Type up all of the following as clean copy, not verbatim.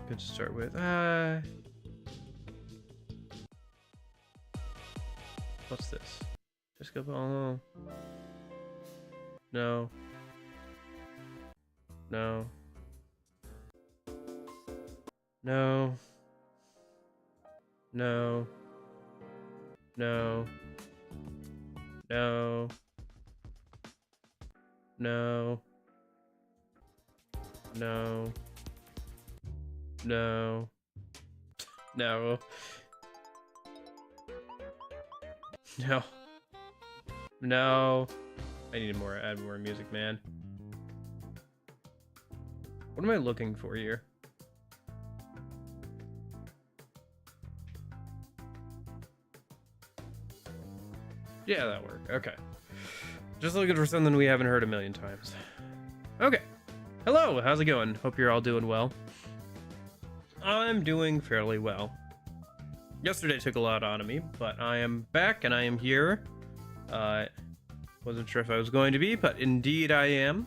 good to start with. What's this? Just go. Oh. No. No. No. No. No. No. No. No. No. No. No. No. I need more, add more music, man. What am I looking for here? Yeah, that worked. Okay. Just looking for something we haven't heard a million times. Okay. Hello, how's it going? Hope you're all doing well. I'm doing fairly well. Yesterday took a lot out of me, but I am back and I am here. Wasn't sure if I was going to be, but indeed I am.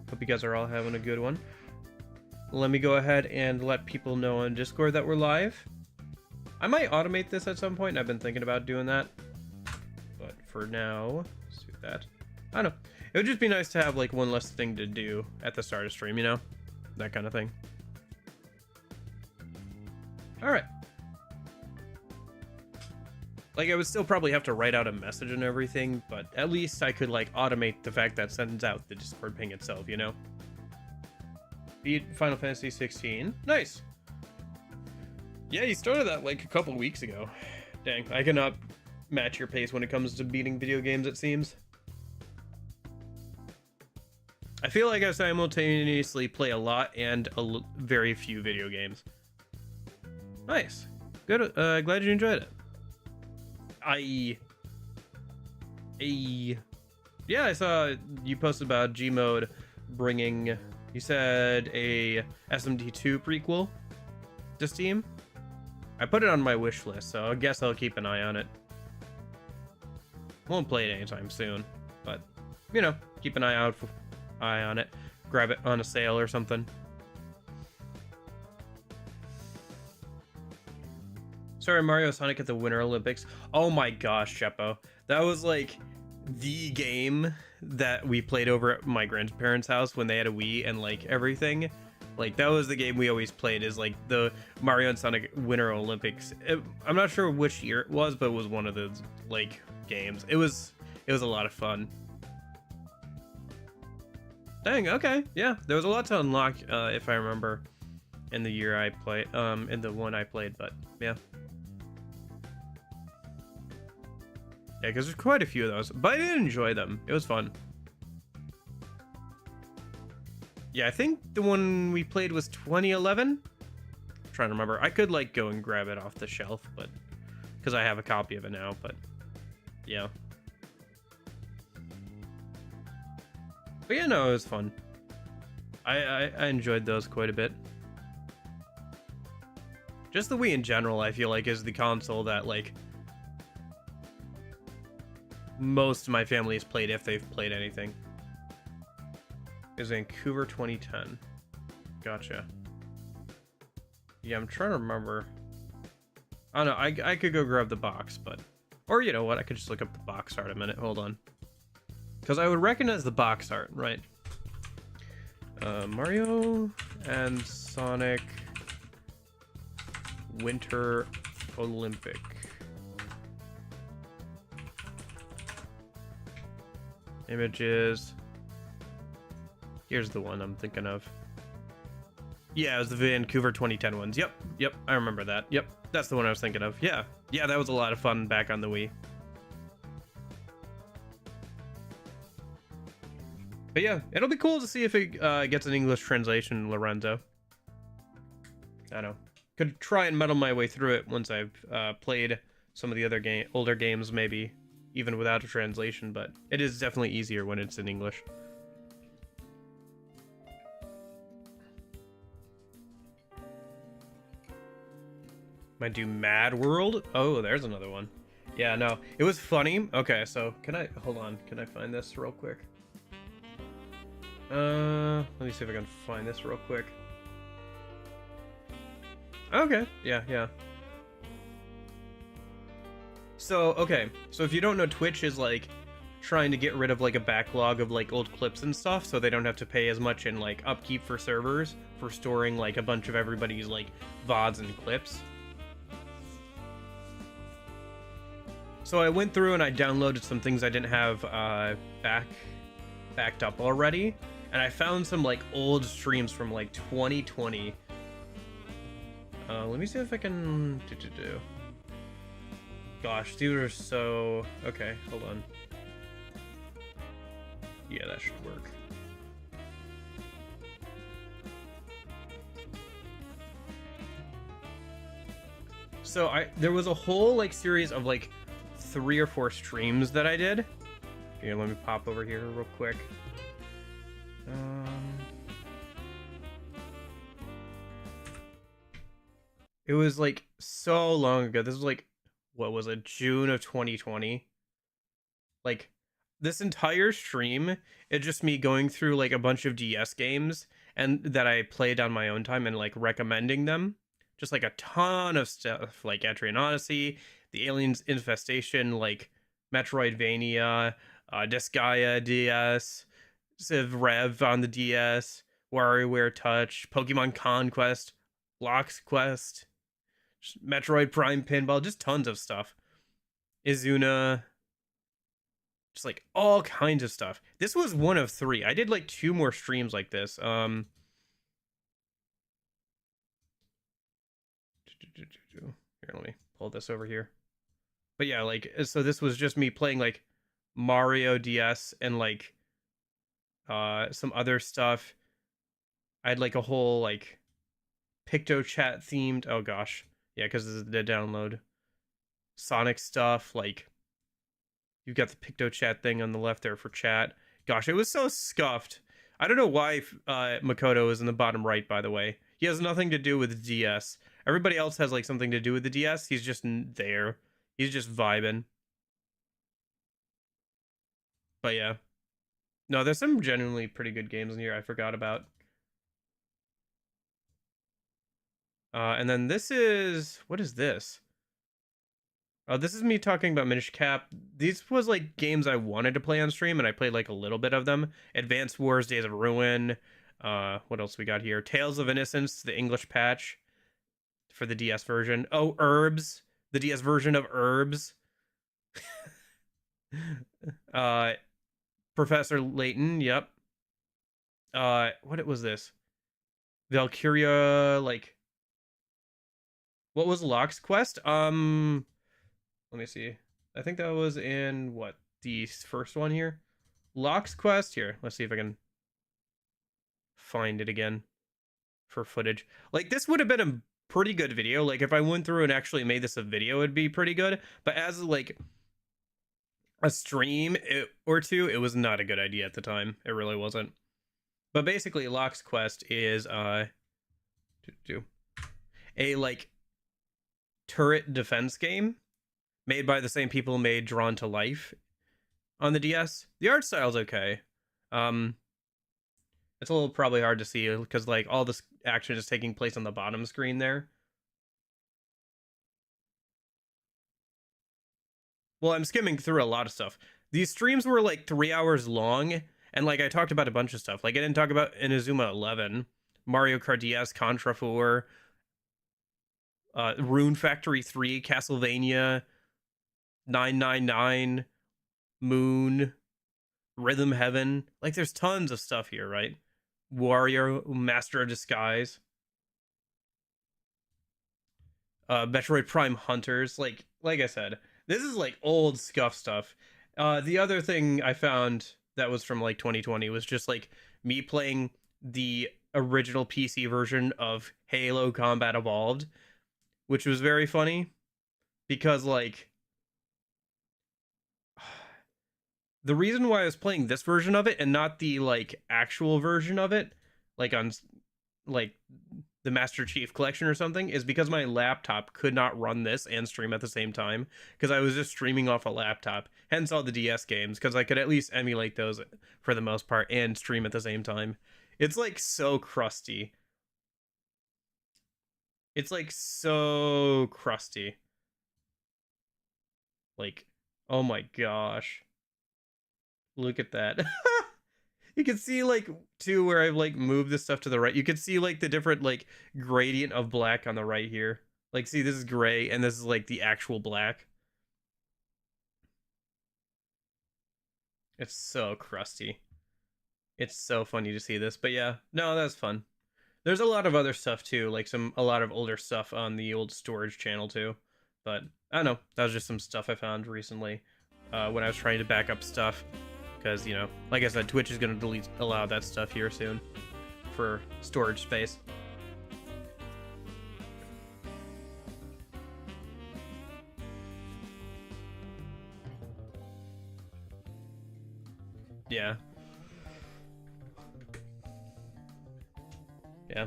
Hope you guys are all having a good one. Let me go ahead and let people know on Discord that we're live. I might automate this at some point, and I've been thinking about doing that. But for now, let's do that. I don't know. It would just be nice to have like one less thing to do at the start of stream, you know? That kind of thing. Alright. Like, I would still probably have to write out a message and everything, but at least I could, like, automate the fact that sends out the Discord ping itself, you know? Beat Final Fantasy 16. Nice! Yeah, you started that, like, a couple weeks ago. Dang, I cannot match your pace when it comes to beating video games, it seems. I feel like I simultaneously play a lot and very few video games. Nice. Good, glad you enjoyed it. Yeah, I saw you posted about Gmod bringing, you said, a SMT2 prequel to Steam. I put it on my wish list, so I guess I'll keep an eye on it. Won't play it anytime soon, but, you know, keep an eye on it. Grab it on a sale or something. Sorry, Mario Sonic at the Winter Olympics. Oh my gosh, Sheppo. That was like the game that we played over at my grandparents' house when they had a Wii and like everything. Like that was the game we always played, is like the Mario and Sonic Winter Olympics. I'm not sure which year it was, but it was one of those like games. It was a lot of fun. Dang, okay. Yeah, there was a lot to unlock if I remember in the year I played, in the one I played, but yeah. Yeah, because there's quite a few of those, but I did enjoy them. It was fun. Yeah, I think the one we played was 2011. I'm trying to remember. I could like go and grab it off the shelf, but because I have a copy of it now, but yeah. But yeah, no, it was fun. I enjoyed those quite a bit. Just the Wii in general, I feel like, is the console that like most of my family has played, if they've played anything. Is Vancouver 2010. Gotcha. Yeah, I'm trying to remember. I don't know, I could go grab the box, but... Or you know what, I could just look up the box art a minute, hold on. Because I would recognize the box art, right? Mario and Sonic Winter Olympic. Images. Here's the one I'm thinking of. Yeah, it was the Vancouver 2010 ones. Yep, I remember that. Yep, that's the one I was thinking of. Yeah, that was a lot of fun back on the Wii. But yeah, it'll be cool to see if it gets an English translation, Lorenzo. I don't know. Could try and muddle my way through it once I've played some of the other older games, maybe even without a translation, but it is definitely easier when it's in English. Might do Mad World. Oh, there's another one. Yeah, no, it was funny. Okay, so hold on, can I find this real quick? Let me see if I can find this real quick. Okay, yeah, yeah. So, okay, so if you don't know, Twitch is like trying to get rid of like a backlog of like old clips and stuff so they don't have to pay as much in like upkeep for servers for storing like a bunch of everybody's like VODs and clips. So I went through and I downloaded some things I didn't have backed up already, and I found some like old streams from like 2020. Let me see if I can do. Gosh, these are so... Okay, hold on. Yeah, that should work. So there was a whole like series of like 3 or 4 streams that I did. Here, let me pop over here real quick. It was like so long ago. This was like, what was it, June of 2020? Like, this entire stream, it's just me going through like a bunch of DS games and that I played on my own time and like recommending them. Just like a ton of stuff, like Etrian Odyssey, the Aliens Infestation, like Metroidvania, Disgaea DS, Civ Rev on the DS, WarioWare Touch, Pokemon Conquest, Lock's Quest, Metroid Prime Pinball, just tons of stuff. Izuna, just like all kinds of stuff. This was one of 3. I did like 2 more streams like this. Here, let me pull this over here. But yeah, like, so this was just me playing like Mario DS and like some other stuff. I had like a whole like PictoChat themed. Oh gosh, yeah, because this is the download. Sonic stuff, like you've got the PictoChat thing on the left there for chat. Gosh, it was so scuffed. I don't know why Makoto is in the bottom right, by the way. He has nothing to do with DS. Everybody else has like something to do with the DS. He's just there. He's just vibing. But yeah. No, there's some genuinely pretty good games in here I forgot about. And then this is... What is this? This is me talking about Minish Cap. These was like games I wanted to play on stream, and I played like a little bit of them. Advance Wars, Days of Ruin. What else we got here? Tales of Innocence, the English patch for the DS version. Oh, Herbs, the DS version of Herbs. Professor Layton, yep. What was this? Valkyria, like... What was Locke's Quest? Let me see. I think that was in what, the first one here? Locke's Quest here. Let's see if I can find it again for footage. Like, this would have been a pretty good video. Like, if I went through and actually made this a video, it'd be pretty good. But as like a stream or two, it was not a good idea at the time. It really wasn't. But basically, Locke's Quest is a like turret defense game made by the same people who made Drawn to Life on the DS. The art style's okay. It's a little probably hard to see because like all this action is taking place on the bottom screen there. Well, I'm skimming through a lot of stuff. These streams were like 3 hours long, and like I talked about a bunch of stuff. Like I didn't talk about Inazuma 11, Mario Kart DS, Contra 4, Rune Factory 3, Castlevania, 999, Moon, Rhythm Heaven. Like there's tons of stuff here, right? Wario, Master of Disguise, Metroid Prime Hunters. Like I said, this is like old scuff stuff. The other thing I found that was from like 2020 was just like me playing the original PC version of Halo Combat Evolved, which was very funny because like the reason why I was playing this version of it and not the like actual version of it, like on like the Master Chief Collection or something, is because my laptop could not run this and stream at the same time because I was just streaming off a laptop. Hence all the DS games, because I could at least emulate those for the most part and stream at the same time. It's like so crusty. It's like so crusty. Like, oh my gosh. Look at that. You can see like too where I've like moved this stuff to the right. You can see like the different like gradient of black on the right here. Like, see, this is gray and this is like the actual black. It's so crusty. It's so funny to see this, but yeah, no, that's fun. There's a lot of other stuff too, like a lot of older stuff on the old storage channel too. But I don't know, that was just some stuff I found recently when I was trying to back up stuff. Because, you know, like I said, Twitch is going to allow that stuff here soon for storage space. Yeah. Yeah.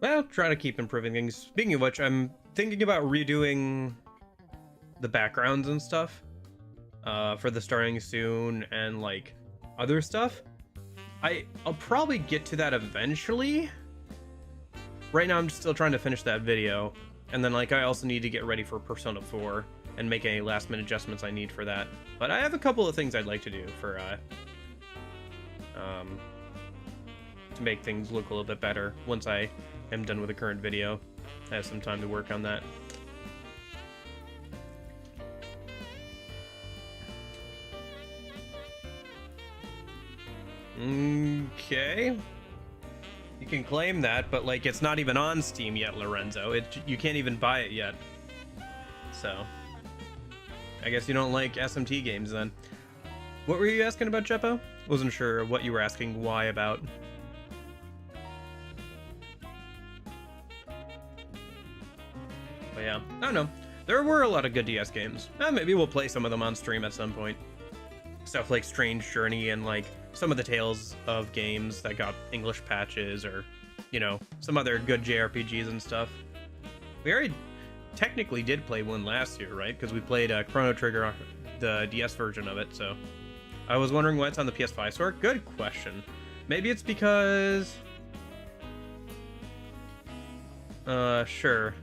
Well, try to keep improving things. Speaking of which, I'm thinking about redoing the backgrounds and stuff for the starting soon and like other stuff. I'll probably get to that eventually. Right now I'm still trying to finish that video, and then like I also need to get ready for Persona 4 and make any last minute adjustments I need for that. But I have a couple of things I'd like to do for to make things look a little bit better once I am done with the current video. I have some time to work on that. Okay. You can claim that, but like it's not even on Steam yet, Lorenzo. You can't even buy it yet. So I guess you don't like SMT games then. What were you asking about, Jeppo? Wasn't sure what you were asking why about. But yeah, I don't know. There were a lot of good DS games. Maybe we'll play some of them on stream at some point. Stuff like Strange Journey and like some of the Tales of games that got English patches, or, you know, some other good JRPGs and stuff. We already technically did play one last year, right? Because we played Chrono Trigger, the DS version of it, so I was wondering why it's on the PS5 store. Good question. Maybe it's because... sure.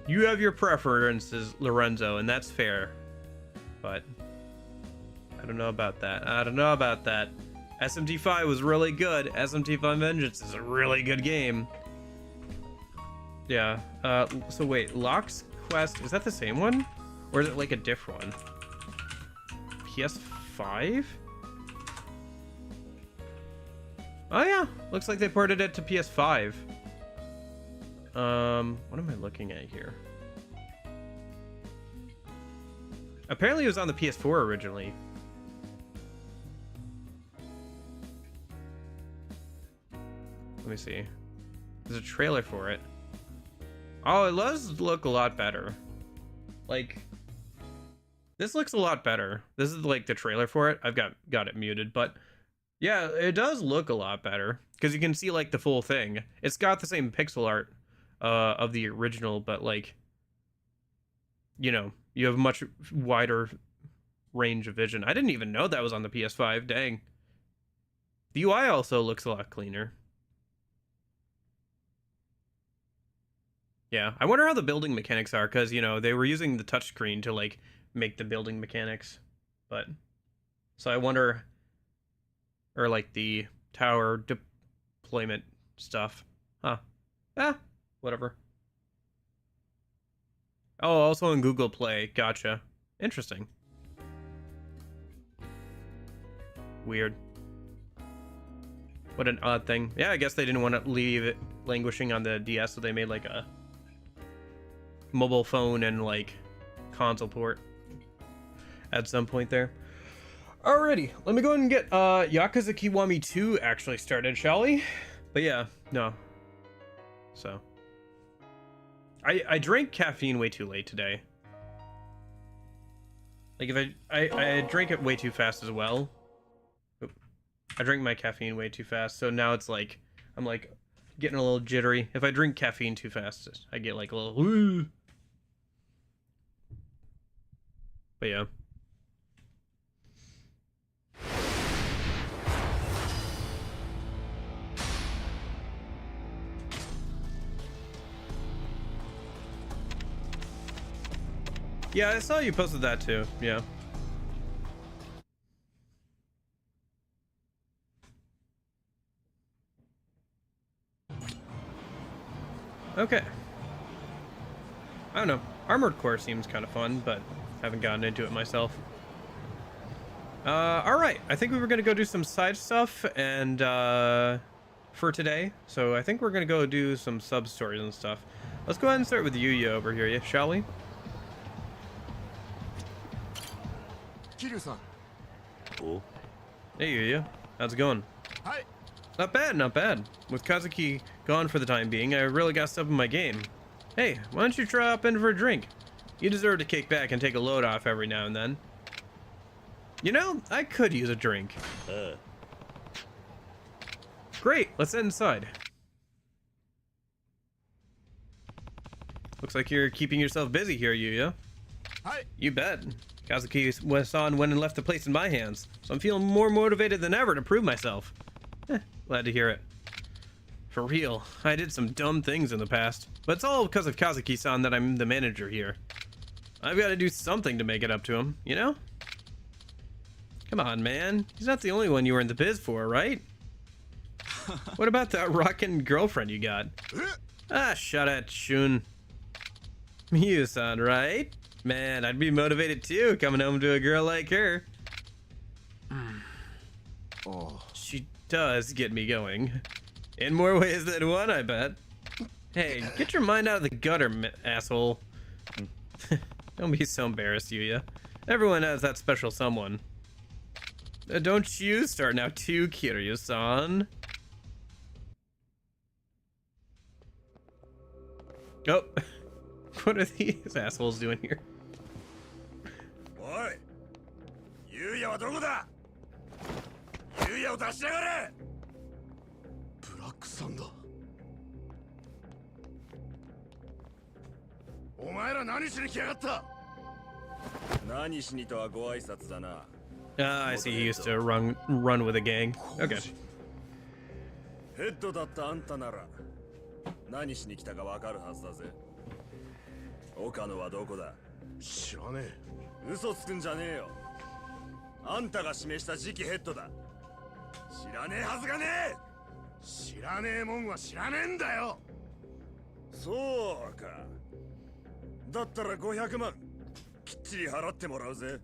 You have your preferences, Lorenzo, and that's fair. But I don't know about that. I don't know about that. SMT5 was really good. SMT5 Vengeance is a really good game. Yeah. So wait, Locke's Quest, is that the same one? Or is it like a different one? PS5? Oh yeah, looks like they ported it to PS5. What am I looking at here? Apparently it was on the PS4 originally. Let me see. There's a trailer for it. Oh, it does look a lot better. Like, this looks a lot better. This is like the trailer for it. I've got it muted, but yeah, it does look a lot better because you can see like the full thing. It's got the same pixel art of the original, but like, you know, you have much wider range of vision. I didn't even know that was on the PS5. Dang. The UI also looks a lot cleaner. Yeah, I wonder how the building mechanics are, because, you know, they were using the touchscreen to like make the building mechanics, but so I wonder, or like the tower deployment stuff. Huh. Whatever. Oh, also in Google Play. Gotcha. Interesting. Weird. What an odd thing. Yeah, I guess they didn't want to leave it languishing on the DS, so they made like a mobile phone and like console port at some point there. Alrighty, let me go ahead and get Yakuza Kiwami 2 actually started, shall we? But yeah, no. So I drank caffeine way too late today. Like, if I drank it way too fast as well. Oop. I drank my caffeine way too fast, so now it's like I'm like getting a little jittery. If I drink caffeine too fast, I get like a little woo. But yeah. Yeah, I saw you posted that too. Yeah. Okay. I don't know. Armored Core seems kind of fun, but haven't gotten into it myself. All right. I think we were gonna go do some side stuff and for today. So I think we're gonna go do some sub stories and stuff. Let's go ahead and start with Yuya over here, yeah, shall we? Kiryu-san. Oh. Hey Yuya, how's it going? Hi. Not bad, not bad. With Kazuki gone for the time being, I really got stuff in my game. Hey, why don't you drop in for a drink? You deserve to kick back and take a load off every now and then. You know, I could use a drink. Great, let's head inside. Looks like you're keeping yourself busy here, Yuya. Hi. You bet. Kazuki-san went and left the place in my hands, so I'm feeling more motivated than ever to prove myself. Glad to hear it. For real, I did some dumb things in the past, but it's all because of Kazuki-san that I'm the manager here. I've got to do something to make it up to him, you know? Come on, man. He's not the only one you were in the biz for, right? What about that rockin' girlfriend you got? Ah, shut it, Shun. Miyu-san, right? Man, I'd be motivated too, coming home to a girl like her. Oh. She does get me going. In more ways than one, I bet. Hey, get your mind out of the gutter, asshole. Don't be so embarrassed, Yuya. Everyone has that special someone. Don't you start now too, Kiryu-san. Oh, what are these assholes doing here? Oi! Yuya wa doko da? Yuya o dashiyagare! ブラックさんだ。お前ら何しに来やがった。何しにとはご挨拶だな。I see he used to run with a gang. Okay. ヘッドだったあんたなら何しに来たかわかるはずだぜ。岡野はどこだ？知らねえ。嘘つくんじゃねえよ。あんたが指名した次期ヘッドだ。知らねえはずがねえ。知らねえもんは知らねえんだよ。そうか。だったら500万きっちり払ってもらうぜ。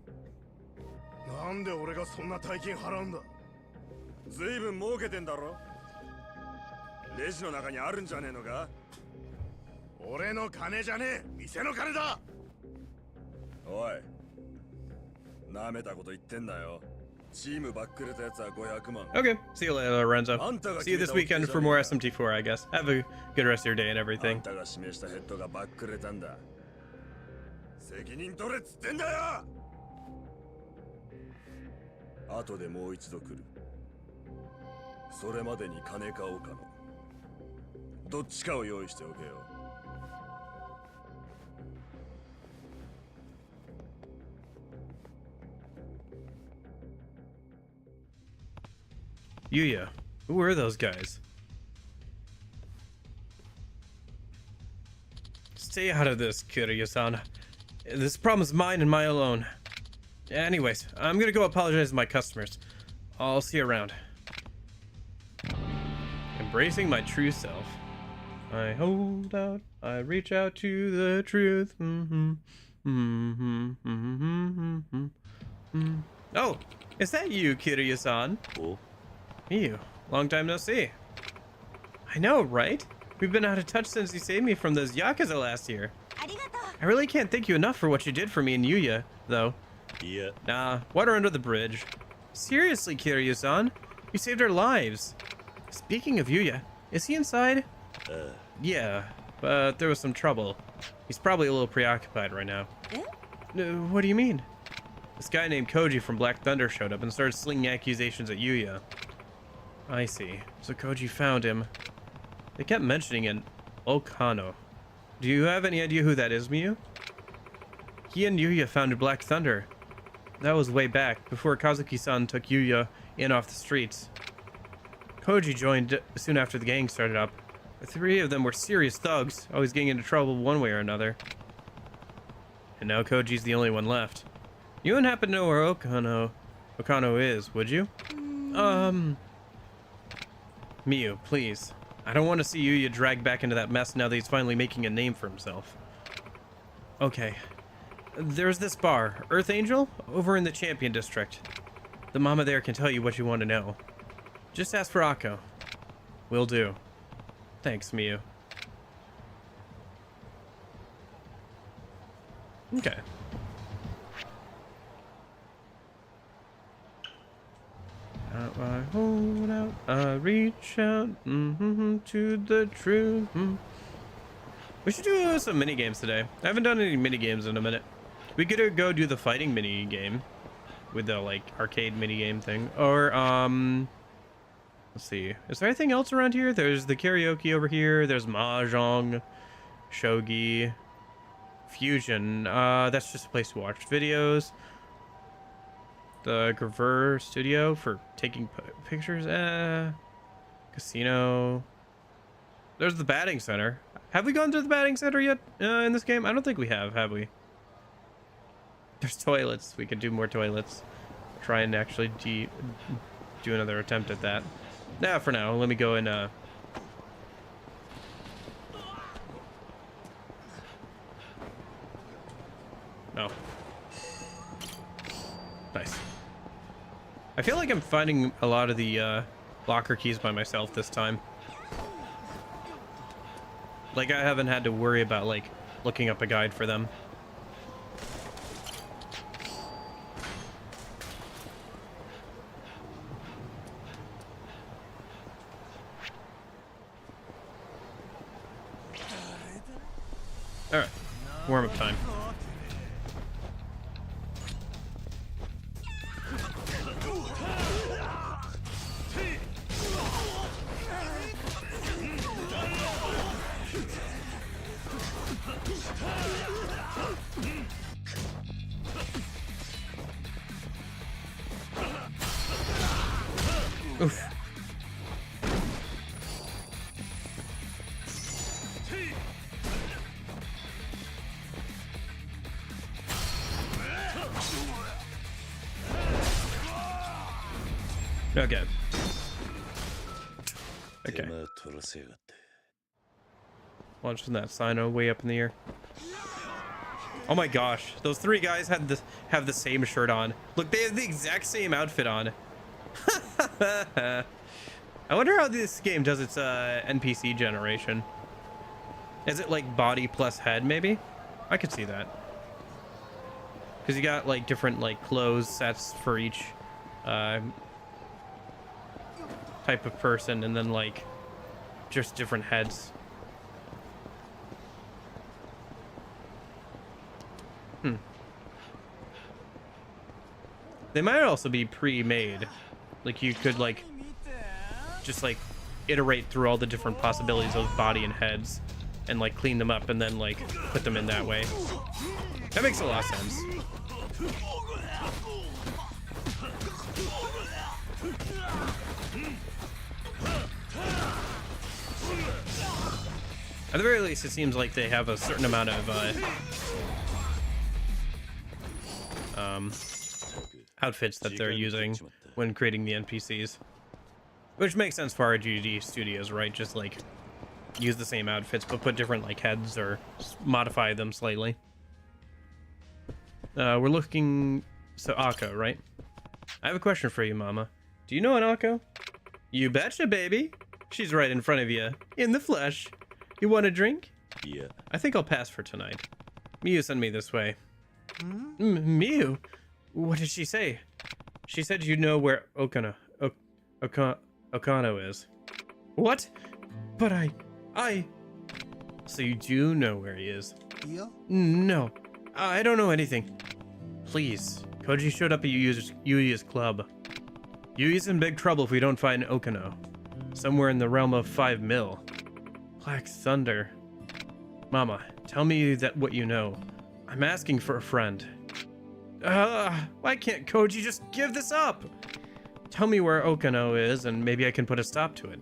なんで俺がそんな大金払うんだ。ずいぶん儲けてんだろ。レジの中にあるんじゃねえのか。俺の金じゃねえ、店の金だ。おい、なめたこと言ってんだよ。チームばっくれたやつは500万。Okay, see you later, Lorenzo. See you this weekend for more SMT4, I guess. Have a good rest of your day and あ everything. んたが指名したヘッドがばっくれたんだ。責任取れっつってんだよ。後でもう一度来る。それまでに金か岡野。どっちかを用意しておけよ。Yuya, who were those guys? Stay out of this, Kiryu-san. This problem is mine and mine alone. Anyways, I'm gonna go apologize to my customers. I'll see you around. Embracing my true self. I hold out, I reach out to the truth. Oh, is that you, Kiryu-san? Oh. You, long time no see. I know, right? We've been out of touch since you saved me from those Yakuza last year. I really can't thank you enough for what you did for me and Yuya, though. Yeah. Nah, water under the bridge. Seriously, Kiryu-san, you saved our lives. Speaking of Yuya, is he inside? Yeah, but there was some trouble. He's probably a little preoccupied right now. What do you mean? This guy named Koji from Black Thunder showed up and started slinging accusations at Yuya. I see. So Koji found him. They kept mentioning an Okano. Do you have any idea who that is, Miyu? He and Yuya founded Black Thunder. That was way back, before Kazuki-san took Yuya in off the streets. Koji joined soon after the gang started up. The three of them were serious thugs, always getting into trouble one way or another. And now Koji's the only one left. You wouldn't happen to know where Okano is, would you? Miyu, please. I don't want to see Yuya dragged back into that mess now that he's finally making a name for himself. Okay. There's this bar, Earth Angel, over in the Champion District. The mama there can tell you what you want to know. Just ask for Akko. Will do. Thanks, Miyu. Okay. I hold out, I reach out to the truth. We should do some mini games today. I haven't done any mini games in a minute. We could go do the fighting mini game with the like arcade mini game thing, or let's see. Is there anything else around here? There's the karaoke over here. There's mahjong, shogi, fusion. That's just a place to watch videos. The Graver Studio for taking pictures. Casino. There's the batting center. Have we gone to the batting center yet in this game? I don't think we have we? There's toilets. We could do more toilets. Try and actually do another attempt at that. Now, for now, let me go and oh. Nice. I feel like I'm finding a lot of the locker keys by myself this time. Like I haven't had to worry about like looking up a guide for them. All right, warm-up time. Oof. Okay. Okay. Launching that Sino way up in the air. Oh my gosh, those three guys have the same shirt on. Look, they have the exact same outfit on. I wonder how this game does its NPC generation. Is it like body plus head maybe? I could see that. Because you got like different like clothes sets for each type of person, and then like just different heads. They might also be pre-made. Like you could like just like iterate through all the different possibilities of body and heads and like clean them up and then like put them in that way. That makes a lot of sense. At the very least, it seems like they have a certain amount of outfits that they're using when creating the NPCs, which makes sense for RGD studios, right? Just like use the same outfits but put different like heads or modify them slightly. We're looking. So Akko, right? I have a question for you, Mama. Do you know an Akko? You betcha, baby. She's right in front of you, in the flesh. You want a drink? Yeah. I think I'll pass for tonight. Miyu sent me this way. Miyu? What did she say? She said you know where Okano is. What? But I... So you do know where he is? Yeah? No, I don't know anything. Please. Koji showed up at Yuya's club. Yuya's in big trouble if we don't find Okano. Somewhere in the realm of 5 mil. Black Thunder. Mama, tell me that what you know. I'm asking for a friend. Why can't Koji just give this up? Tell me where Okano is and maybe I can put a stop to it.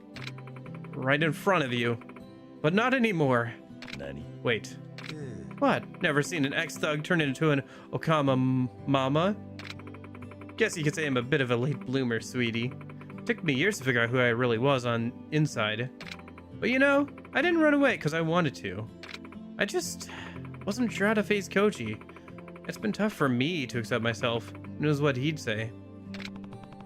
Right in front of you. But not anymore. Nani? Wait. What? Never seen an ex-thug turn into an Okama mama? Guess you could say I'm a bit of a late bloomer, sweetie. Took me years to figure out who I really was on inside. But you know, I didn't run away because I wanted to. I just wasn't sure how to face Koji. It's been tough for me to accept myself. Who knows what he'd say?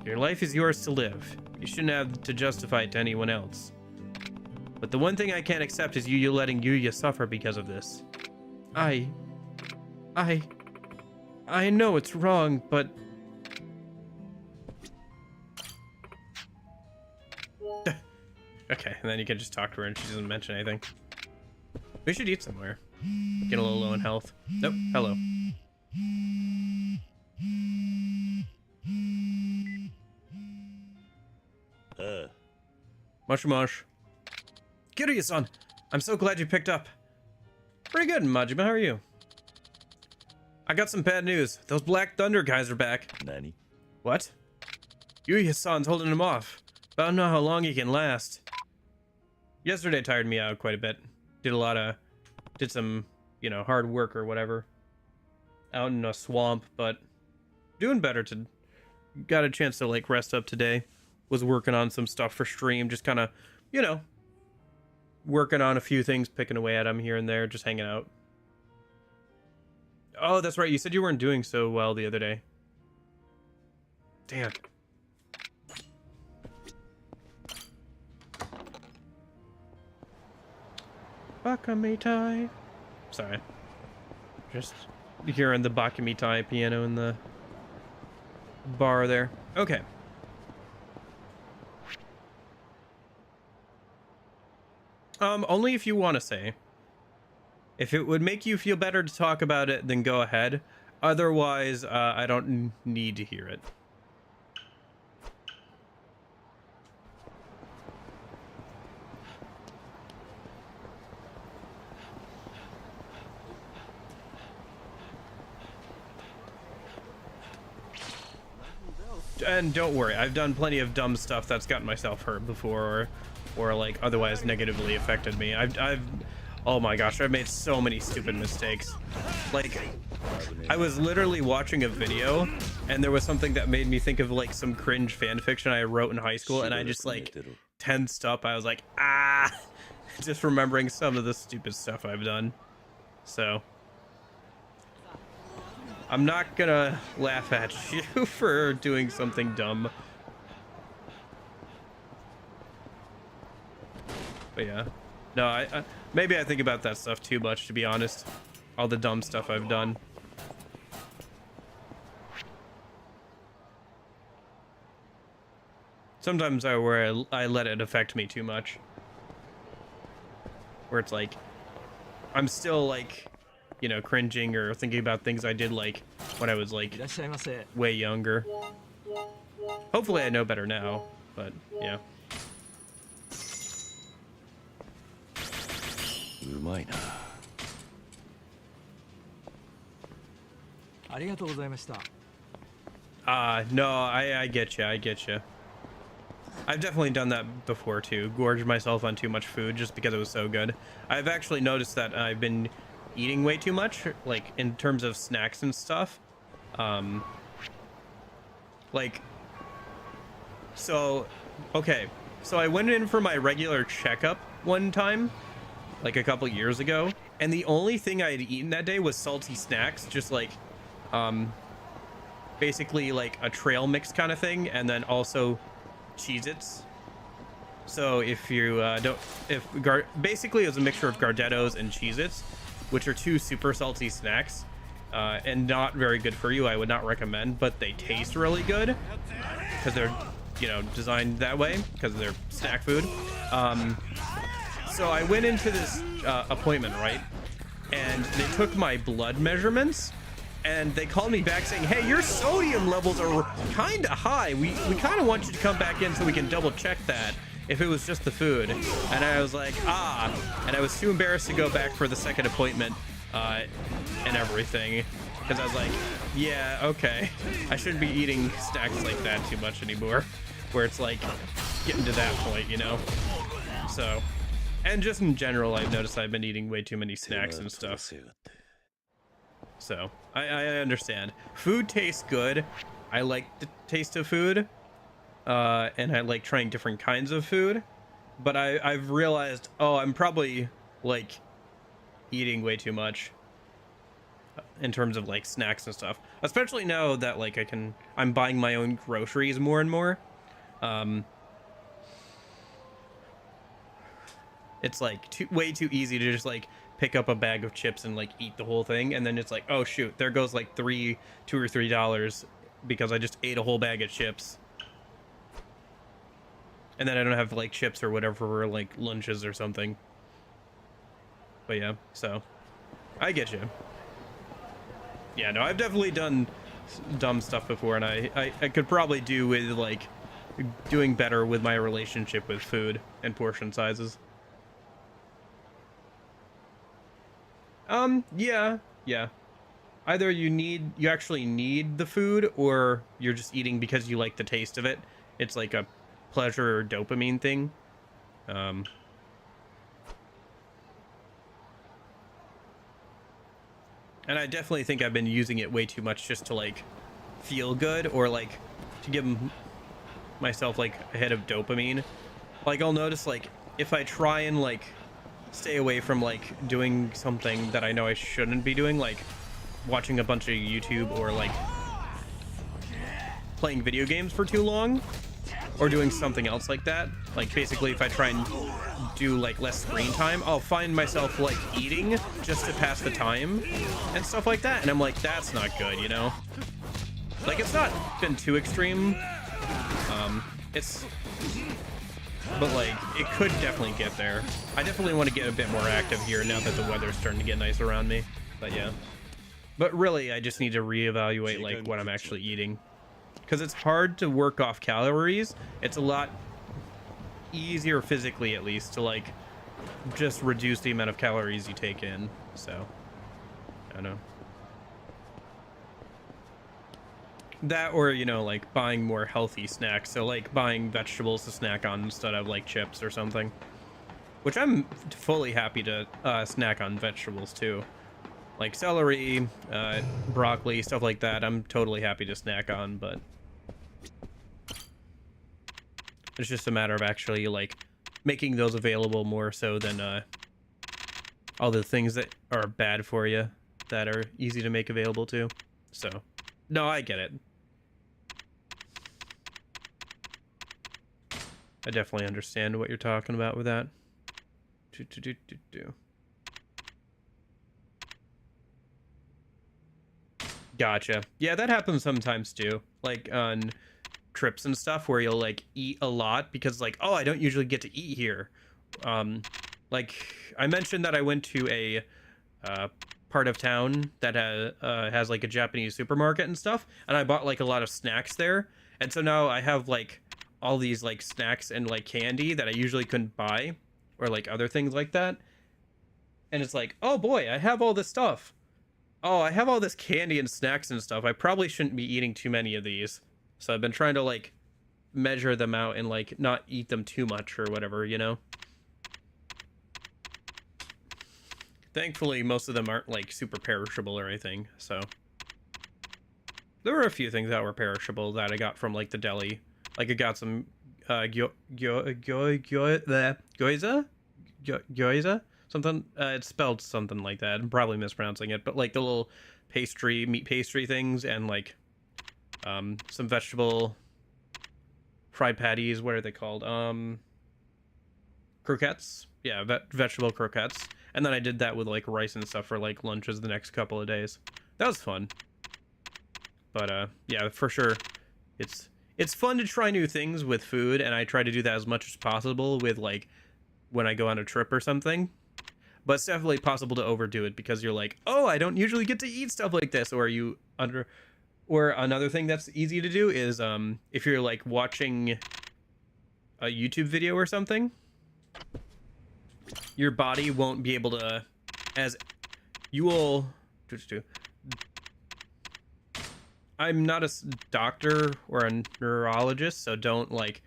Your life is yours to live. You shouldn't have to justify it to anyone else. But the one thing I can't accept is you letting Yuya suffer because of this. I know it's wrong, but... Okay, and then you can just talk to her and she doesn't mention anything. We should eat somewhere. Get a little low in health. Nope, hello. Mush. Kiryu-san, I'm so glad you picked up. Pretty good, Majima, how are you? I got some bad news. Those Black Thunder guys are back. Nani? What? Yuya-san's holding him off. But I don't know how long he can last. Yesterday tired me out quite a bit. Did some, you know, hard work or whatever. Out in a swamp, but doing better got a chance to like rest up today. Was working on some stuff for stream, just kind of, you know, working on a few things, picking away at them here and there, just hanging out. Oh, that's right. You said you weren't doing so well the other day. Damn. Bakamitai. Sorry. Just hearing the Bakamitai piano in the bar there. Okay. Only if you want to say. If it would make you feel better to talk about it, then go ahead. Otherwise, I don't need to hear it. And don't worry, I've done plenty of dumb stuff that's gotten myself hurt before, or like otherwise negatively affected me. Oh my gosh, I've made so many stupid mistakes. Like, I was literally watching a video and there was something that made me think of like some cringe fan fiction I wrote in high school, and I just like tensed up. I was like, ah, just remembering some of the stupid stuff I've done. So I'm not gonna laugh at you for doing something dumb. But yeah, no, I maybe I think about that stuff too much, to be honest. All the dumb stuff I've done. Sometimes I let it affect me too much. Where it's like, I'm still like, you know, cringing or thinking about things I did like when I was like way younger. Hopefully I know better now, but yeah. No, I get you. I've definitely done that before too. Gorged myself on too much food just because it was so good. I've actually noticed that I've been eating way too much, like in terms of snacks and stuff. Like, so, okay. So I went in for my regular checkup one time, like a couple years ago, and the only thing I had eaten that day was salty snacks, just like, basically like a trail mix kind of thing, and then also Cheez-Its. So if you basically it was a mixture of Gardettos and Cheez-Its, which are two super salty snacks, and not very good for you. I would not recommend, but they taste really good because they're, you know, designed that way because they're snack food. So I went into this appointment, right, and they took my blood measurements, and they called me back saying, hey, your sodium levels are kind of high. We kind of want you to come back in so we can double check that if it was just the food. And I was like, and I was too embarrassed to go back for the second appointment and everything, because I was like, yeah, okay, I shouldn't be eating snacks like that too much anymore, where it's like getting to that point, you know. So, and just in general, I've noticed I've been eating way too many snacks and stuff. So I understand. Food tastes good. I like the taste of food, and I like trying different kinds of food. But I've realized, oh, I'm probably like eating way too much in terms of like snacks and stuff. Especially now that like I'm buying my own groceries more and more. It's like way too easy to just like pick up a bag of chips and like eat the whole thing, and then it's like, oh shoot, there goes like $2 or $3 because I just ate a whole bag of chips, and then I don't have like chips or whatever for like lunches or something. But yeah, so I get you. Yeah, no, I've definitely done dumb stuff before, and I could probably do with like doing better with my relationship with food and portion sizes. Yeah. Either you actually need the food, or you're just eating because you like the taste of it. It's like a pleasure or dopamine thing. And I definitely think I've been using it way too much just to like feel good, or like to give myself like a hit of dopamine. Like I'll notice like if I try and like stay away from like doing something that I know I shouldn't be doing, like watching a bunch of YouTube or like playing video games for too long, or doing something else like that. Like basically if I try and do like less screen time, I'll find myself like eating just to pass the time and stuff like that, and I'm like, that's not good, you know? Like it's not been too extreme, but like it could definitely get there. I definitely want to get a bit more active here now that the weather's starting to get nice around me. But yeah, but really I just need to reevaluate like what I'm actually eating, because it's hard to work off calories. It's a lot easier physically, at least, to like just reduce the amount of calories you take in. So I don't know. That, or, you know, like buying more healthy snacks. So like buying vegetables to snack on instead of like chips or something. Which I'm fully happy to snack on vegetables too. Like celery, broccoli, stuff like that. I'm totally happy to snack on, but it's just a matter of actually like making those available more so than all the things that are bad for you that are easy to make available too. So no, I get it. I definitely understand what you're talking about with that. Gotcha. Yeah, that happens sometimes too. Like on trips and stuff where you'll like eat a lot because like, oh, I don't usually get to eat here. Like I mentioned that I went to a part of town that has like a Japanese supermarket and stuff, and I bought like a lot of snacks there, and so now I have like all these like snacks and like candy that I usually couldn't buy, or like other things like that. And it's like, oh boy, I have all this stuff. Oh, I have all this candy and snacks and stuff. I probably shouldn't be eating too many of these. So I've been trying to like measure them out and like not eat them too much or whatever, you know? Thankfully, most of them aren't like super perishable or anything, so. There were a few things that were perishable that I got from like the deli. Like I got some gyoza? Something, it's spelled something like that. I'm probably mispronouncing it, but like the little meat pastry things, and like some vegetable fried patties. What are they called? Croquettes. Yeah, vegetable croquettes. And then I did that with like rice and stuff for like lunches the next couple of days. That was fun. But yeah, for sure, it's fun to try new things with food, and I try to do that as much as possible with like when I go on a trip or something. But it's definitely possible to overdo it because you're like, oh, I don't usually get to eat stuff like this. Or or another thing that's easy to do is if you're like watching a YouTube video or something, your body won't be able to, I'm not a doctor or a neurologist, so don't like,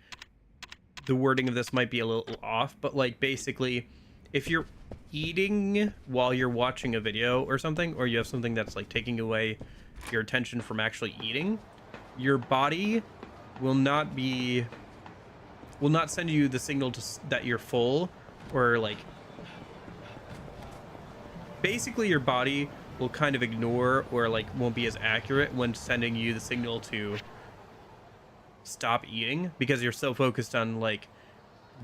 the wording of this might be a little off, but like basically if you're eating while you're watching a video or something, or you have something that's like taking away your attention from actually eating, your body will not send you the signal that you're full, or like basically your body will kind of ignore or like won't be as accurate when sending you the signal to stop eating, because you're so focused on like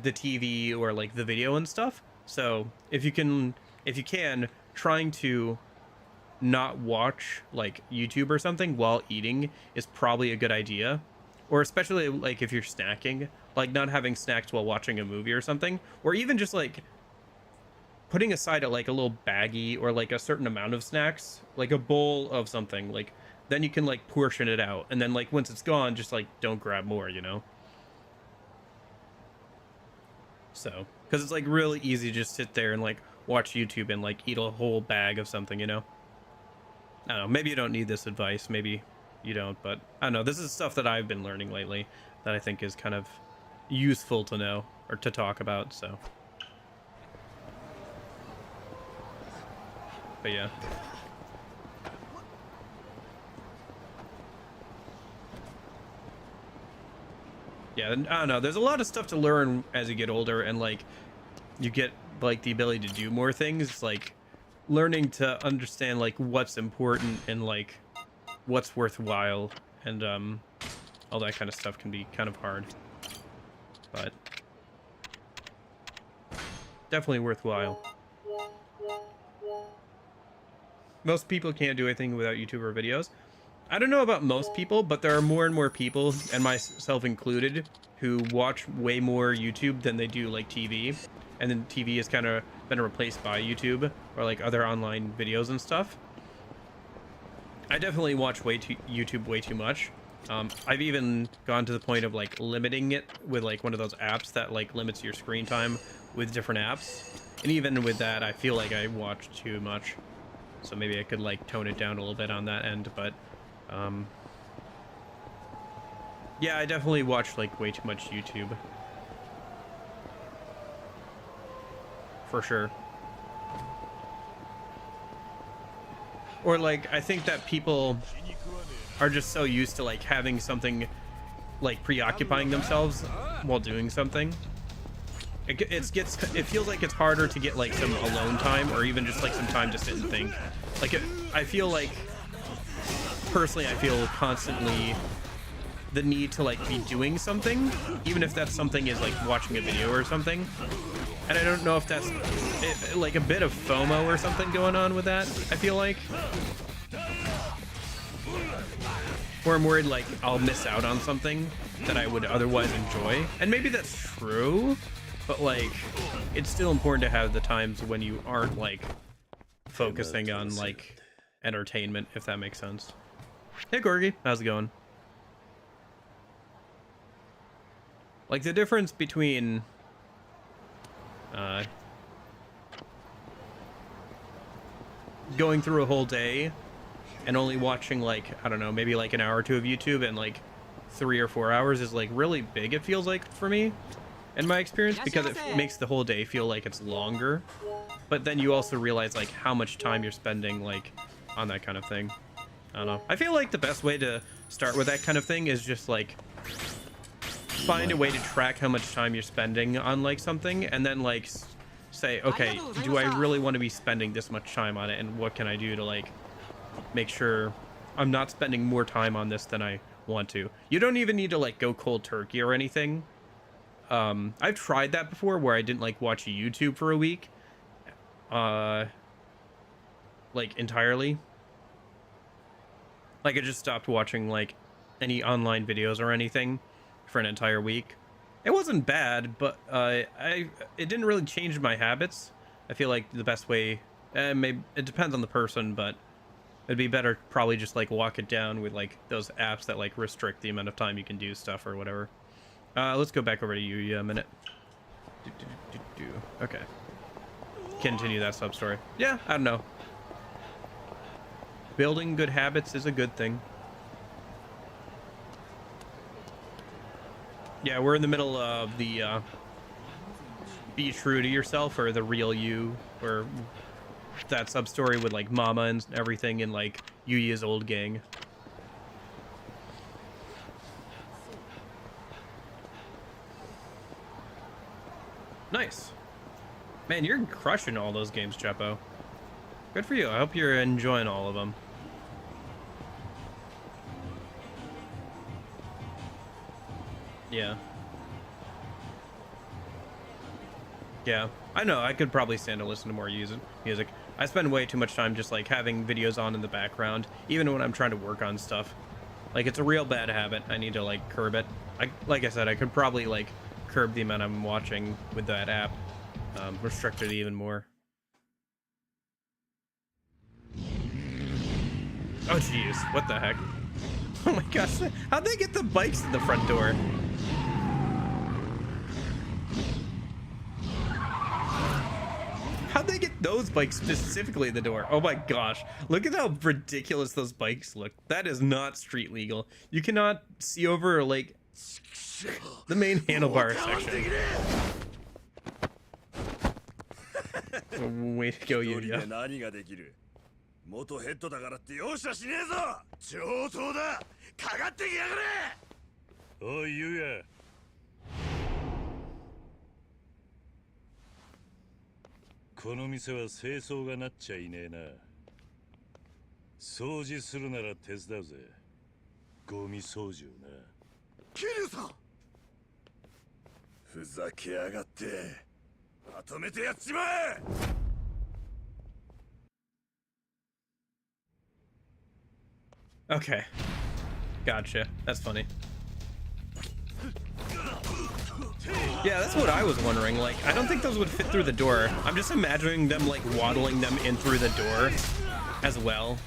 the TV or like the video and stuff. So if you can trying to not watch like YouTube or something while eating is probably a good idea. Or especially like if you're snacking, like not having snacks while watching a movie or something, or even just like putting aside like a little baggie or like a certain amount of snacks, like a bowl of something, like then you can like portion it out, and then like once it's gone, just like don't grab more, you know. So because it's like really easy to just sit there and like watch YouTube and like eat a whole bag of something, you know. I don't know, maybe you don't need this advice, maybe you don't, but I don't know, this is stuff that I've been learning lately that I think is kind of useful to know or to talk about. So but yeah. Yeah, I don't know, there's a lot of stuff to learn as you get older, and like you get like the ability to do more things, like learning to understand like what's important and like what's worthwhile, and all that kind of stuff can be kind of hard, but definitely worthwhile. Most people can't do anything without YouTube or videos. I don't know about most people, but there are more and more people, and myself included, who watch way more YouTube than they do like TV, and then TV has kind of been replaced by YouTube or like other online videos and stuff. I definitely watch YouTube way too much. I've even gone to the point of like limiting it with like one of those apps that like limits your screen time with different apps, and even with that I feel like I watch too much, so maybe I could like tone it down a little bit on that end. But yeah, I definitely watch like way too much YouTube for sure. Or like I think that people are just so used to like having something like preoccupying themselves while doing something. It feels like it's harder to get like some alone time, or even just like some time to sit and think. Like I feel like personally I feel constantly the need to like be doing something, even if that something is like watching a video or something. And I don't know if that's like a bit of FOMO or something going on with that, I feel like. Or I'm worried like I'll miss out on something that I would otherwise enjoy. And maybe that's true, but like it's still important to have the times when you aren't like focusing on like entertainment, if that makes sense. Hey Gorgie, how's it going? Like the difference between going through a whole day and only watching like, I don't know, maybe like an hour or two of YouTube, and like 3 or 4 hours is like really big, it feels like, for me in my experience, because it makes the whole day feel like it's longer. But then you also realize like how much time you're spending like on that kind of thing. I don't know, I feel like the best way to start with that kind of thing is just like find a way to track how much time you're spending on like something, and then like say, okay, do I really want to be spending this much time on it, and what can I do to like make sure I'm not spending more time on this than I want to. You don't even need to like go cold turkey or anything. I've tried that before where I didn't like watch YouTube for a week like entirely. Like I just stopped watching like any online videos or anything for an entire week. It wasn't bad, but it didn't really change my habits. I feel like the best way, maybe it depends on the person, but it'd be better probably just like walk it down with like those apps that like restrict the amount of time you can do stuff or whatever. Let's go back over to Yuya a minute. Okay. Continue that sub story. Yeah, I don't know. Building good habits is a good thing. Yeah, we're in the middle of the be true to yourself or the real you, or that sub story with like Mama and everything in like Yuya's old gang. Nice. Man, you're crushing all those games, Chepo. Good for you. I hope you're enjoying all of them. Yeah. Yeah. I know. I could probably stand to listen to more music. I spend way too much time just like having videos on in the background, even when I'm trying to work on stuff. Like, it's a real bad habit. I need to like curb it. Like I said, I could probably like curb the amount I'm watching with that app. Restrict it even more. Oh jeez, what the heck? Oh my gosh, how'd they get the bikes in the front door? How'd they get those bikes specifically in the door? Oh my gosh, look at how ridiculous those bikes look. That is not street legal. You cannot see over like the main handlebar section. Way to go, Yuya. 元ヘッドだからって容赦しねえぞ。上等だ。かかってきやがれ。おいユウヤ。この店は清掃がなっちゃいねえな。掃除するなら手伝うぜ。ゴミ掃除をな。桐生さん。ふざけやがって。まとめてやっちまえ。Okay. Gotcha. That's funny. Yeah, that's what I was wondering. Like, I don't think those would fit through the door. I'm just imagining them, like, waddling them in through the door as well.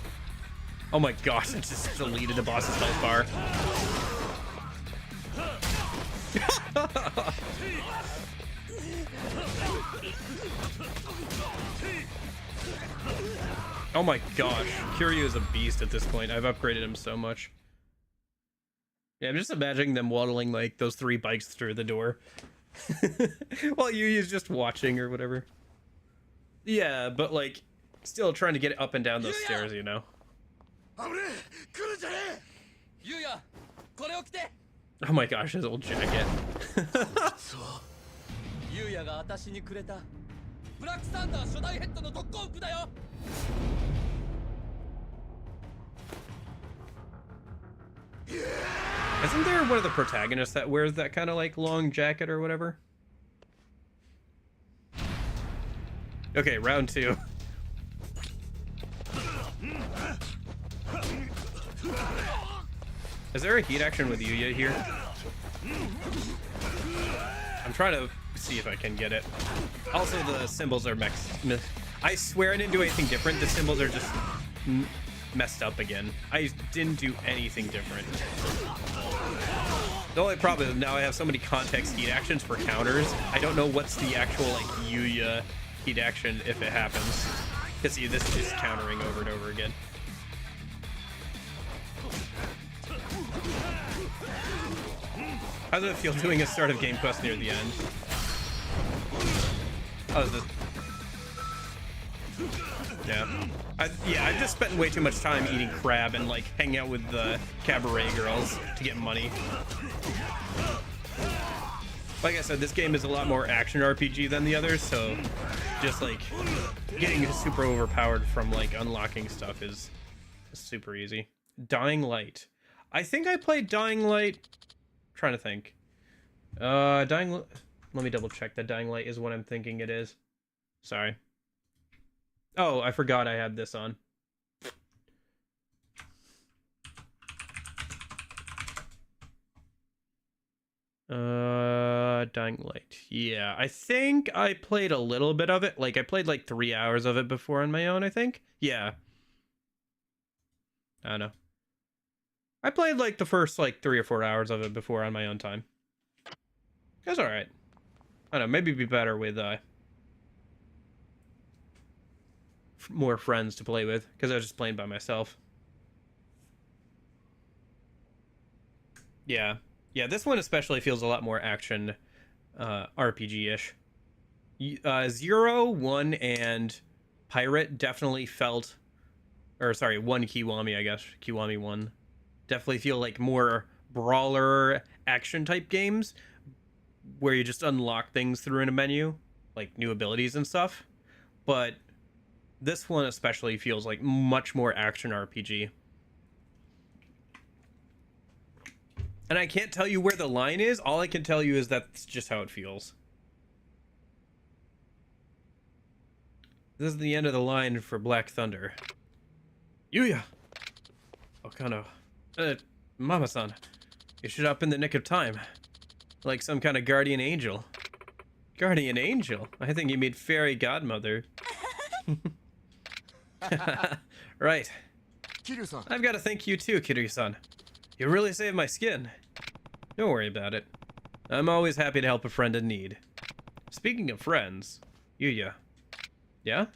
Oh my gosh, I just deleted the boss's health bar. Oh my gosh, Kiryu is a beast at this point. I've upgraded him so much. Yeah, I'm just imagining them waddling like those 3 bikes through the door. While Yuya's just watching or whatever. Yeah, but like, still trying to get up and down those stairs, you know? Oh my gosh, his old jacket. Isn't there one of the protagonists that wears that kind of like long jacket or whatever? Okay, round 2. Is there a heat action with Yuya here? I'm trying to see if I can get it. Also, the symbols are I swear I didn't do anything different. The symbols are just messed up again. I didn't do anything different. The only problem is now I have so many context heat actions for counters. I don't know what's the actual like Yuya heat action if it happens. Because see, this is just countering over and over again. How does it feel doing a start of game quest near the end? Oh, this... Yeah. I've just spent way too much time eating crab and like hanging out with the cabaret girls to get money. Like I said, this game is a lot more action RPG than the others, so just like getting super overpowered from like unlocking stuff is super easy. Dying Light. I think I played Dying Light. I'm trying to think. Let me double check that Dying Light is what I'm thinking it is. Sorry. Oh, I forgot I had this on. Dying Light. Yeah, I think I played a little bit of it. Like, I played like 3 hours of it before on my own, I think. Yeah. I don't know. I played like the first like 3 or 4 hours of it before on my own time. It was alright. I don't know, maybe it'd be better with more friends to play with, because I was just playing by myself. Yeah, this one especially feels a lot more action RPG-ish. 0, 1, and Pirate definitely felt, or sorry, 1 Kiwami, I guess. Kiwami 1. Definitely feel like more brawler action type games where you just unlock things through in a menu, like new abilities and stuff. But this one especially feels like much more action RPG. And I can't tell you where the line is. All I can tell you is that's just how it feels. This is the end of the line for Black Thunder. Yuya! Okano. Mama-san. You showed up in the nick of time. Like some kind of guardian angel. Guardian angel? I think you mean fairy godmother. Right. Kiryu-san. I've got to thank you too, Kiryu-san. You really saved my skin. Don't worry about it. I'm always happy to help a friend in need. Speaking of friends, Yuya. Yeah?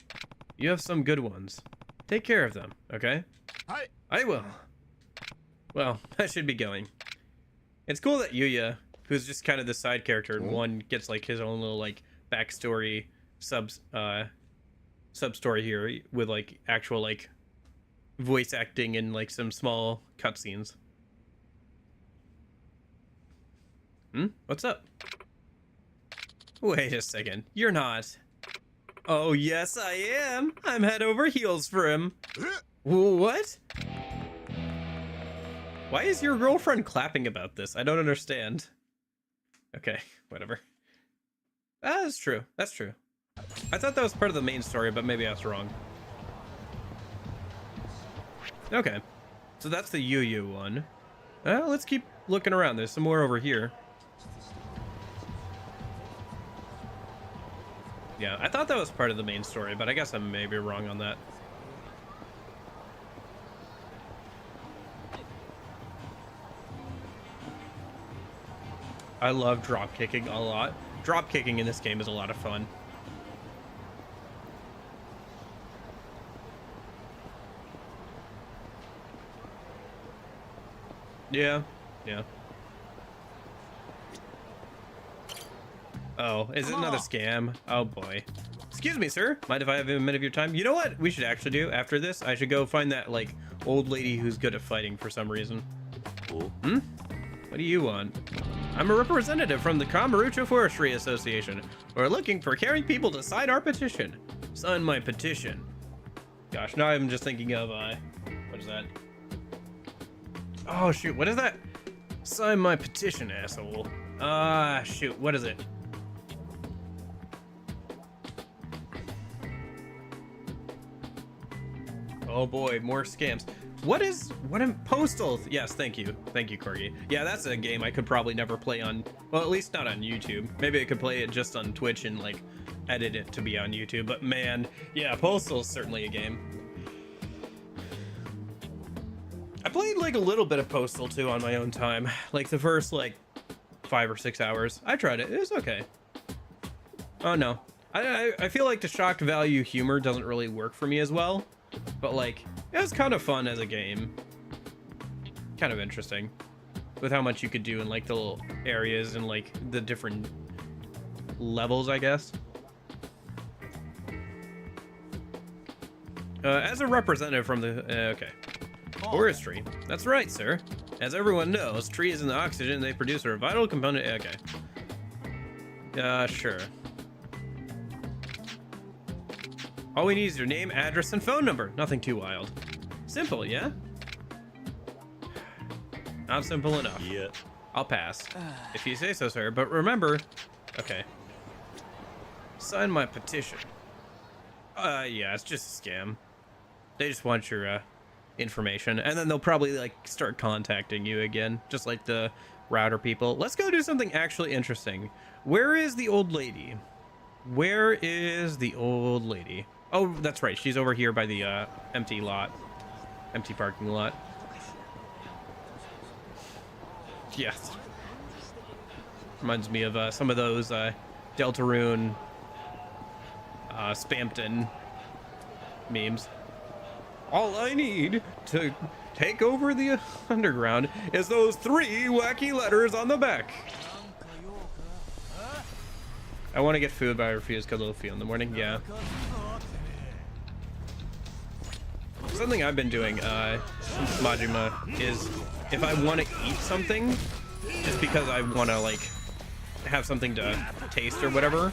You have some good ones. Take care of them, okay? Hi. I will. Well, I should be going. It's cool that Yuya, who's just kind of the side character in one, gets like his own little like backstory sub story here with like actual like voice acting and like some small cutscenes. What's up? Wait a second. You're not. Oh, yes, I am. I'm head over heels for him. What? Why is your girlfriend clapping about this? I don't understand. Okay, whatever. That's true. That's true. I thought that was part of the main story, but maybe I was wrong. Okay. So that's the Yuya one. Let's keep looking around. There's some more over here. Yeah, I thought that was part of the main story, but I guess I may be wrong on that. I love drop kicking a lot. Drop kicking in this game is a lot of fun. Yeah, yeah. Oh, is it another scam? Oh boy. Excuse me, sir. Mind if I have a minute of your time? You know what we should actually do after this? I should go find that, like, old lady who's good at fighting for some reason. What do you want? I'm a representative from the Kamurocho Forestry Association. We're looking for caring people to sign our petition. Sign my petition. Gosh, now I'm just thinking of, what is that? Oh, shoot, what is that? Sign my petition, asshole. Shoot, what is it? Oh boy, more scams. What am Postal? Yes, thank you, Corgi. Yeah, that's a game I could probably never play on, well, at least not on YouTube. Maybe I could play it just on Twitch and like edit it to be on YouTube, but man, yeah, Postal's certainly a game. I played like a little bit of Postal too on my own time, like the first like 5 or 6 hours. I tried it, it was okay. Oh no, I feel like the shock value humor doesn't really work for me as well. But like, it was kind of fun as a game. Kind of interesting. With how much you could do in like the little areas and like the different levels, I guess. As a representative from the, okay. Forestry. That's right, sir. As everyone knows, trees and the oxygen they produce are a vital component, okay. Sure. All we need is your name, address, and phone number. Nothing too wild. Simple, yeah? Not simple enough. Yeah. I'll pass. If you say so, sir. But remember... Okay. Sign my petition. Yeah, it's just a scam. They just want your, information. And then they'll probably, like, start contacting you again. Just like the router people. Let's go do something actually interesting. Where is the old lady? Where is the old lady? Oh, that's right. She's over here by the empty parking lot. Yeah. Reminds me of some of those Deltarune, Spampton memes. All I need to take over the underground is those 3 wacky letters on the back. I want to get food, but I refuse because it'll feel in the morning. Yeah. Something I've been doing since Majima is if I want to eat something, just because I want to like have something to taste or whatever,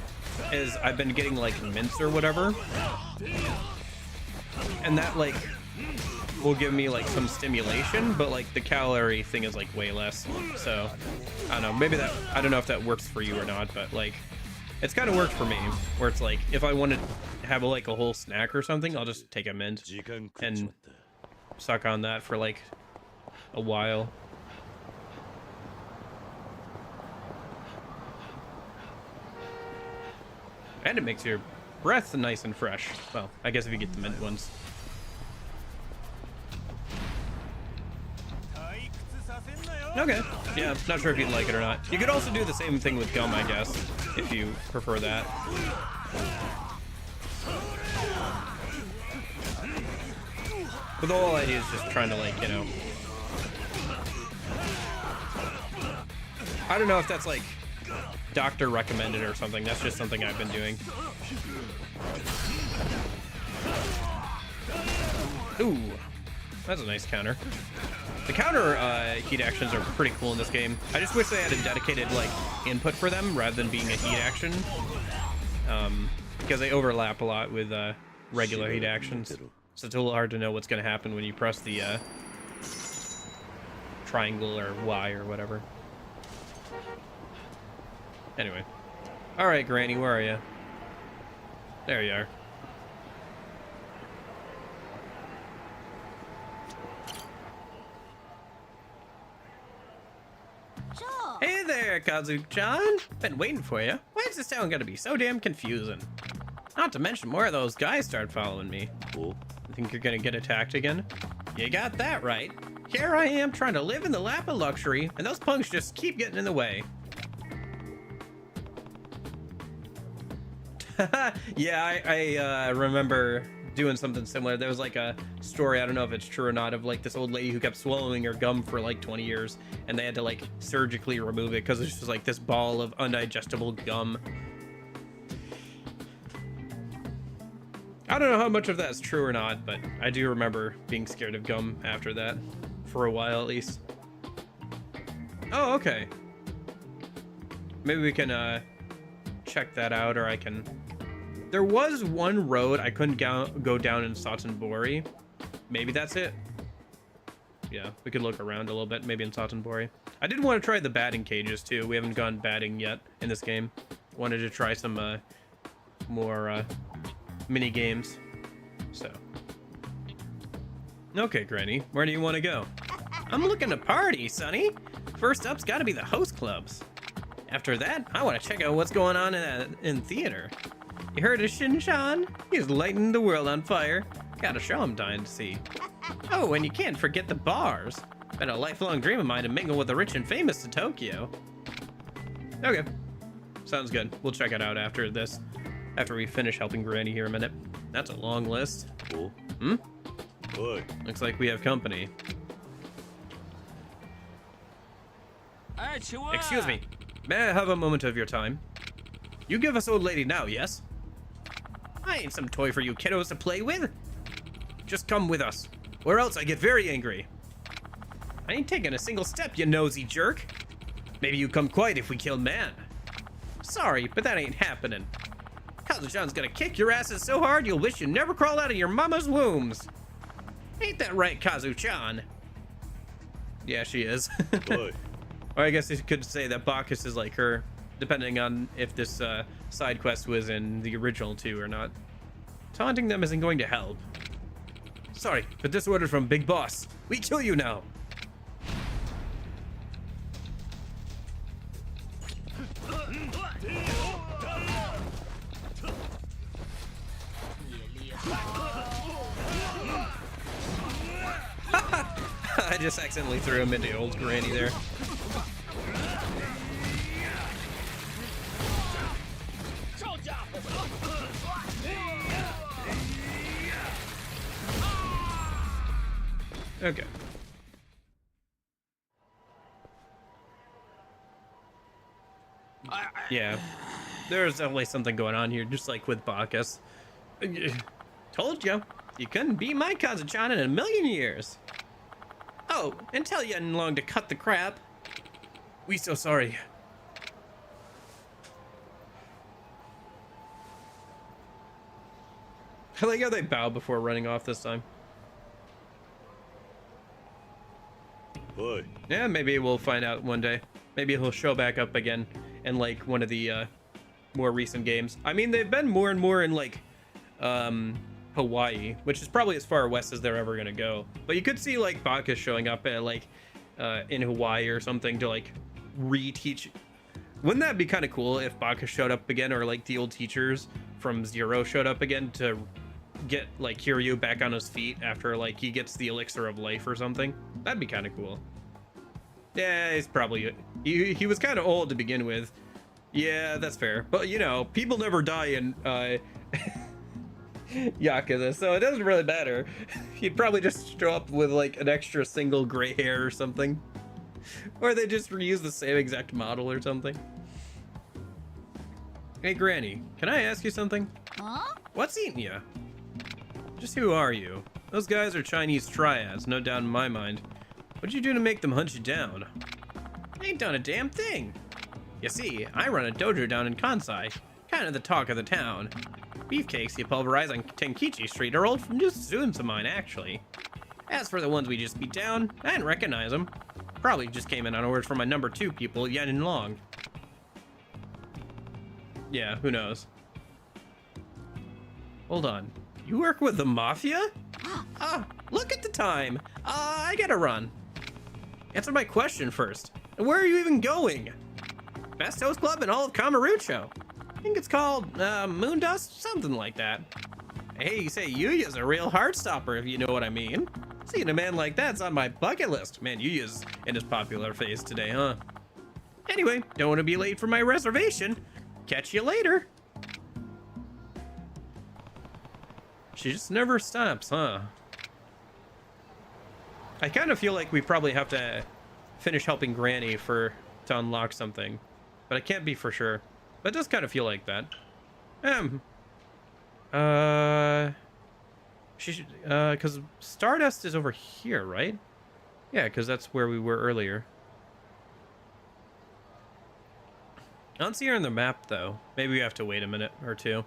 is I've been getting like mints or whatever, and that like will give me like some stimulation, but like the calorie thing is like way less. So I don't know, maybe that, I don't know if that works for you or not, but like it's kind of worked for me, where it's like if I want to have like a whole snack or something, I'll just take a mint and suck on that for like a while. And it makes your breath nice and fresh. Well, I guess if you get the mint ones. Okay, yeah, not sure if you'd like it or not. You could also do the same thing with gum, I guess, if you prefer that. But the whole idea is just trying to, like, you know, I don't know if that's like doctor recommended or something. That's just something I've been doing. Ooh, that's a nice counter. The counter heat actions are pretty cool in this game. I just wish they had a dedicated like input for them rather than being a heat action, because they overlap a lot with regular heat actions. So it's a little hard to know what's going to happen when you press the triangle or Y or whatever. Anyway. All right, Granny, where are you? There you are. Hey there, Kazu-chan. Been waiting for you. Why is this town gonna be so damn confusing? Not to mention more of those guys start following me. Cool. You think you're gonna get attacked again? You got that right. Here I am trying to live in the lap of luxury, and those punks just keep getting in the way. Yeah, I remember doing something similar. There was like a story, I don't know if it's true or not, of like this old lady who kept swallowing her gum for like 20 years, and they had to like surgically remove it because it's just like this ball of undigestible gum. I don't know how much of that's true or not, but I do remember being scared of gum after that, for a while at least. Oh, okay. Maybe we can check that out, or I can... There was one road I couldn't go down in Satonbori. Maybe that's it. Yeah, we could look around a little bit, maybe in Satonbori. I did want to try the batting cages too. We haven't gone batting yet in this game. Wanted to try some more mini games. So. Okay, Granny, where do you want to go? I'm looking to party, Sonny. First up's got to be the host clubs. After that, I want to check out what's going on in theater. You heard of Shin-chan? He's lighting the world on fire. Got a show I'm dying to see. Oh, and you can't forget the bars. Been a lifelong dream of mine to mingle with the rich and famous in Tokyo. Okay. Sounds good. We'll check it out after this. After we finish helping Granny here a minute. That's a long list. Cool. Hmm? Good. Looks like we have company. Excuse me. May I have a moment of your time? You give us old lady now, yes? I ain't some toy for you kiddos to play with. Just come with us, or else I get very angry. I ain't taking a single step, you nosy jerk. Maybe you come quiet if we kill man. Sorry, but that ain't happening. Kazu-chan's gonna kick your asses so hard you'll wish you never crawled out of your mama's wombs. Ain't that right, Kazu-chan? Yeah, she is. Or I guess you could say that Bacchus is like her, depending on if this side quest was in the original too or not. Taunting them isn't going to help. Sorry, but this order from Big Boss. We kill you now. I just accidentally threw him into old Granny there. Okay. Yeah. There's definitely something going on here, just like with Bacchus. Told you, you couldn't beat my Kazuchan in a million years. Oh, and tell Yen Long to cut the crap. We so sorry. I like how they bow before running off this time. Oi. Yeah, maybe we'll find out one day. Maybe he'll show back up again in like one of the more recent games. I mean, they've been more and more in like Hawaii, which is probably as far west as they're ever gonna go. But you could see like Bacchus showing up at like in Hawaii or something to like reteach. Wouldn't that be kind of cool if Bacchus showed up again, or like the old teachers from Zero showed up again to get like Kiryu back on his feet after like he gets the elixir of life or something? That'd be kind of cool. Yeah, he's probably he was kind of old to begin with. Yeah, that's fair. But you know, people never die in Yakuza, so it doesn't really matter. He'd probably just show up with like an extra single gray hair or something, or they just reuse the same exact model or something. Hey Granny, can I ask you something? Huh? What's eating you? Just who are you? Those guys are Chinese triads, no doubt in my mind. What'd you do to make them hunt you down? I ain't done a damn thing. You see, I run a dojo down in Kansai, kind of the talk of the town. Beefcakes you pulverize on Tenkichi Street are old from just students of mine, actually. As for the ones we just beat down, I didn't recognize them. Probably just came in on orders from my number 2 people, Yen and Long. Yeah, who knows? Hold on. You work with the Mafia? Ah, look at the time. I gotta run. Answer my question first. Where are you even going? Best host club in all of Kamurocho. I think it's called Moondust, something like that. Hey, you say Yuya's a real heartstopper, if you know what I mean. Seeing a man like that's on my bucket list. Man, Yuya's in his popular phase today, huh? Anyway, don't want to be late for my reservation. Catch you later. She just never stops, huh? I kind of feel like we probably have to finish helping Granny to unlock something, but I can't be for sure. But it does kind of feel like that. She should, because Stardust is over here, right? Yeah, because that's where we were earlier. I don't see her on the map, though. Maybe we have to wait a minute or two.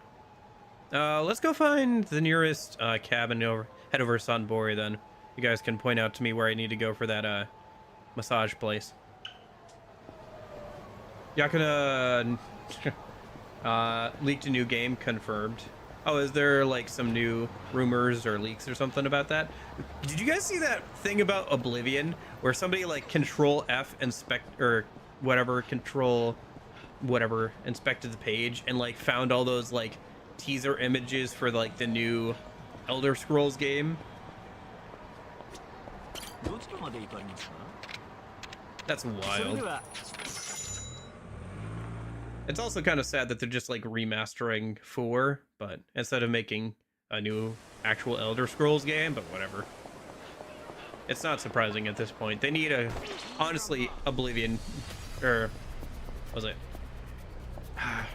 Let's go find the nearest cabin head over to Sanbori, then. You guys can point out to me where I need to go for that massage place. Yakuza leaked a new game, confirmed. Oh, is there like some new rumors or leaks or something about that? Did you guys see that thing about Oblivion where somebody like control F inspect or whatever, control whatever, inspected the page and like found all those like teaser images for like the new Elder Scrolls game? That's wild. It's also kind of sad that they're just like remastering 4, but instead of making a new actual Elder Scrolls game, but whatever. It's not surprising at this point. They need honestly, Oblivion, or was it?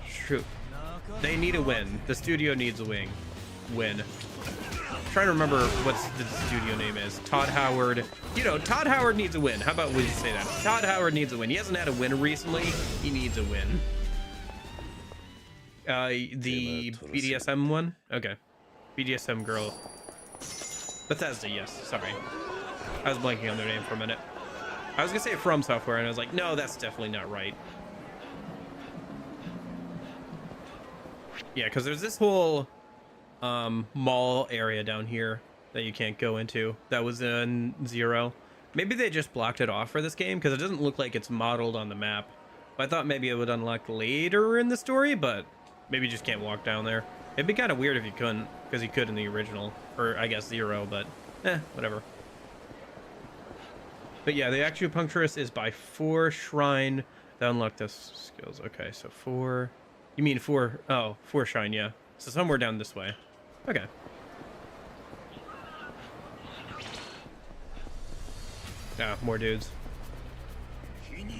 Shoot. They need a win. The studio needs a win. I'm trying to remember what the studio name is. Todd Howard. You know, Todd Howard needs a win. How about we just say that? Todd Howard needs a win. He hasn't had a win recently. He needs a win. The BDSM one? Okay. BDSM girl. Bethesda, yes. Sorry. I was blanking on their name for a minute. I was gonna say From Software, and I was like, no, that's definitely not right. Yeah, because there's this whole mall area down here that you can't go into. That was in Zero. Maybe they just blocked it off for this game, because it doesn't look like it's modeled on the map. I thought maybe it would unlock later in the story, but maybe you just can't walk down there. It'd be kind of weird if you couldn't, because you could in the original, or I guess Zero, but whatever. But yeah, the acupuncturist is by 4 shrine that unlock those skills. Okay, so 4. You mean 4? Oh, 4 shrine, yeah. So somewhere down this way. Okay. Ah, more dudes.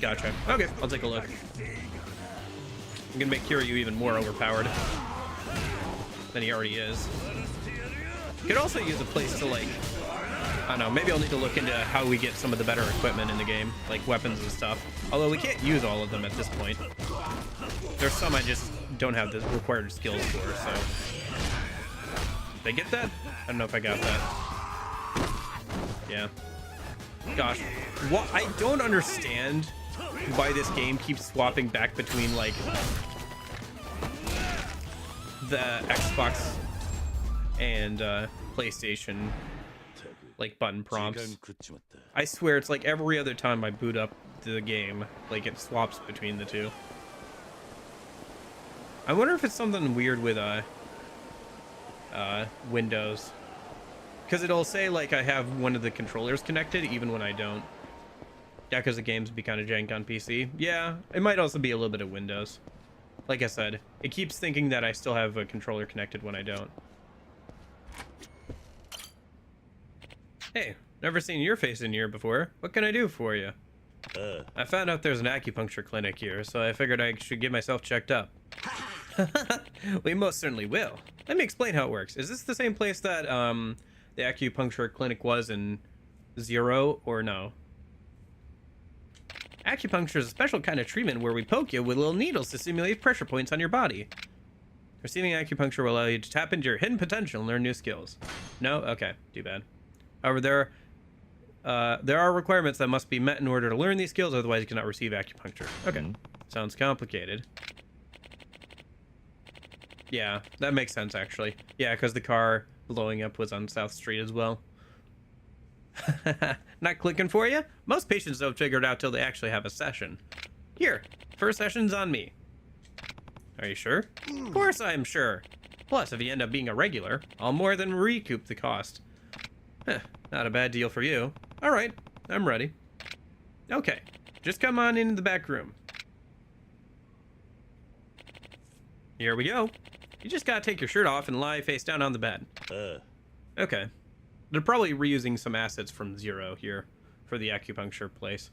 Gotcha. Okay, I'll take a look. I'm gonna make Kiryu even more overpowered than he already is. Could also use a place to, like, I don't know, maybe I'll need to look into how we get some of the better equipment in the game, like weapons and stuff. Although we can't use all of them at this point. There's some I just don't have the required skills for, so. Did I get that? I don't know if I got that. Yeah. Gosh, what? I don't understand why this game keeps swapping back between, like, the Xbox and PlayStation, like, button prompts. I swear it's like every other time I boot up the game, like, it swaps between the two. I wonder if it's something weird with Windows, because it'll say, like, I have one of the controllers connected even when I don't. Yeah, because the games be kind of jank on PC. Yeah, it might also be a little bit of Windows. Like I said, it keeps thinking that I still have a controller connected when I don't. Hey, never seen your face in here before. What can I do for you? I found out there's an acupuncture clinic here, so I figured I should get myself checked up. We most certainly will. Let me explain how it works. Is this the same place that the acupuncture clinic was in Zero, or no? Acupuncture is a special kind of treatment where we poke you with little needles to simulate pressure points on your body. Receiving acupuncture will allow you to tap into your hidden potential and learn new skills. No? Okay, too bad. However, there are requirements that must be met in order to learn these skills, otherwise you cannot receive acupuncture. Okay, sounds complicated. Yeah, that makes sense, actually. Yeah, because the car blowing up was on South Street as well. Not clicking for you? Most patients don't figure it out till they actually have a session. Here, first session's on me. Are you sure? Of course I'm sure. Plus, if you end up being a regular, I'll more than recoup the cost. Not a bad deal for you. Alright, I'm ready. Okay, just come on into the back room. Here we go. You just gotta take your shirt off and lie face down on the bed. Okay. They're probably reusing some assets from Zero here for the acupuncture place.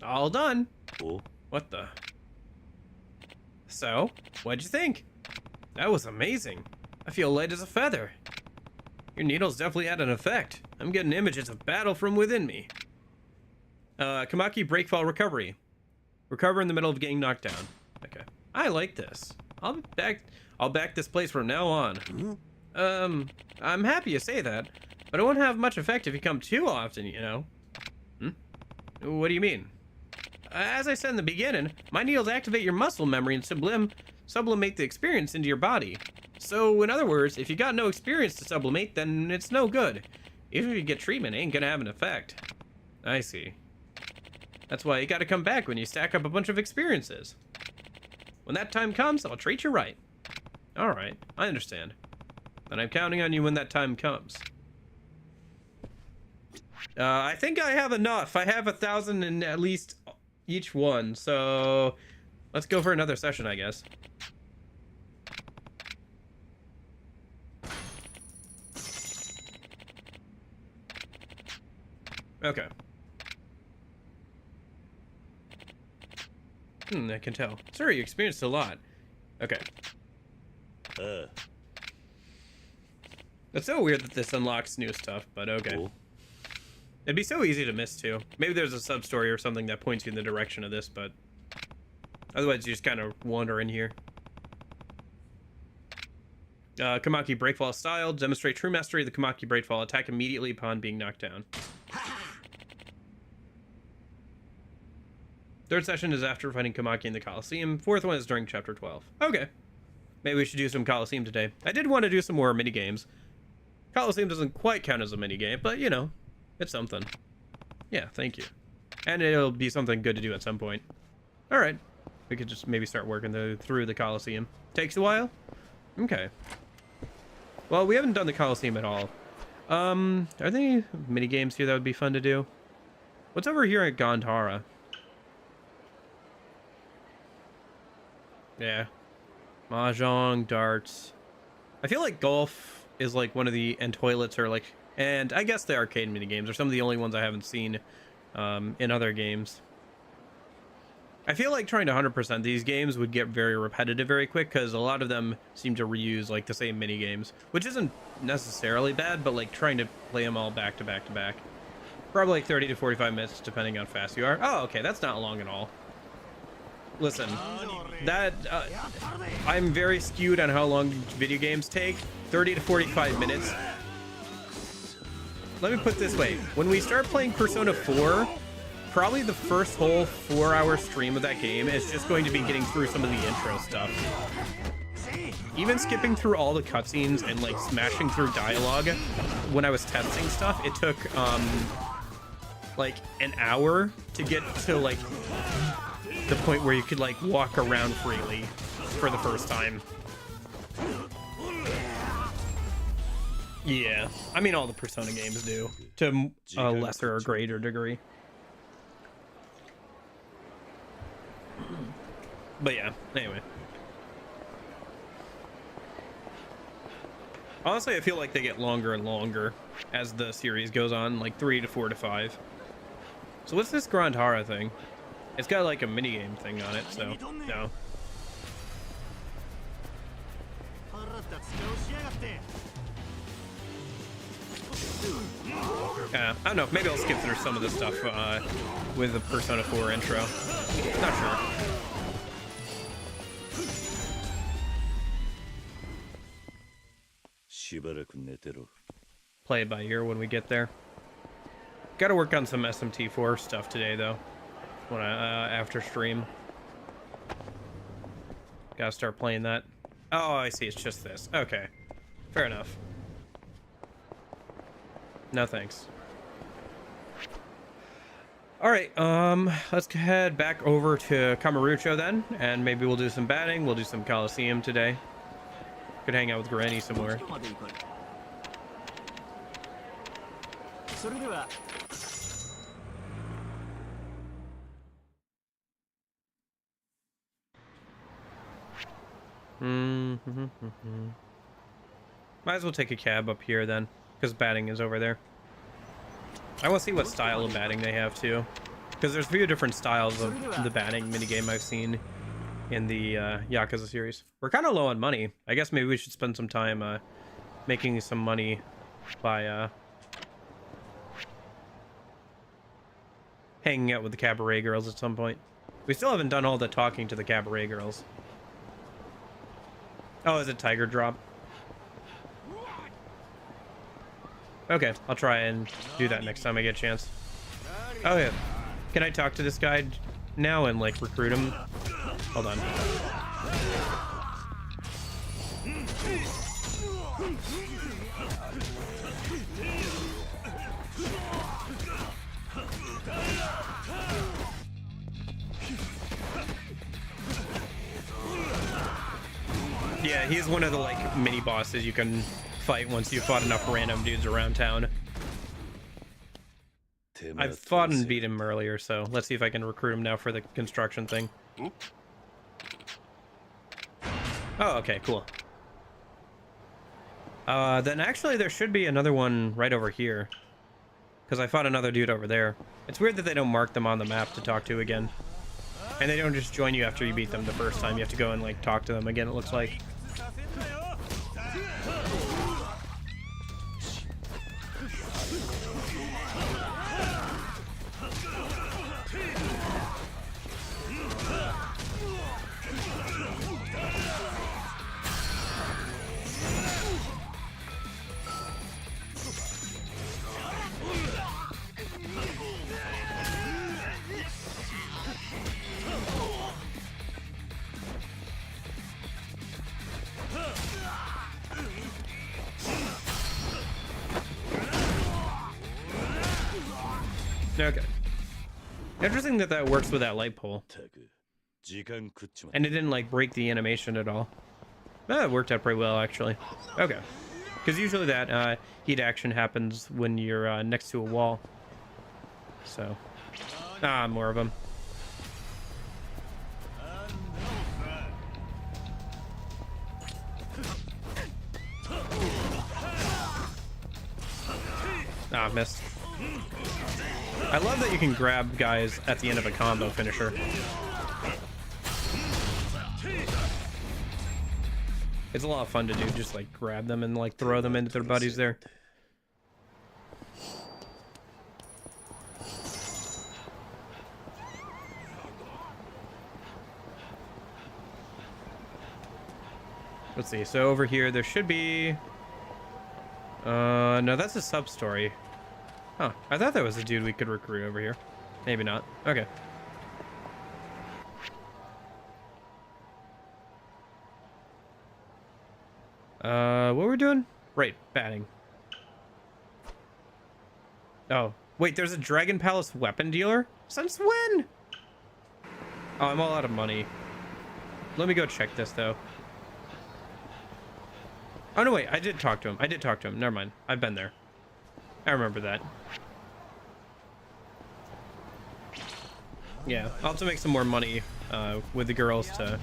All done. Cool. What the? So, what'd you think? That was amazing. I feel light as a feather. Your needles definitely had an effect. I'm getting images of battle from within me. Kamaki breakfall recovery. Recover in the middle of getting knocked down. Okay. I like this. I'll back this place from now on. I'm happy you say that, but it won't have much effect if you come too often, you know. What do you mean? As I said in the beginning, my needles activate your muscle memory and sublimate the experience into your body. So, in other words, if you got no experience to sublimate, then it's no good. Even if you get treatment, it ain't gonna have an effect. I see. That's why you gotta come back when you stack up a bunch of experiences. When that time comes, I'll treat you right. Alright, I understand. And I'm counting on you when that time comes. I think I have enough. I have 1,000 in at least each one, so let's go for another session, I guess. Okay. I can tell. Sorry, you experienced a lot. Okay. That's so weird that this unlocks new stuff, but okay. Cool. It'd be so easy to miss, too. Maybe there's a sub-story or something that points you in the direction of this, but otherwise you just kind of wander in here. Kamaki Breakfall style. Demonstrate true mastery of the Kamaki Breakfall. Attack immediately upon being knocked down. Third session is after fighting Kamaki in the Coliseum. Fourth one is during Chapter 12. Okay. Maybe we should do some Coliseum today. I did want to do some more minigames. Coliseum doesn't quite count as a minigame, but, you know, it's something. Yeah, thank you. And it'll be something good to do at some point. Alright. We could just maybe start working through the Coliseum. Takes a while? Okay. Well, we haven't done the Coliseum at all. Are there any minigames here that would be fun to do? What's over here at Gandhara? Yeah. Mahjong, darts. I feel like golf is like one of the, and toilets are like And I guess the arcade minigames are some of the only ones I haven't seen in other games. I feel like trying to 100% these games would get very repetitive very quick, because a lot of them seem to reuse like the same mini games, which isn't necessarily bad, but like trying to play them all back to back to back, probably like 30 to 45 minutes depending on how fast you are. Oh, okay, that's not long at all. Listen, that I'm very skewed on how long video games take. 30 to 45 minutes. Let me put it this way: when we start playing Persona 4, probably the first whole 4-hour stream of that game is just going to be getting through some of the intro stuff. Even skipping through all the cutscenes and like smashing through dialogue when I was testing stuff, it took like an hour to get to like the point where you could like walk around freely for the first time. Yeah, I mean all the Persona games do, to a lesser or greater degree. But yeah, anyway. Honestly, I feel like they get longer and longer as the series goes on, like 3 to 4 to 5. So what's this Grand Hara thing? It's got like a minigame thing on it, so no. I don't know, maybe I'll skip through some of the stuff with the Persona 4 intro. Not sure. Play it by ear when we get there. Gotta work on some SMT4 stuff today though, when I after stream. Gotta start playing that. Oh, I see, it's just this. Okay, fair enough. No thanks. All right, let's head back over to Kamurocho then, and maybe we'll do some batting. We'll do some Coliseum today. Could hang out with Granny somewhere. Might as well take a cab up here then, because batting is over there. I want to see what style of batting they have too, because there's a few different styles of the batting minigame I've seen in the Yakuza series. We're kind of low on money. I guess maybe we should spend some time making some money by hanging out with the cabaret girls at some point. We still haven't done all the talking to the cabaret girls. Oh, is it Tiger Drop? Okay, I'll try and do that next time I get a chance. Oh yeah, can I talk to this guy now and like recruit him? Hold on. Yeah, he's one of the like mini bosses you can fight once you've fought enough random dudes around town. I've fought and beat him earlier, so let's see if I can recruit him now for the construction thing. Oh, okay, cool. Then actually there should be another one right over here, because I fought another dude over there. It's weird that they don't mark them on the map to talk to again. And they don't just join you after you beat them the first time. You have to go and like talk to them again, it looks like. Okay. Interesting that that works with that light pole. And it didn't like break the animation at all. It worked out pretty well actually. Okay. Because usually that heat action happens when you're next to a wall. So. More of them. Ah, missed. I love that you can grab guys at the end of a combo finisher. It's a lot of fun to do, just like grab them and like throw them into their buddies there. Let's see, so over here there should be... no, that's a sub-story. Huh, I thought that was a dude we could recruit over here. Maybe not. Okay. What we're doing? Right, batting. Oh, wait, there's a Dragon Palace weapon dealer? Since when? Oh, I'm all out of money. Let me go check this, though. Oh, no, wait, I did talk to him. Never mind. I've been there. I remember that. Yeah, I'll have to make some more money with the girls to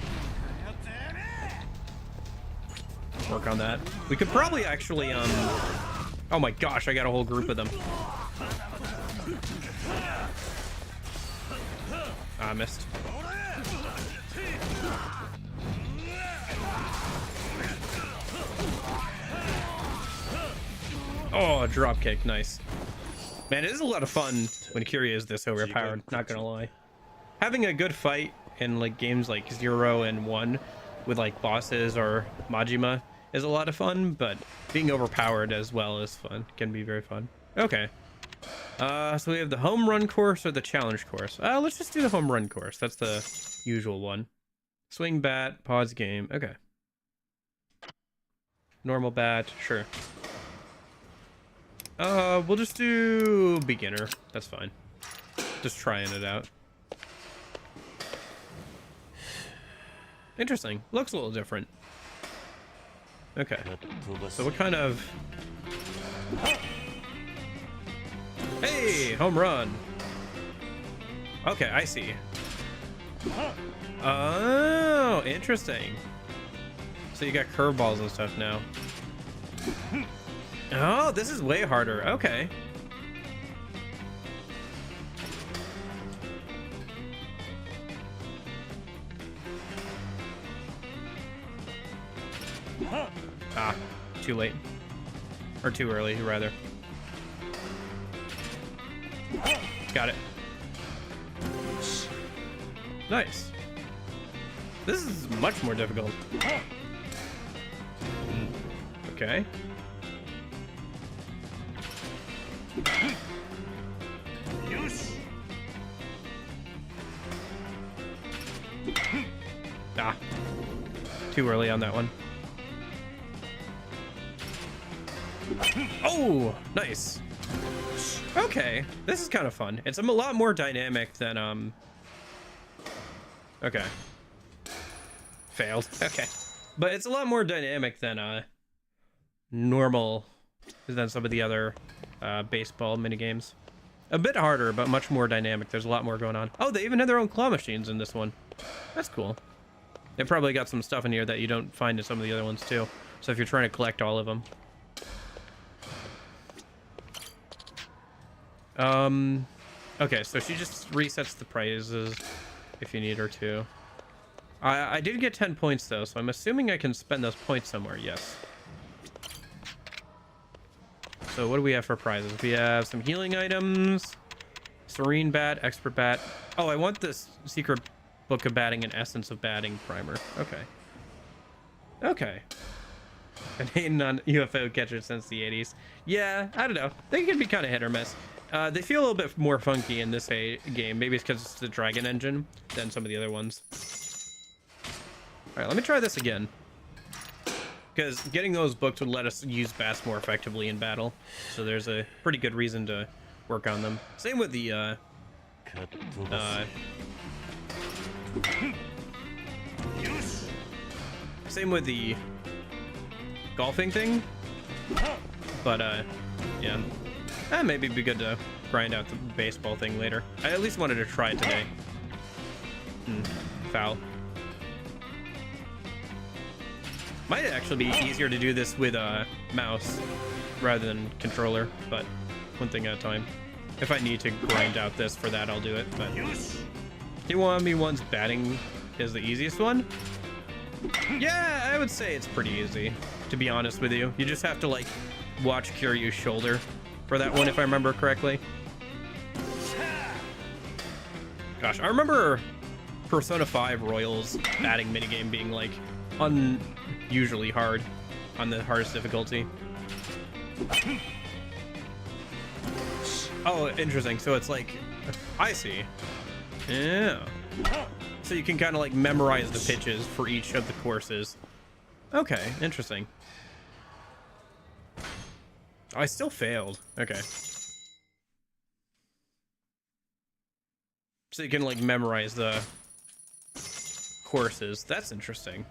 work on that. We could probably actually, oh my gosh, I got a whole group of them. I missed. Oh, a drop kick, nice. Man, it is a lot of fun when Kiryu is this overpowered, not gonna lie. Having a good fight in like games like 0 and 1 with like bosses or Majima is a lot of fun, but being overpowered as well is fun. Can be very fun. Okay. So we have the home run course or the challenge course. Let's just do the home run course. That's the usual one. Swing bat, pause game. Okay. Normal bat, sure. We'll just do beginner. That's fine. Just trying it out. Interesting. Looks a little different. Okay. So what kind of... Hey! Home run! Okay, I see. Oh, interesting. So you got curveballs and stuff now. Oh, this is way harder. Okay. Ah, too late. Or too early, rather. Got it. Nice. This is much more difficult. Okay. Ah. Too early on that one. Oh, nice. Okay, this is kind of fun. It's a lot more dynamic than okay. Failed. Okay. But it's a lot more dynamic than normal than some of the other baseball minigames. A bit harder, but much more dynamic. There's a lot more going on. Oh, they even had their own claw machines in this one. That's cool. They probably got some stuff in here that you don't find in some of the other ones too. So if you're trying to collect all of them. Okay, so she just resets the prizes if you need her to. I did get 10 points though, so I'm assuming I can spend those points somewhere. Yes. So what do we have for prizes? We have some healing items, Serene Bat, Expert Bat. Oh, I want this Secret Book of Batting and Essence of Batting primer. Okay. Okay. Been hating on UFO catchers since the 80s. Yeah, I don't know. They can be kind of hit or miss. They feel a little bit more funky in this game. Maybe it's because it's the Dragon engine than some of the other ones. All right, let me try this again. Because getting those books would let us use bats more effectively in battle. So there's a pretty good reason to work on them. Same with the, same with the golfing thing. But, yeah. Maybe it'd be good to grind out the baseball thing later. I at least wanted to try it today. Foul. Might actually be easier to do this with a mouse rather than controller, but one thing at a time. If I need to grind out this for that, I'll do it. But Kiwami 1's batting is the easiest one. Yeah, I would say it's pretty easy, to be honest with you. You just have to like watch Kiryu's shoulder for that one, if I remember correctly. Gosh, I remember Persona 5 Royals batting minigame being like unusually hard on the hardest difficulty. Oh, interesting. So it's like, I see. Yeah. So you can kind of like memorize the pitches for each of the courses. Okay, interesting. I still failed. Okay. So you can like memorize the courses. That's interesting.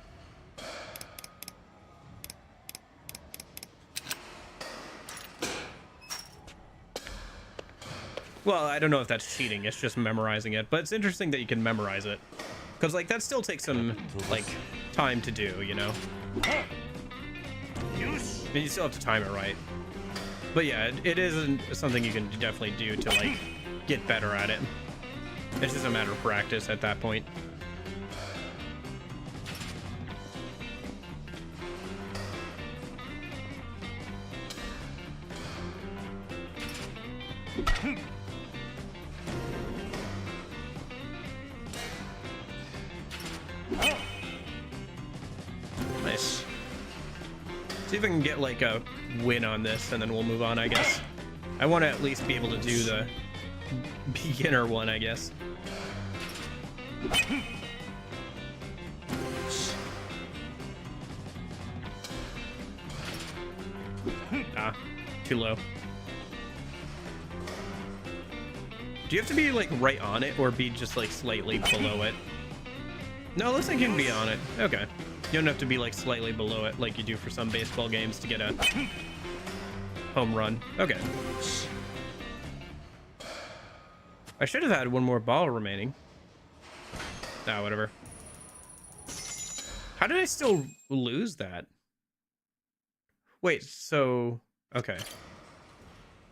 Well, I don't know if that's cheating. It's just memorizing it, but it's interesting that you can memorize it, because like that still takes some like time to do, you know. I mean, you still have to time it right. But yeah, it isn't something you can definitely do to like get better at it. It's just a matter of practice at that point. Nice. See if I can get like a win on this, and then we'll move on, I guess. I want to at least be able to do the beginner one, I guess. Ah, too low. Do you have to be like right on it, or be just like slightly below it? No, it looks like you can be on it. Okay. You don't have to be like slightly below it like you do for some baseball games to get a home run. Okay. I should have had one more ball remaining. Ah, whatever. How did I still lose that? Wait, so... Okay.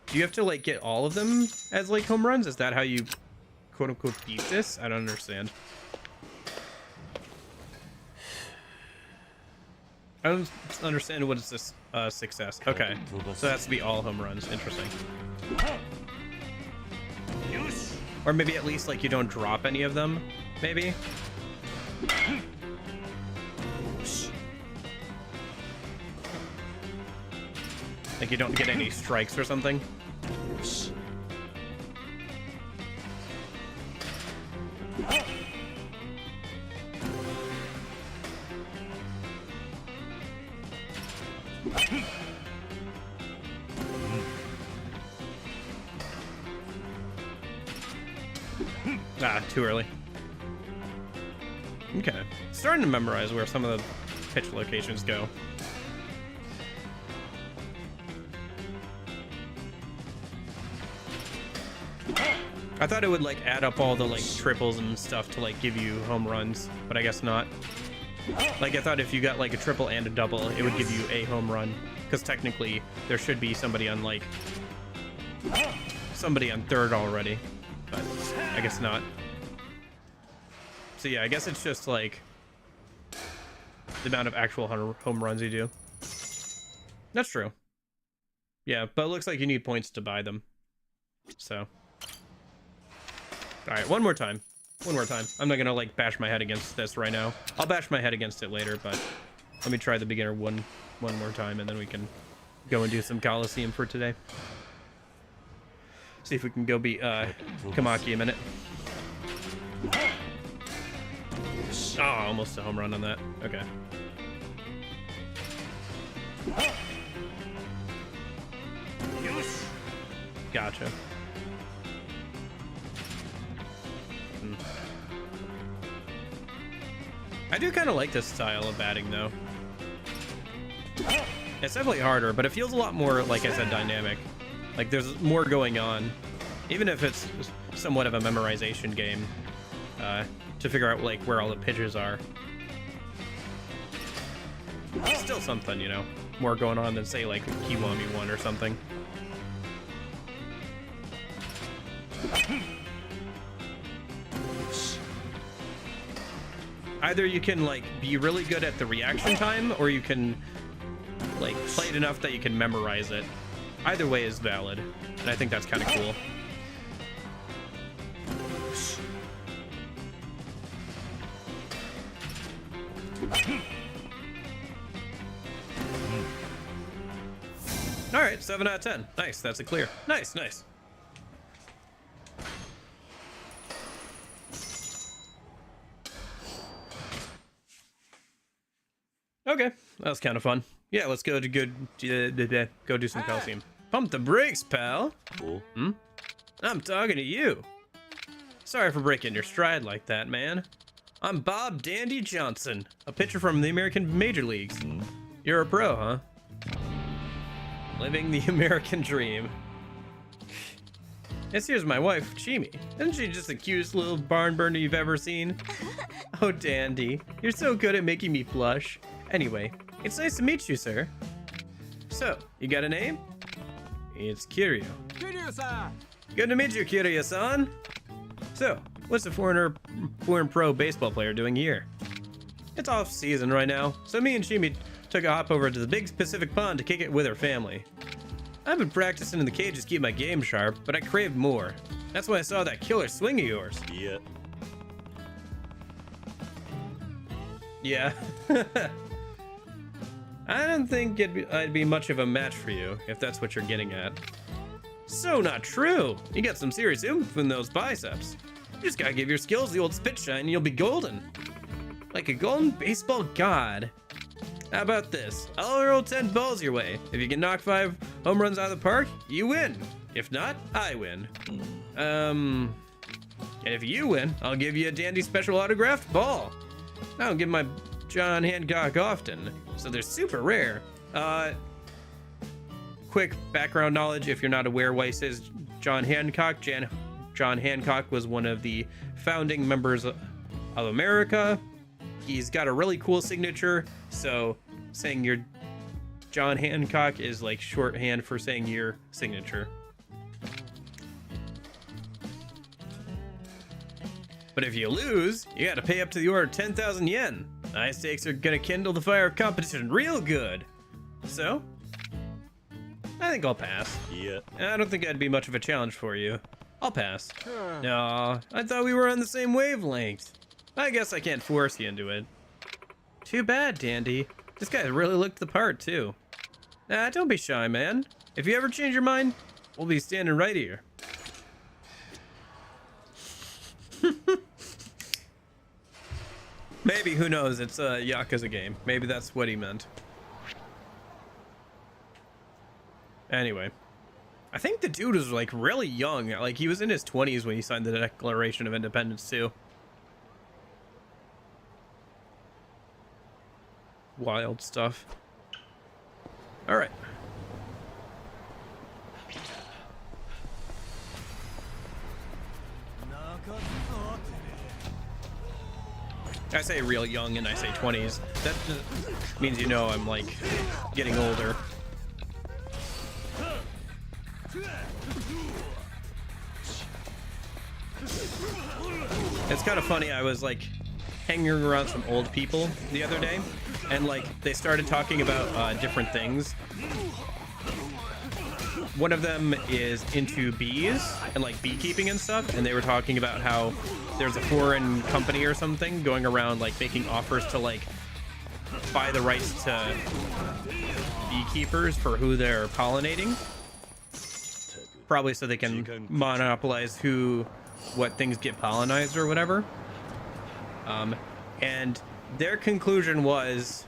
Do you have to, like, get all of them as, like, home runs? Is that how you, quote-unquote, beat this? I don't understand. I don't understand what is this success. Okay, so that has to be all home runs. Interesting. Or maybe at least, like, you don't drop any of them, maybe? Like you don't get any strikes or something? Ah, too early. Okay. Starting to memorize where some of the pitch locations go. I thought it would like add up all the like triples and stuff to like give you home runs, but I guess not. Like I thought if you got like a triple and a double, it would give you a home run, because technically there should be somebody on like third already, but I guess not. So yeah, I guess it's just like the amount of actual home runs you do. That's true. Yeah, but it looks like you need points to buy them. So. All right, one more time. One more time. I'm not gonna like bash my head against this right now. I'll bash my head against it later, but let me try the beginner one more time, and then we can go and do some Coliseum for today. See if we can go beat Kamaki a minute. Oh, almost a home run on that. Okay. Gotcha. I do kind of like this style of batting, though. It's definitely harder, but it feels a lot more, like I said, dynamic. Like, there's more going on. Even if it's somewhat of a memorization game, to figure out, like, where all the pitches are. It's still something, you know? More going on than, say, like, Kiwami 1 or something. Either you can like be really good at the reaction time, or you can like play it enough that you can memorize it. Either way is valid, and I think that's kind of cool. All right, 7 out of 10. Nice, that's a clear. Nice, nice. Okay, that was kind of fun. Yeah, let's go to go do some Coliseum. Pump the brakes, pal. Cool. I'm talking to you. Sorry for breaking your stride like that, man. I'm Bob Dandy Johnson, a pitcher from the American Major Leagues. You're a pro, huh? Living the American dream. This here's my wife, Chimi. Isn't she just the cutest little barn burner you've ever seen? Oh, Dandy, you're so good at making me blush. Anyway, it's nice to meet you, sir. So, you got a name? It's Kiryu. Kiryu-san! Good to meet you, Kiryu-san. So, what's a foreign pro baseball player doing here? It's off season right now, so me and Chimi took a hop over to the big Pacific Pond to kick it with her family. I've been practicing in the cage to keep my game sharp, but I craved more. That's why I saw that killer swing of yours. Yeah. Yeah. I don't think I'd be much of a match for you, if that's what you're getting at. So not true. You got some serious oomph in those biceps. You just gotta give your skills the old spit shine and you'll be golden. Like a golden baseball god. How about this? I'll roll 10 balls your way. If you can knock 5 home runs out of the park, you win. If not, I win. And if you win, I'll give you a Dandy special autographed ball. I don't give my John Hancock often, so they're super rare. Quick background knowledge, if you're not aware why he says John Hancock. John Hancock was one of the founding members of America. He's got a really cool signature, so saying you're John Hancock is like shorthand for saying your signature. But if you lose, you gotta pay up to the order of 10,000 yen. High stakes are gonna kindle the fire of competition real good. So, I think I'll pass. Yeah. I don't think that'd be much of a challenge for you. I'll pass. No, I thought we were on the same wavelength. I guess I can't force you into it. Too bad, Dandy. This guy really looked the part, too. Nah, don't be shy, man. If you ever change your mind, we'll be standing right here. Maybe, who knows? It's a Yakuza game. Maybe that's what he meant. Anyway. I think the dude was like really young. Like he was in his 20s when he signed the Declaration of Independence too. Wild stuff. All right. I say real young and I say 20s. That just means you know I'm like getting older. It's kind of funny. I was like hanging around some old people the other day, and like they started talking about different things. One of them is into bees and like beekeeping and stuff, and they were talking about how there's a foreign company or something going around like making offers to like buy the rights to beekeepers for who they're pollinating, probably so they can monopolize what things get pollinized or whatever. And their conclusion was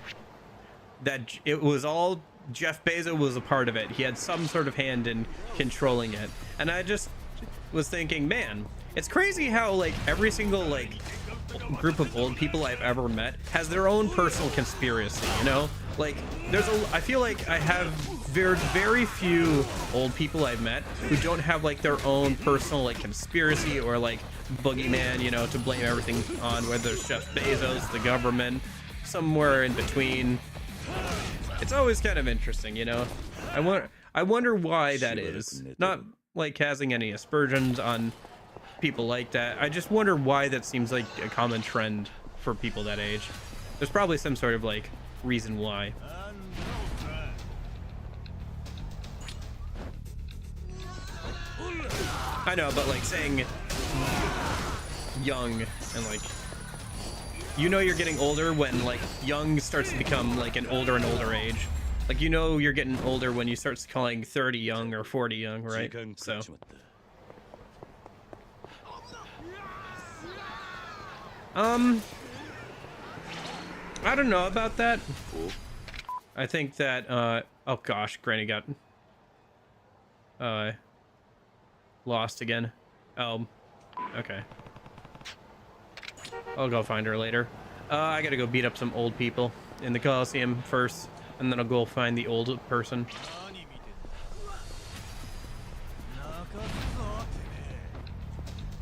that it was all Jeff Bezos was a part of it. He had some sort of hand in controlling it. And I just was thinking, man, it's crazy how like every single like group of old people I've ever met has their own personal conspiracy, you know? Like I feel like I have very few old people I've met who don't have like their own personal like conspiracy or like boogeyman, you know, to blame everything on, whether it's Jeff Bezos, the government, somewhere in between. It's always kind of interesting, you know. I wonder why that is. Not like casting any aspersions on people like that. I just wonder why that seems like a common trend for people that age. There's probably some sort of like reason why. I know, but like saying young and like, you know, you're getting older when like young starts to become like an older and older age. Like, you know, you're getting older when you start calling 30 young or 40 young, right? So I don't know about that. I think that oh gosh, Granny got lost again. Oh, okay. I'll go find her later. I gotta go beat up some old people in the Coliseum first, and then I'll go find the old person.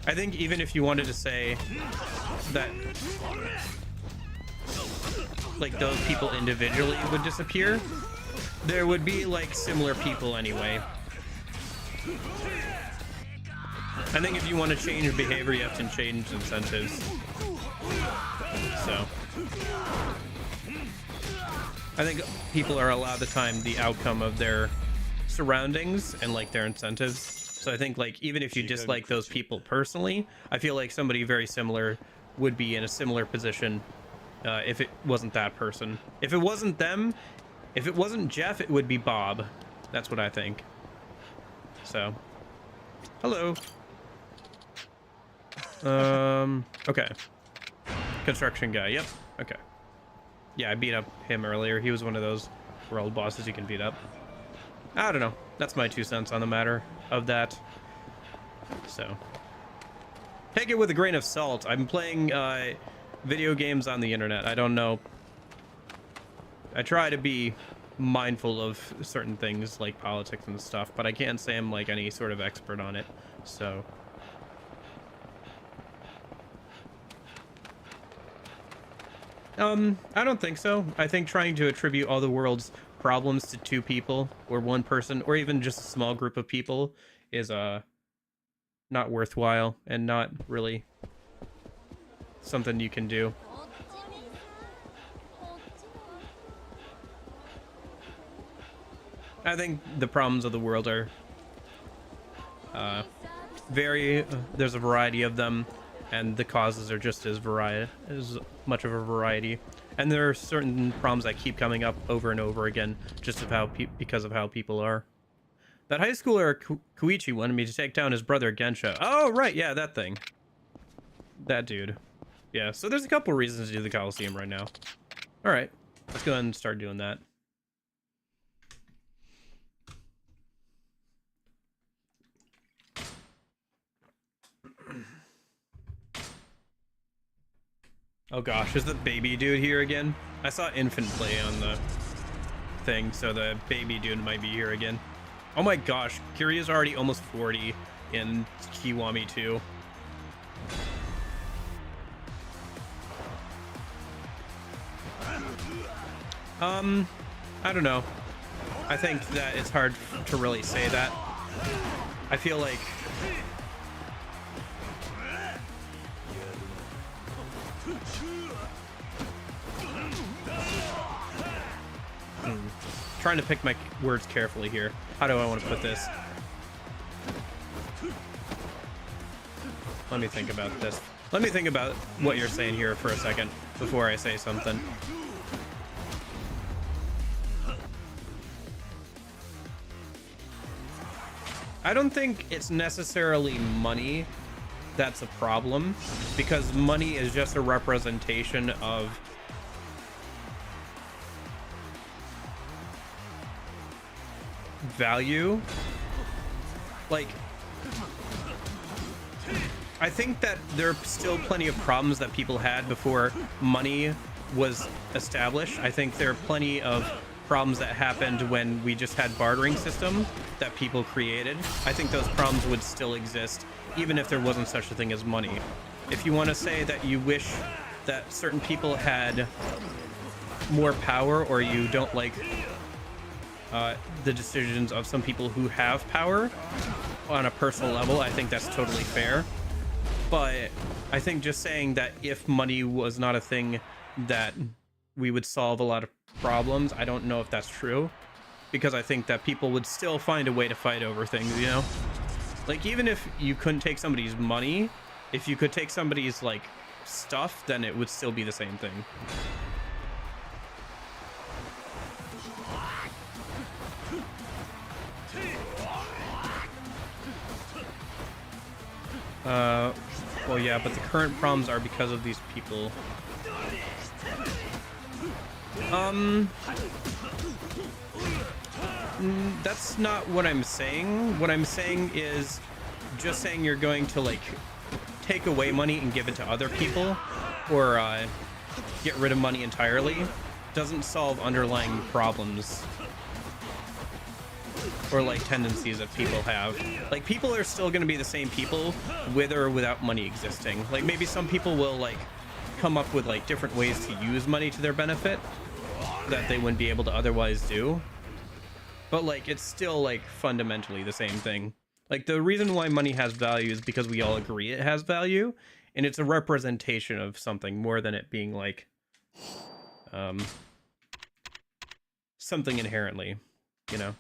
I think even if you wanted to say that like those people individually would disappear, there would be like similar people anyway. I think if you want to change behavior, you have to change incentives. So I think people are allowed to time the outcome of their surroundings and like their incentives. So I think like even if you dislike those people personally, I feel like somebody very similar would be in a similar position if it wasn't that person. If it wasn't them, if it wasn't Jeff, it would be Bob. That's what I think. So, hello. Okay. Construction guy, yep, okay. Yeah, I beat up him earlier. He was one of those world bosses you can beat up. I don't know. That's my 2 cents on the matter of that. So, take it with a grain of salt. I'm playing video games on the internet. I don't know. I try to be mindful of certain things like politics and stuff, but I can't say I'm like any sort of expert on it. So I don't think so. I think trying to attribute all the world's problems to 2 people or 1 person or even just a small group of people is not worthwhile and not really something you can do. I think the problems of the world are there's a variety of them, and the causes are just as much of a variety. And there are certain problems that keep coming up over and over again just because of how people are. That high schooler Koichi wanted me to take down his brother Gensha. Oh right, yeah, that thing. That dude. Yeah, so there's a couple reasons to do the Coliseum right now. All right, let's go ahead and start doing that. Oh gosh, is the baby dude here again? I saw infant play on the thing, so the baby dude might be here again. Oh my gosh, Kirya's already almost 40 in Kiwami 2. I don't know. I think that it's hard to really say that. I feel like trying to pick my words carefully here. How do I want to put this? Let me think about this. Let me think about what you're saying here for a second before I say something. I don't think it's necessarily money that's a problem, because money is just a representation of value. Like, I think that there are still plenty of problems that people had before money was established. I think there are plenty of problems that happened when we just had bartering system that people created. I think those problems would still exist even if there wasn't such a thing as money. If you want to say that you wish that certain people had more power, or you don't like the decisions of some people who have power on a personal level, I think that's totally fair. But I think just saying that if money was not a thing, that we would solve a lot of problems, I don't know if that's true, because I think that people would still find a way to fight over things, you know? Like, even if you couldn't take somebody's money, if you could take somebody's, like, stuff, then it would still be the same thing. Well, yeah, but the current problems are because of these people. That's not what I'm saying. What I'm saying is just saying you're going to, like, take away money and give it to other people, or get rid of money entirely, doesn't solve underlying problems or, like, tendencies that people have. Like, people are still going to be the same people with or without money existing. Like, maybe some people will, like, come up with, like, different ways to use money to their benefit that they wouldn't be able to otherwise do. But, like, it's still, like, fundamentally the same thing. Like, the reason why money has value is because we all agree it has value, and it's a representation of something more than it being, like, something inherently, you know?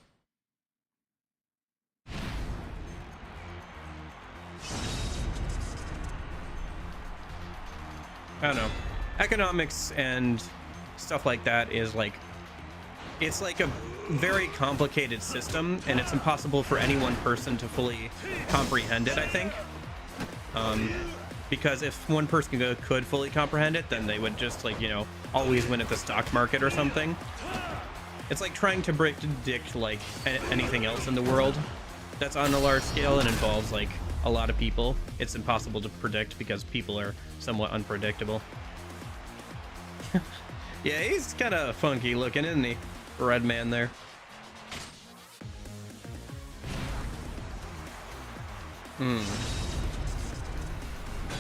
I don't know. Economics and stuff like that is, like, it's like a very complicated system, and it's impossible for any one person to fully comprehend it, I think. Because if one person could fully comprehend it, then they would just, like, you know, always win at the stock market or something. It's like trying to predict, like, anything else in the world that's on a large scale and involves, like, a lot of people. It's impossible to predict because people are somewhat unpredictable. Yeah, he's kind of funky looking, isn't he? Red man there.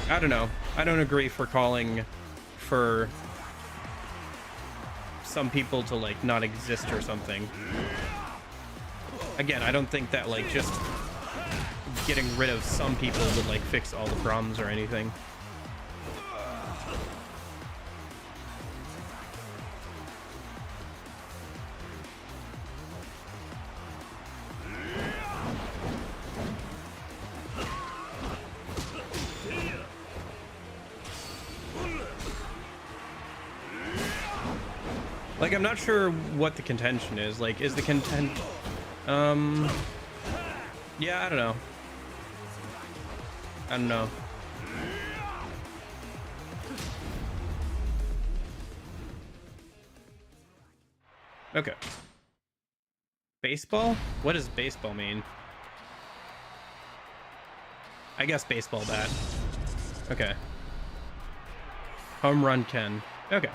I don't know. I don't agree for calling for some people to, like, not exist or something. Again, I don't think that, like, just getting rid of some people would, like, fix all the problems or anything. Like, I'm not sure what the contention is. Like, is the content... Yeah, I don't know. I don't know. Okay. Baseball? What does baseball mean? I guess baseball bat. Okay. Home run Ken. Okay.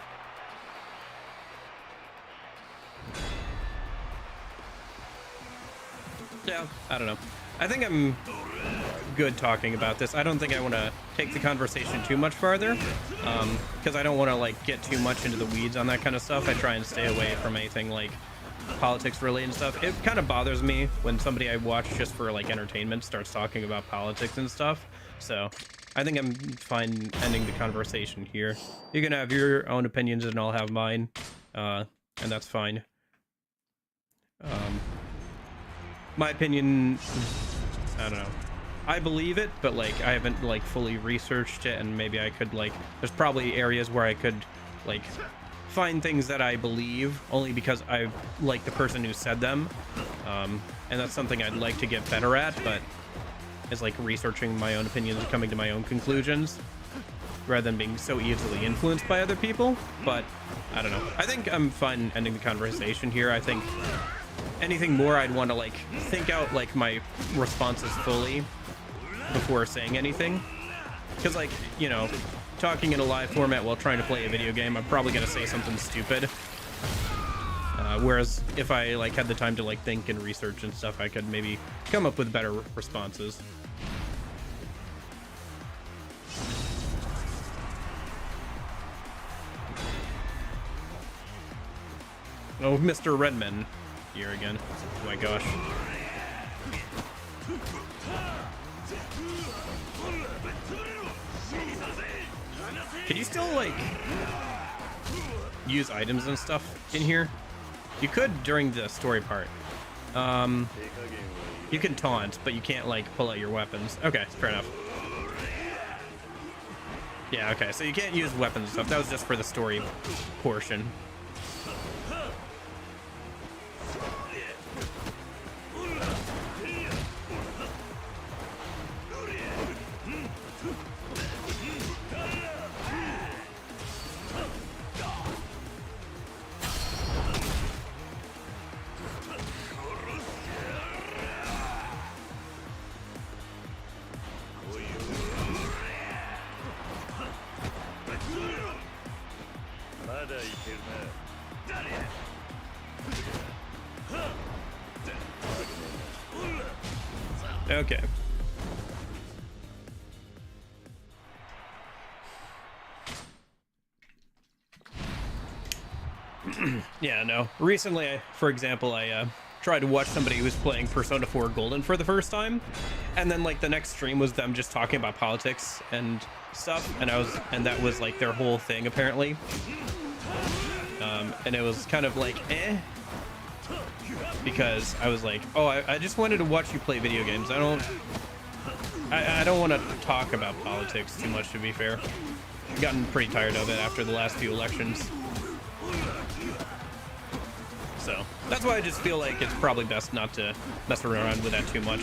Yeah, I don't know. I think I'm good talking about this. I don't think I want to take the conversation too much farther, because I don't want to, like, get too much into the weeds on that kind of stuff. I try and stay away from anything, like, politics related stuff. It kind of bothers me when somebody I watch just for, like, entertainment starts talking about politics and stuff. So I think I'm fine ending the conversation here. You can have your own opinions and I'll have mine, and that's fine. My opinion, I don't know. I believe it, but, like, I haven't, like, fully researched it, and maybe I could, like, there's probably areas where I could, like, find things that I believe only because I like the person who said them, and that's something I'd like to get better at, but is, like, researching my own opinions and coming to my own conclusions rather than being so easily influenced by other people. But I don't know. I think I'm fine ending the conversation here. I think anything more, I'd want to, like, think out, like, my responses fully before saying anything, because, like, you know, talking in a live format while trying to play a video game, I'm probably gonna say something stupid, whereas if I, like, had the time to, like, think and research and stuff, I could maybe come up with better responses. Oh, Mr. Redman here again. Oh my gosh. Can you still like use items and stuff in here? You could during the story part. You can taunt, but you can't like pull out your weapons. Okay, fair enough. Yeah, okay, so you can't use weapons and stuff. That was just for the story portion. Okay. Yeah, no. Recently, for example, I tried to watch somebody who was playing Persona 4 Golden for the first time, and then like the next stream was them just talking about politics and stuff, and that was like their whole thing apparently. And it was kind of like because I was like, oh, I just wanted to watch you play video games. I don't want to talk about politics too much, to be fair. I've gotten pretty tired of it after the last few elections. So that's why I just feel like it's probably best not to mess around with that too much.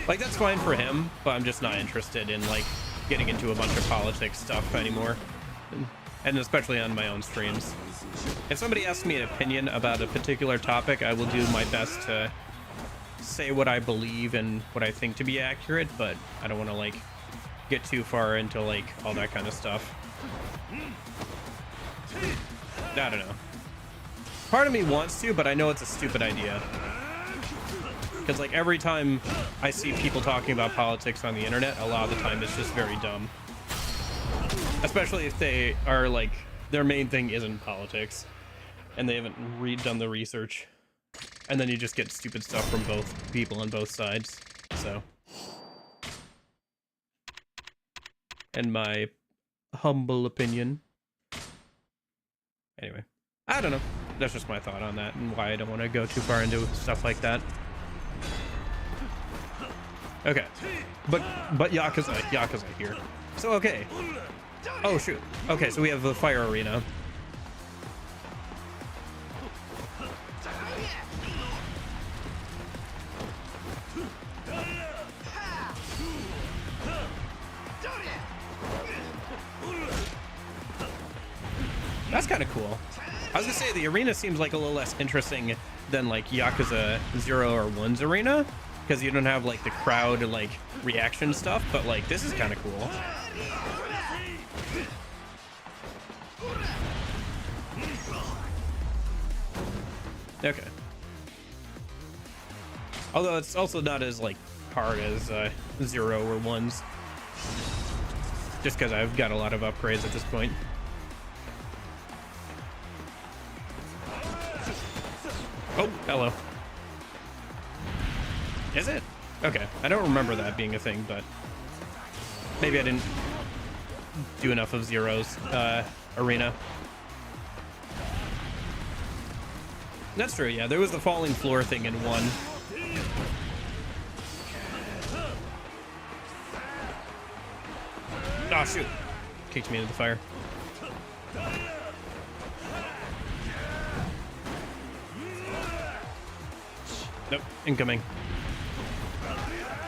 Like, that's fine for him, but I'm just not interested in like getting into a bunch of politics stuff anymore, and especially on my own streams. If somebody asks me an opinion about a particular topic, I will do my best to say what I believe and what I think to be accurate, but I don't want to like get too far into like all that kind of stuff. I don't know. Part of me wants to, but I know it's a stupid idea. Because like every time I see people talking about politics on the internet, a lot of the time it's just very dumb. Especially if they are like, their main thing isn't politics and they haven't done the research. And then you just get stupid stuff from both people on both sides. So, in my humble opinion. Anyway, I don't know. That's just my thought on that and why I don't want to go too far into stuff like that. Okay, but Yakuza here. So okay. Oh shoot. Okay, so we have the fire arena. That's kind of cool. I was gonna say the arena seems like a little less interesting than like Yakuza 0 or 1's arena, because you don't have like the crowd like reaction stuff, but like this is kind of cool. Okay. Although it's also not as like hard as 0 or 1's, just because I've got a lot of upgrades at this point. Oh, hello. Is it? Okay, I don't remember that being a thing, but maybe I didn't do enough of Zero's arena. That's true, yeah, there was the falling floor thing in 1. Oh shoot, kicked me into the fire. Nope, incoming.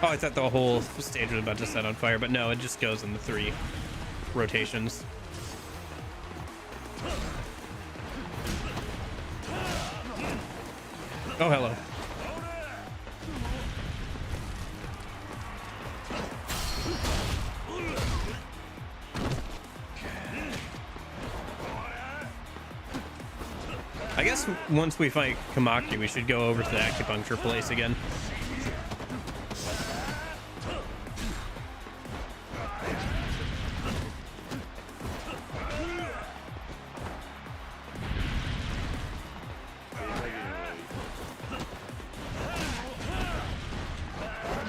Oh, I thought the whole stage was about to set on fire, but no, it just goes in the 3 rotations. Oh, hello. I guess once we fight Kamaki, we should go over to the acupuncture place again.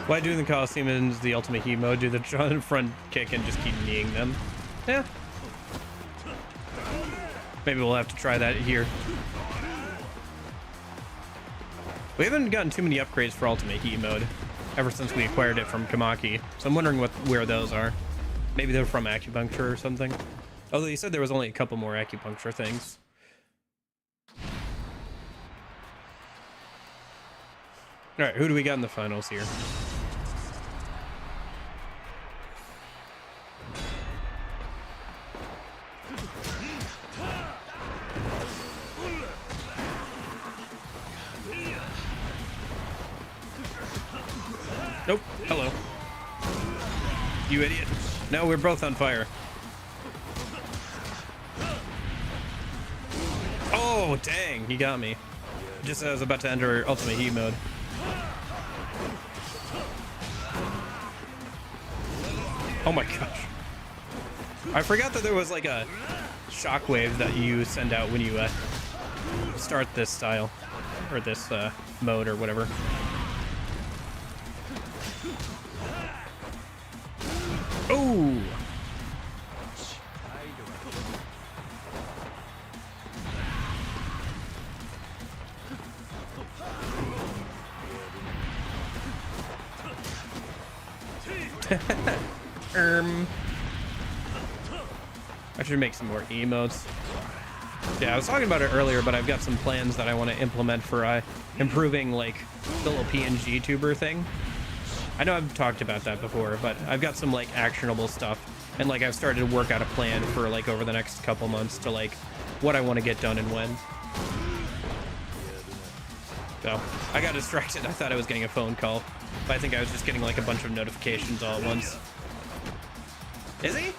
Why do the Coliseum is the ultimate heat mode? Do the front kick and just keep kneeing them. Yeah. Maybe we'll have to try that here. We haven't gotten too many upgrades for ultimate heat mode ever since we acquired it from Kamaki. So I'm wondering where those are. Maybe they're from acupuncture or something. Although you said there was only a couple more acupuncture things. All right, who do we got in the finals here? Nope. Hello. You idiot. No, we're both on fire. Oh, dang. He got me. Just as I was about to enter ultimate heat mode. Oh my gosh. I forgot that there was like a shockwave that you send out when you start this style. Or this mode or whatever. Oh! I should make some more emotes. Yeah, I was talking about it earlier, but I've got some plans that I want to implement for improving like the little PNG tuber thing. I know I've talked about that before, but I've got some like actionable stuff, and like I've started to work out a plan for like over the next couple months to like what I want to get done and when. So I got distracted. I thought I was getting a phone call, but I think I was just getting like a bunch of notifications all at once. Is he?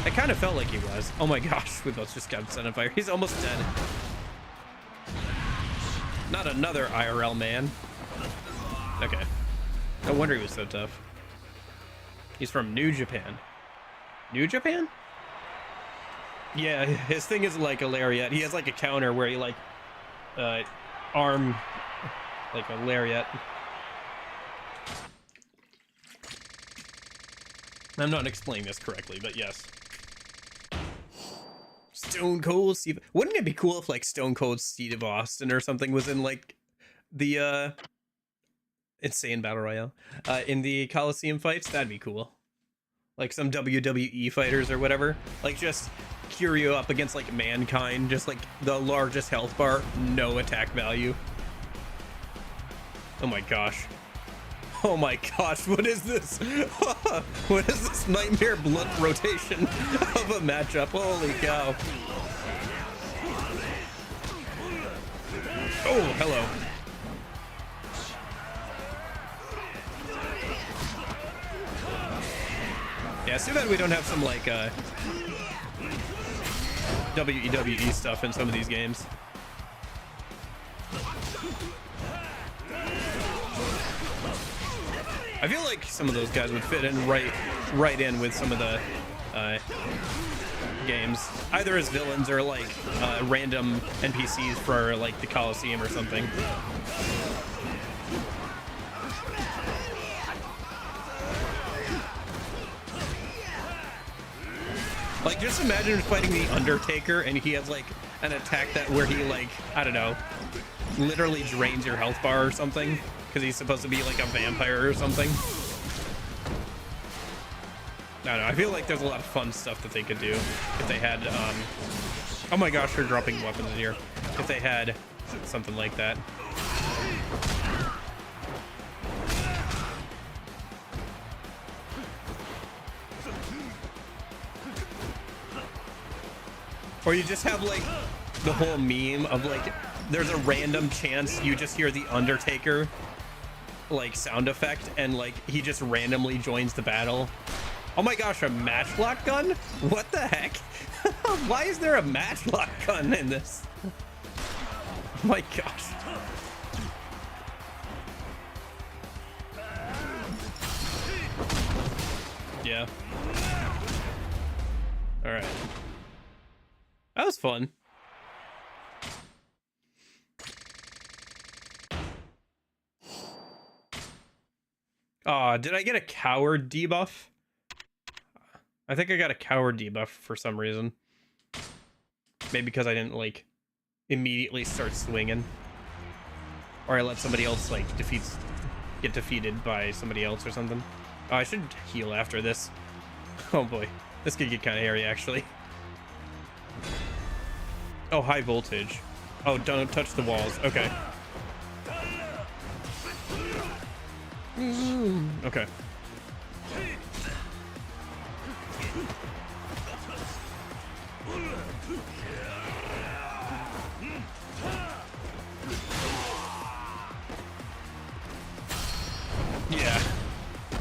It kind of felt like he was. Oh my gosh, we both just got set on fire. He's almost dead. Not another IRL man. Okay. No wonder he was so tough. He's from New Japan. New Japan? Yeah, his thing is like a lariat. He has like a counter where he like arm like a lariat. I'm not explaining this correctly, but yes. Stone Cold Steve. Wouldn't it be cool if like Stone Cold Steve Austin or something was in like the insane battle royale in the Coliseum fights? That'd be cool. Like some WWE fighters or whatever. Like just Curio up against like Mankind, just like the largest health bar, no attack value. Oh my gosh. Oh my gosh, what is this? What is this nightmare blood rotation of a matchup? Holy cow. Oh, hello. Yeah, it's too bad we don't have some like WWE stuff in some of these games. I feel like some of those guys would fit in right in with some of the games, either as villains or like random NPCs for like the Coliseum or something. Like, just imagine fighting the Undertaker and he has like an attack that where he like, I don't know, literally drains your health bar or something because he's supposed to be like a vampire or something. I don't know, I feel like there's a lot of fun stuff that they could do if they had oh my gosh, they're dropping weapons in here. If they had something like that. Or you just have like the whole meme of like there's a random chance you just hear the Undertaker like sound effect and like he just randomly joins the battle. Oh my gosh, a matchlock gun? What the heck? Why is there a matchlock gun in this? Oh my gosh. Yeah. All right. That was fun. Did I get a coward debuff? I think I got a coward debuff for some reason. Maybe because I didn't, like, immediately start swinging. Or I let somebody else, like, get defeated by somebody else or something. Oh, I should heal after this. Oh boy. This could get kind of hairy, actually. Oh, high voltage. Oh, don't touch the walls. Okay. Okay.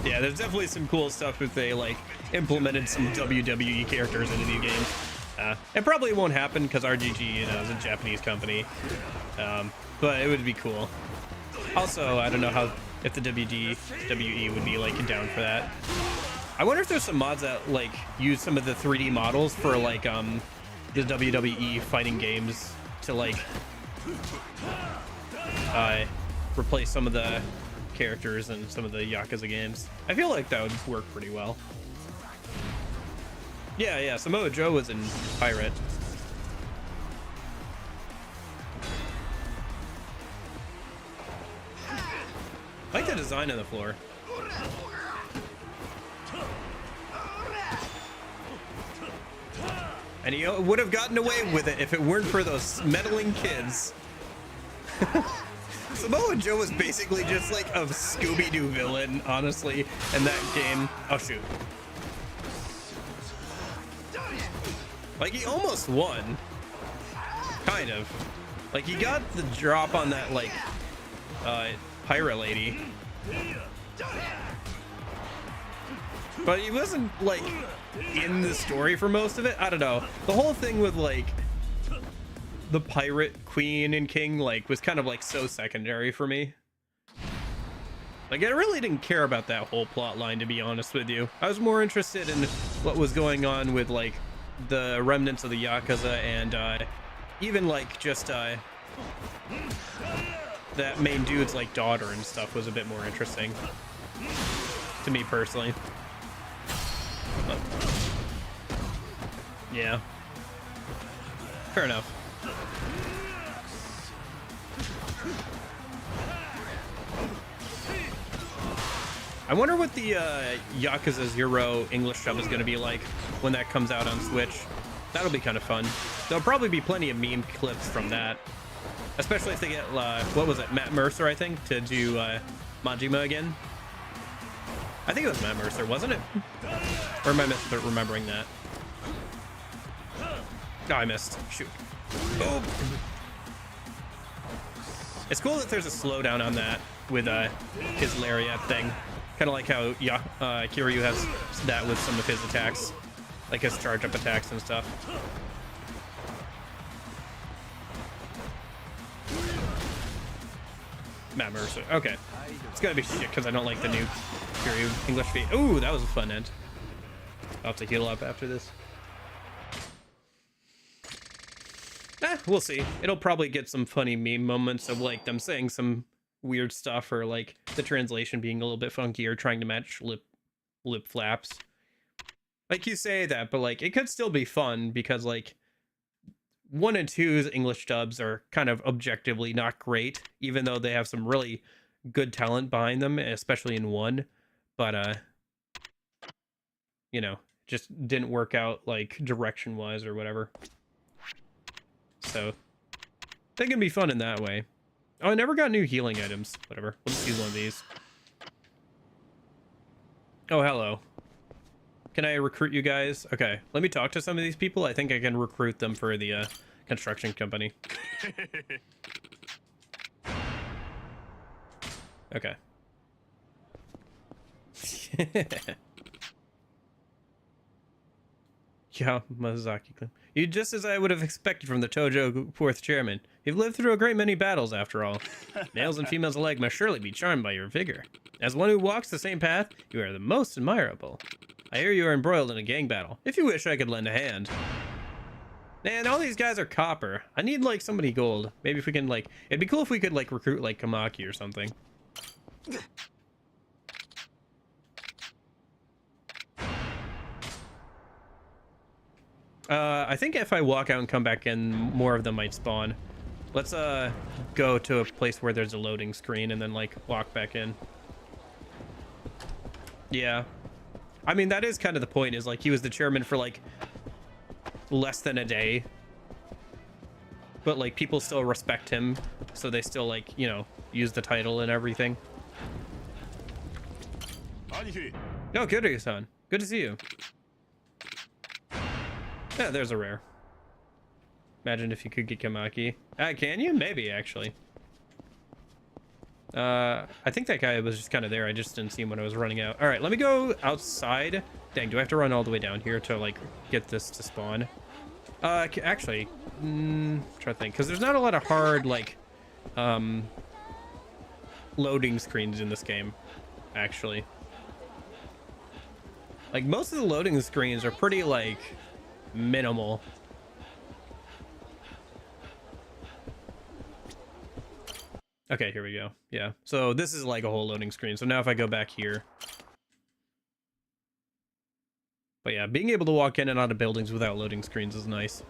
Yeah, there's definitely some cool stuff if they, like, implemented some WWE characters into these games. It probably won't happen because RGG, you know, is a Japanese company. But it would be cool. Also, I don't know if the WWE would be, like, down for that. I wonder if there's some mods that, like, use some of the 3D models for, like, the WWE fighting games to, like, replace some of the characters in some of the Yakuza games. I feel like that would work pretty well. Yeah, Samoa Joe was in Pirate. I like the design on the floor. And he would have gotten away with it if it weren't for those meddling kids. Samoa Joe was basically just like a Scooby-Doo villain, honestly, in that game. Oh, shoot. Like, he almost won. Kind of. Like, he got the drop on that, like, pirate lady. But he wasn't, like, in the story for most of it. I don't know. The whole thing with, like, the pirate queen and king, like, was kind of, like, so secondary for me. Like, I really didn't care about that whole plot line, to be honest with you. I was more interested in what was going on with, like, the remnants of the Yakuza and, even, like, just, that main dude's, like, daughter and stuff was a bit more interesting. To me, personally. But, yeah. Fair enough. I wonder what the Yakuza 0 English dub is going to be like when that comes out on Switch. That'll be kind of fun. There'll probably be plenty of meme clips from that. Especially if they get, what was it, Matt Mercer, I think, to do Majima again. I think it was Matt Mercer, wasn't it? Or am I remembering that? Oh, I missed. Shoot. Oh. It's cool that there's a slowdown on that with his lariat thing. Kind of like how Kiryu has that with some of his attacks. Like his charge-up attacks and stuff. Matt Mercer. Okay. It's gonna be shit because I don't like the new Kiryu English feat. Ooh, that was a fun end. I'll have to heal up after this. We'll see. It'll probably get some funny meme moments of like them saying some weird stuff or like the translation being a little bit funky or trying to match lip flaps. Like you say that, but like it could still be fun because like 1 and 2's English dubs are kind of objectively not great, even though they have some really good talent behind them, especially in 1. But you know, just didn't work out like direction wise or whatever. So they can be fun in that way. Oh, I never got new healing items. Whatever. We'll just use one of these. Oh, hello. Can I recruit you guys? Okay, let me talk to some of these people. I think I can recruit them for the construction company. Okay. Yamazaki. You just as I would have expected from the Tojo 4th chairman. You've lived through a great many battles, after all. Males and females alike must surely be charmed by your vigor. As one who walks the same path, you are the most admirable. I hear you are embroiled in a gang battle. If you wish, I could lend a hand. Man, all these guys are copper. I need, like, somebody gold. Maybe if we can, like... It'd be cool if we could, like, recruit, like, Kamaki or something. I think if I walk out and come back in, more of them might spawn. Let's go to a place where there's a loading screen and then like walk back in. Yeah. I mean, that is kind of the point, is like he was the chairman for like less than a day. But like people still respect him, so they still like, you know, use the title and everything. No, Kiryu-san. Good to see you. Yeah, there's a rare. Imagine if you could get Kamaki. Can you? Maybe, actually. I think that guy was just kind of there. I just didn't see him when I was running out. All right, let me go outside. Dang, do I have to run all the way down here to, like, get this to spawn? Actually, try to think. Because there's not a lot of hard, like, loading screens in this game, actually. Like, most of the loading screens are pretty, like, minimal. Okay, here we go. Yeah, so this is like a whole loading screen. So now if I go back here. But yeah, being able to walk in and out of buildings without loading screens is nice.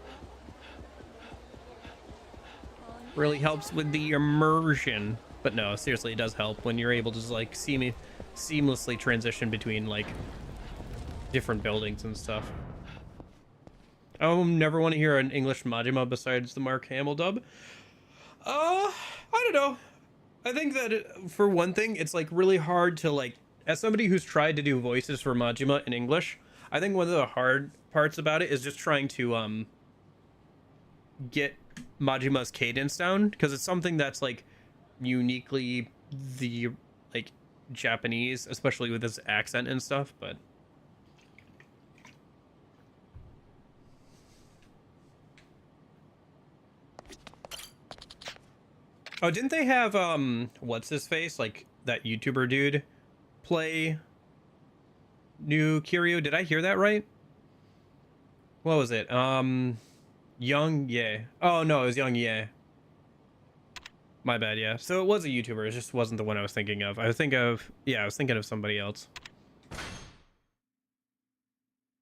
Really helps with the immersion. But no, seriously, it does help when you're able to just like seamlessly transition between like different buildings and stuff. I never want to hear an English Majima besides the Mark Hamill dub. I don't know. I think that for one thing, it's like really hard to like, as somebody who's tried to do voices for Majima in English, I think one of the hard parts about it is just trying to get Majima's cadence down, because it's something that's like uniquely the like Japanese, especially with his accent and stuff. But oh, didn't they have what's his face, like that YouTuber dude, play new Kiryu? Did I hear that right? What was it? Young Ye. Oh no, it was Young Ye. My bad. Yeah, so it was a YouTuber. It just wasn't the one I was thinking of. I was thinking of somebody else.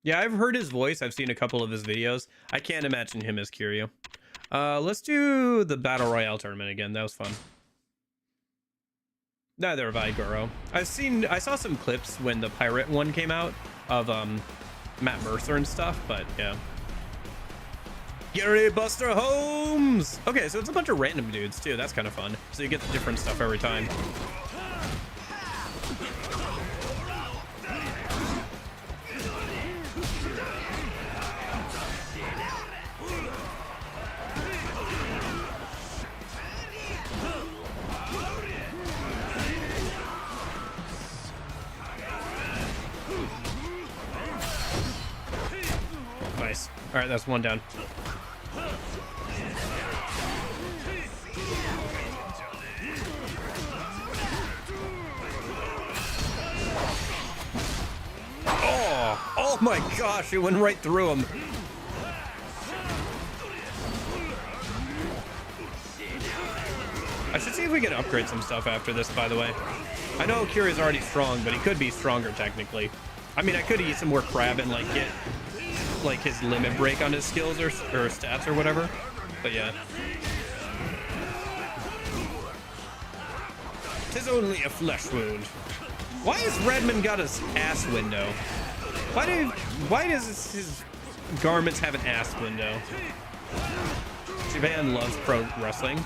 Yeah, I've heard his voice. I've seen a couple of his videos. I can't imagine him as Kiryu. Let's do the Battle Royale tournament again. That was fun. Neither have I, Goro. I saw some clips when the pirate one came out of Matt Mercer and stuff, but yeah. Gary Buster Holmes! Okay, so it's a bunch of random dudes too. That's kind of fun. So you get the different stuff every time. Nice. All right, that's one down. Oh my gosh, it went right through him. I should see if we can upgrade some stuff after this, by the way. I know Kiryu's already strong, but he could be stronger technically. I mean, I could eat some more crab and like get like his limit break on his skills or stats or whatever. But yeah. Tis only a flesh wound. Why has Redmond got his ass window? Why does his garments have an ass window? Japan loves pro wrestling.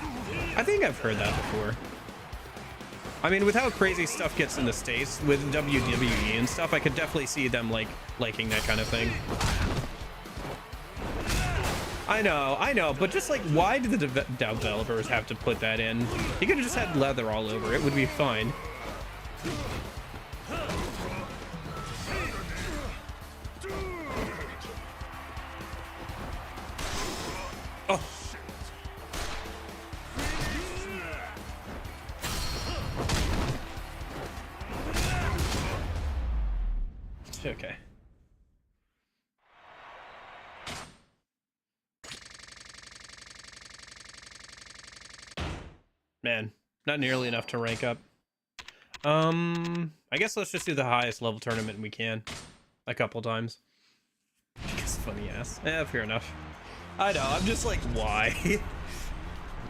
I think I've heard that before. I mean, with how crazy stuff gets in the States with WWE and stuff, I could definitely see them liking that kind of thing. I know, but just like, why did the developers have to put that in? He could have just had leather all over it, would be fine. Oh. Okay. Man, not nearly enough to rank up. I guess let's just do the highest level tournament we can a couple times. Because funny ass. Yeah, fair enough. I know, I'm just like, why?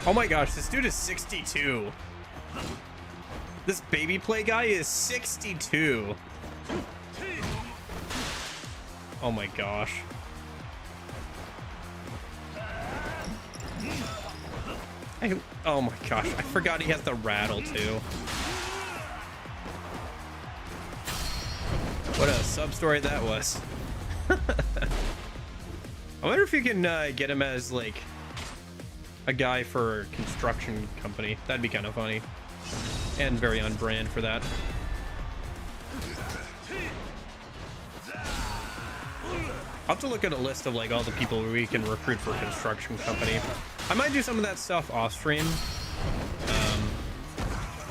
Oh my gosh, this dude is 62. This baby play guy is 62. Oh my gosh. Oh my gosh, I forgot he has the rattle too. What a sub-story that was. I wonder if you can get him as like a guy for a construction company. That'd be kind of funny. And very on brand for that. I'll have to look at a list of like all the people we can recruit for a construction company. I might do some of that stuff off stream.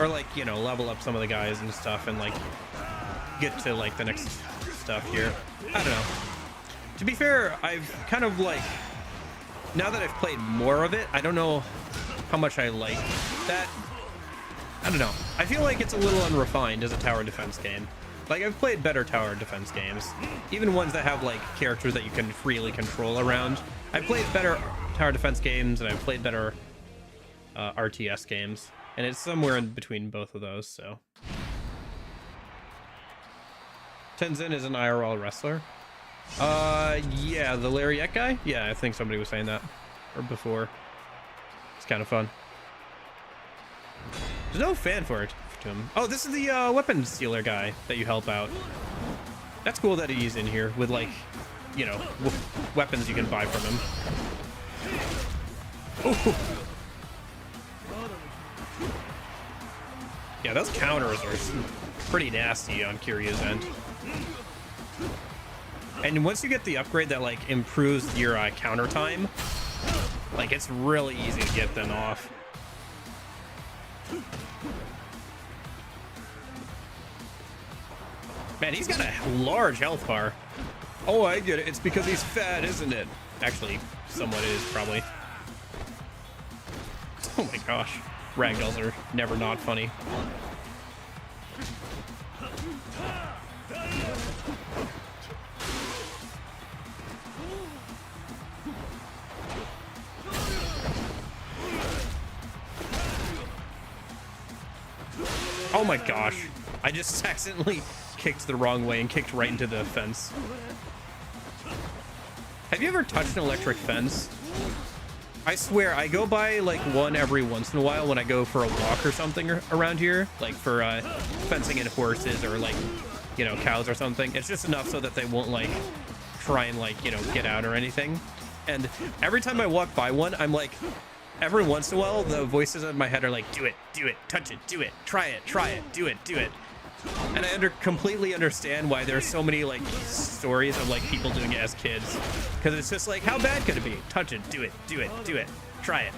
Or like, you know, level up some of the guys and stuff and like get to like the next stuff here. I don't know. To be fair, I've kind of like, now that I've played more of it, I don't know how much I like that. I don't know. I feel like it's a little unrefined as a tower defense game. Like, I've played better tower defense games, even ones that have like characters that you can freely control around. I've played better tower defense games and I've played better RTS games, and it's somewhere in between both of those. So Tenzin is an IRL wrestler. Yeah, the Lariat guy. Yeah, I think somebody was saying that or before. It's kind of fun. There's no fan for it to him. Oh, this is the weapons stealer guy that you help out. That's cool that he's in here with like, you know, weapons you can buy from him. Ooh. Yeah, those counters are pretty nasty on Kiryu's end. And once you get the upgrade that like improves your counter time, like it's really easy to get them off. Man, he's got a large health bar. Oh, I get it. It's because he's fat, isn't it? Actually, somewhat is, probably. Oh my gosh. Ragdolls are never not funny. Oh my gosh. I just accidentally kicked the wrong way and kicked right into the fence. Have you ever touched an electric fence? I swear, I go by like one every once in a while when I go for a walk or something around here, like for fencing in horses or like, you know, cows or something. It's just enough so that they won't like try and like, you know, get out or anything. And every time I walk by one, I'm like, every once in a while, the voices in my head are like, do it, touch it, do it, try it, do it. And I completely understand why there's so many like stories of like people doing it as kids, because it's just like, how bad could it be? Touch it, do it, try it.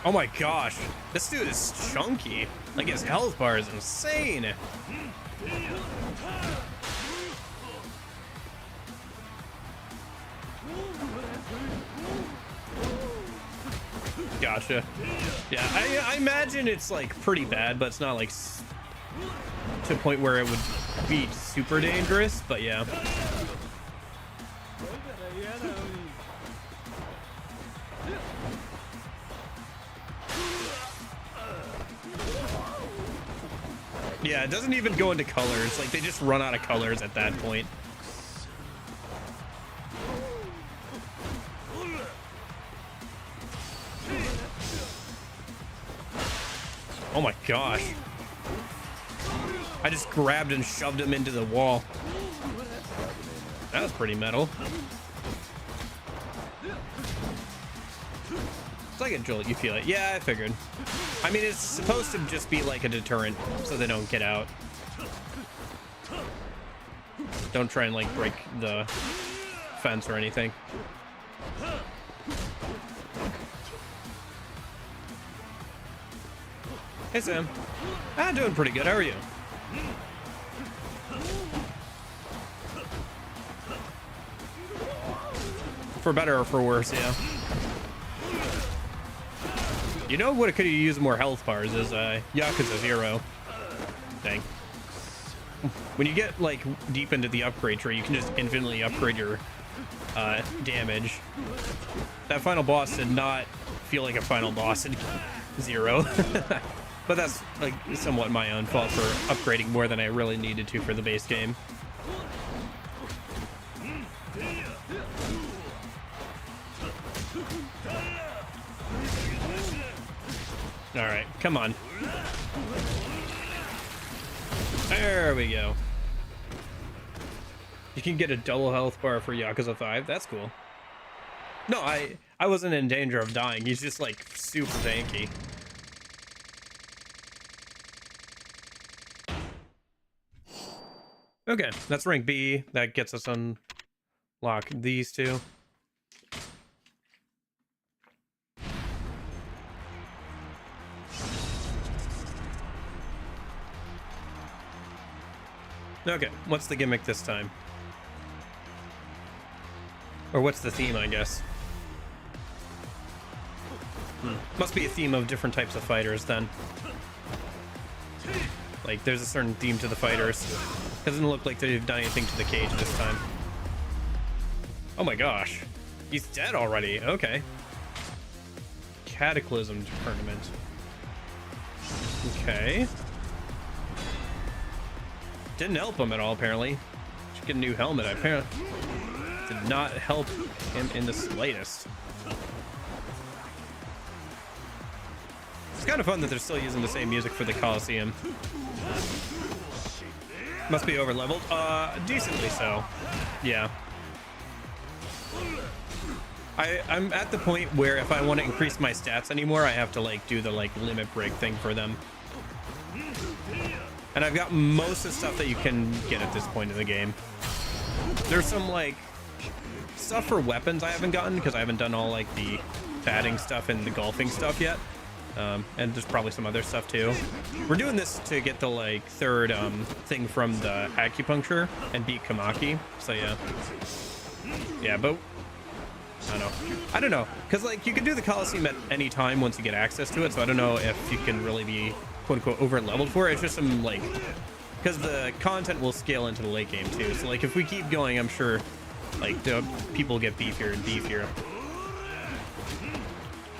Oh my gosh, this dude is chunky. Like his health bar is insane. Gotcha. Yeah, I imagine it's like pretty bad, but it's not like to a point where it would be super dangerous, but yeah. Yeah, it doesn't even go into colors. Like, they just run out of colors at that point. Oh my gosh. I just grabbed and shoved him into the wall. That was pretty metal. It's like a jolt, you feel it. Yeah, I figured. I mean, it's supposed to just be like a deterrent so they don't get out. Don't try and like break the fence or anything. Hey Sam. I'm doing pretty good. How are you? For better or for worse, yeah. You know what could use more health bars is Yakuza 0. Dang. When you get like deep into the upgrade tree, you can just infinitely upgrade your damage. That final boss did not feel like a final boss in 0. But that's like somewhat my own fault for upgrading more than I really needed to for the base game. All right, come on. There we go. You can get a double health bar for Yakuza 5. That's cool. No, I wasn't in danger of dying. He's just like super tanky. Okay, that's rank B. That gets us unlock these two. Okay, what's the gimmick this time? Or what's the theme, I guess? Must be a theme of different types of fighters then. Like, there's a certain theme to the fighters. Doesn't look like they've done anything to the cage this time. Oh my gosh. He's dead already. Okay. Cataclysm tournament. Okay. Didn't help him at all, apparently. Should get a new helmet. Apparently did not help him in the slightest. It's kind of fun that they're still using the same music for the Coliseum. Must be over leveled. Decently so. Yeah. I'm at the point where if I want to increase my stats anymore, I have to like do the like limit break thing for them. And I've got most of the stuff that you can get at this point in the game. There's some like stuff for weapons I haven't gotten because I haven't done all like the batting stuff and the golfing stuff yet. And there's probably some other stuff too. We're doing this to get the like third thing from the acupuncture and beat Kamaki. So yeah. Yeah, but I don't know. Because like you can do the Coliseum at any time once you get access to it. So I don't know if you can really be quote unquote over leveled for it. It's just some like, because the content will scale into the late game too. So like if we keep going, I'm sure like the people get beefier and beefier.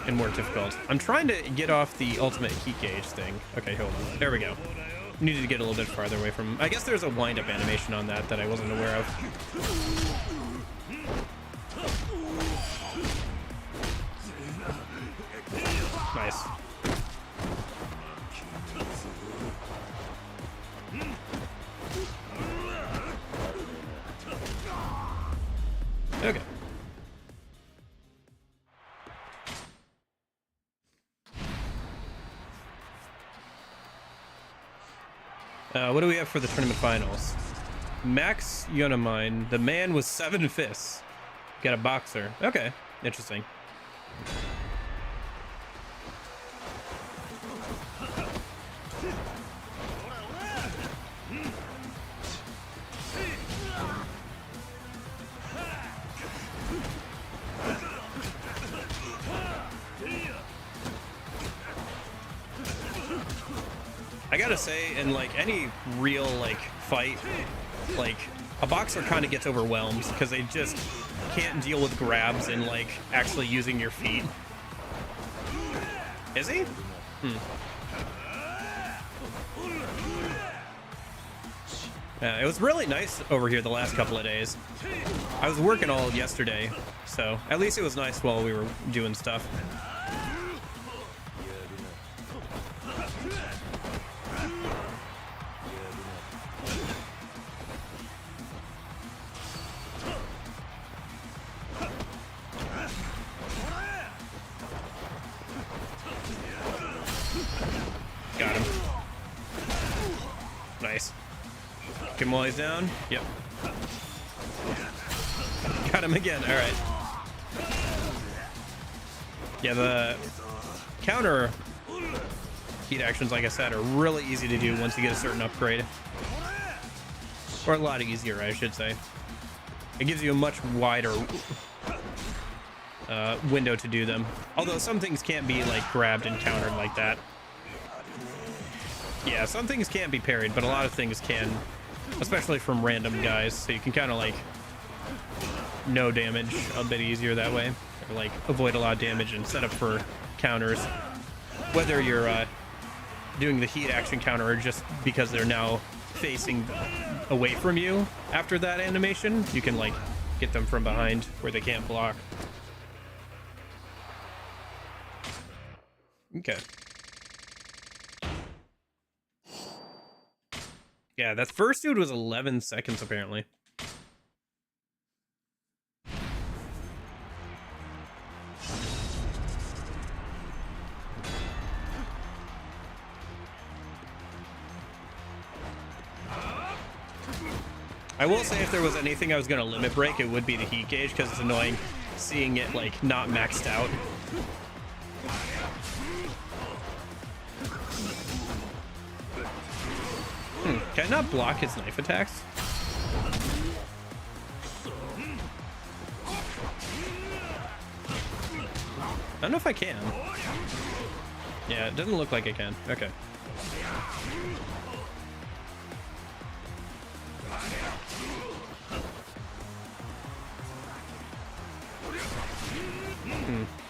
And more difficult. I'm trying to get off the ultimate heat gauge thing. Okay, hold on. There we go. Needed to get a little bit farther away from... I guess there's a wind-up animation on that I wasn't aware of. Nice. Okay. What do we have for the tournament finals? Max Yonamine. The man with 7 fists. Got a boxer. Okay. Interesting. I gotta say, in like any real like fight, like a boxer kind of gets overwhelmed because they just can't deal with grabs and like actually using your feet. Is he? It was really nice over here the last couple of days. I was working all yesterday, so at least it was nice while we were doing stuff. Got him. Nice. Get him while he's down. Yep. Got him again. All right. Yeah, the counter heat actions, like I said, are really easy to do once you get a certain upgrade. Or a lot easier, I should say. It gives you a much wider window to do them. Although some things can't be like grabbed and countered like that. Yeah, some things can't be parried, but a lot of things can, especially from random guys. So you can kind of like no damage a bit easier that way, or like avoid a lot of damage and set up for counters. Whether you're doing the heat action counter or just because they're now facing away from you after that animation, you can like get them from behind where they can't block. Okay. Yeah, that first dude was 11 seconds apparently. I will say if there was anything I was going to limit break, it would be the heat gauge, because it's annoying seeing it like not maxed out. Can I not block his knife attacks? I don't know if I can. Yeah, it doesn't look like I can. Okay.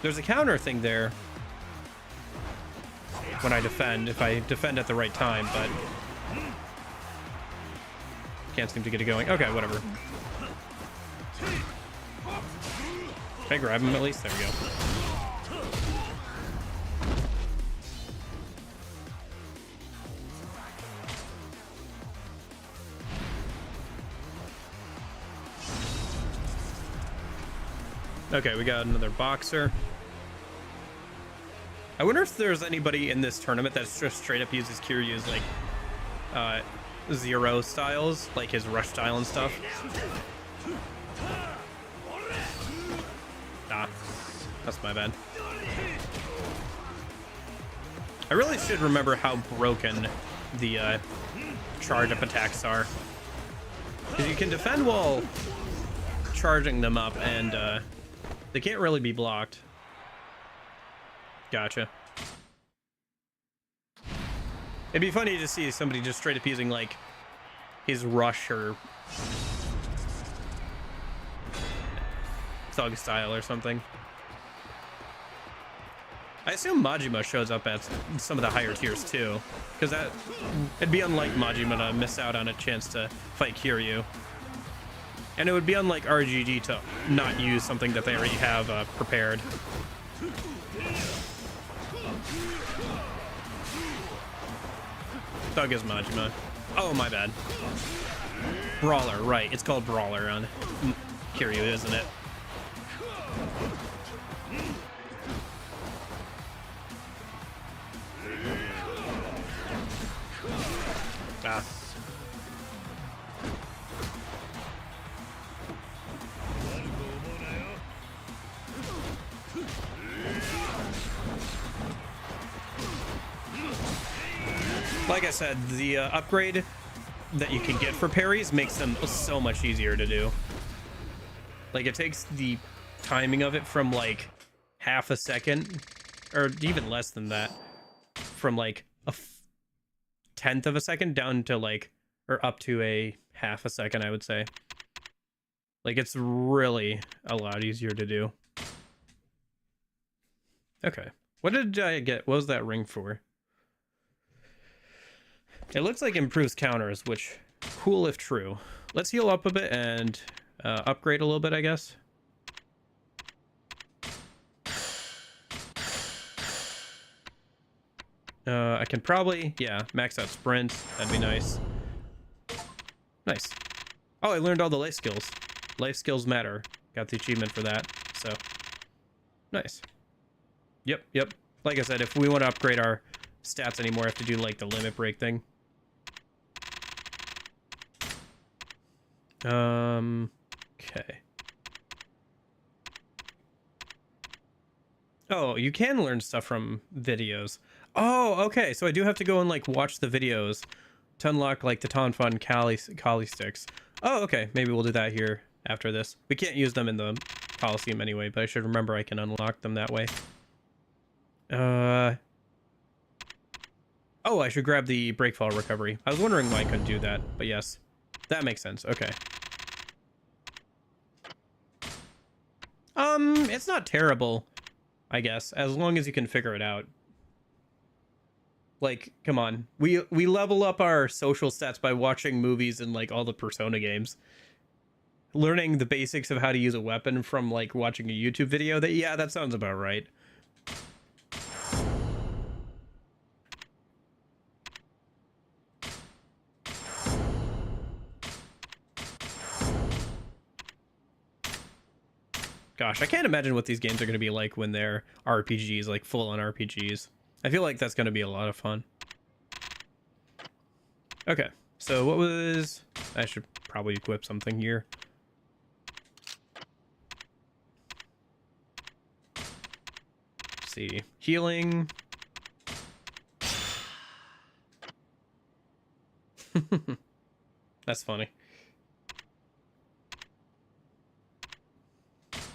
There's a counter thing there when I defend, if I defend at the right time, but can't seem to get it going. Okay, whatever. Can I grab him at least? There we go. Okay, we got another boxer. I wonder if there's anybody in this tournament that's just straight up uses Kiryu's like zero styles, like his rush style and stuff. Ah, that's my bad. I really should remember how broken the charge up attacks are, because you can defend while charging them up, and they can't really be blocked. Gotcha. It'd be funny to see somebody just straight up using like his rush or thug style or something. I assume Majima shows up at some of the higher tiers too, because that it'd be unlike Majima to miss out on a chance to fight Kiryu. And it would be unlike RGG to not use something that they already have prepared. Thug is Majima. Oh, my bad. Brawler, right. It's called Brawler on Kiryu, isn't it? Ah. Like I said, the upgrade that you can get for parries makes them so much easier to do. Like, it takes the timing of it from like half a second, or even less than that, from like a tenth of a second down to like, or up to a half a second, I would say. Like, it's really a lot easier to do. Okay. What did I get? What was that ring for? It looks like improves counters, which cool if true. Let's heal up a bit and upgrade a little bit, I guess. I can probably, yeah, max out sprint. That'd be nice. Nice. Oh, I learned all the life skills. Life skills matter. Got the achievement for that, so nice. Yep. Like I said, if we want to upgrade our stats anymore, I have to do like the limit break thing. Okay. Oh, you can learn stuff from videos. Oh, okay. So I do have to go and like watch the videos to unlock like the Tonfun Kali sticks. Oh, okay. Maybe we'll do that here after this. We can't use them in the Coliseum anyway, but I should remember I can unlock them that way. Oh, I should grab the breakfall recovery. I was wondering why I couldn't do that, but yes. That makes sense. Okay. It's not terrible, I guess, as long as you can figure it out. Like, come on. We level up our social stats by watching movies and like all the Persona games. Learning the basics of how to use a weapon from like watching a YouTube video, that sounds about right. Gosh, I can't imagine what these games are going to be like when they're RPGs, like full-on RPGs. I feel like that's going to be a lot of fun. Okay, so what was... I should probably equip something here. Let's see. Healing. That's funny.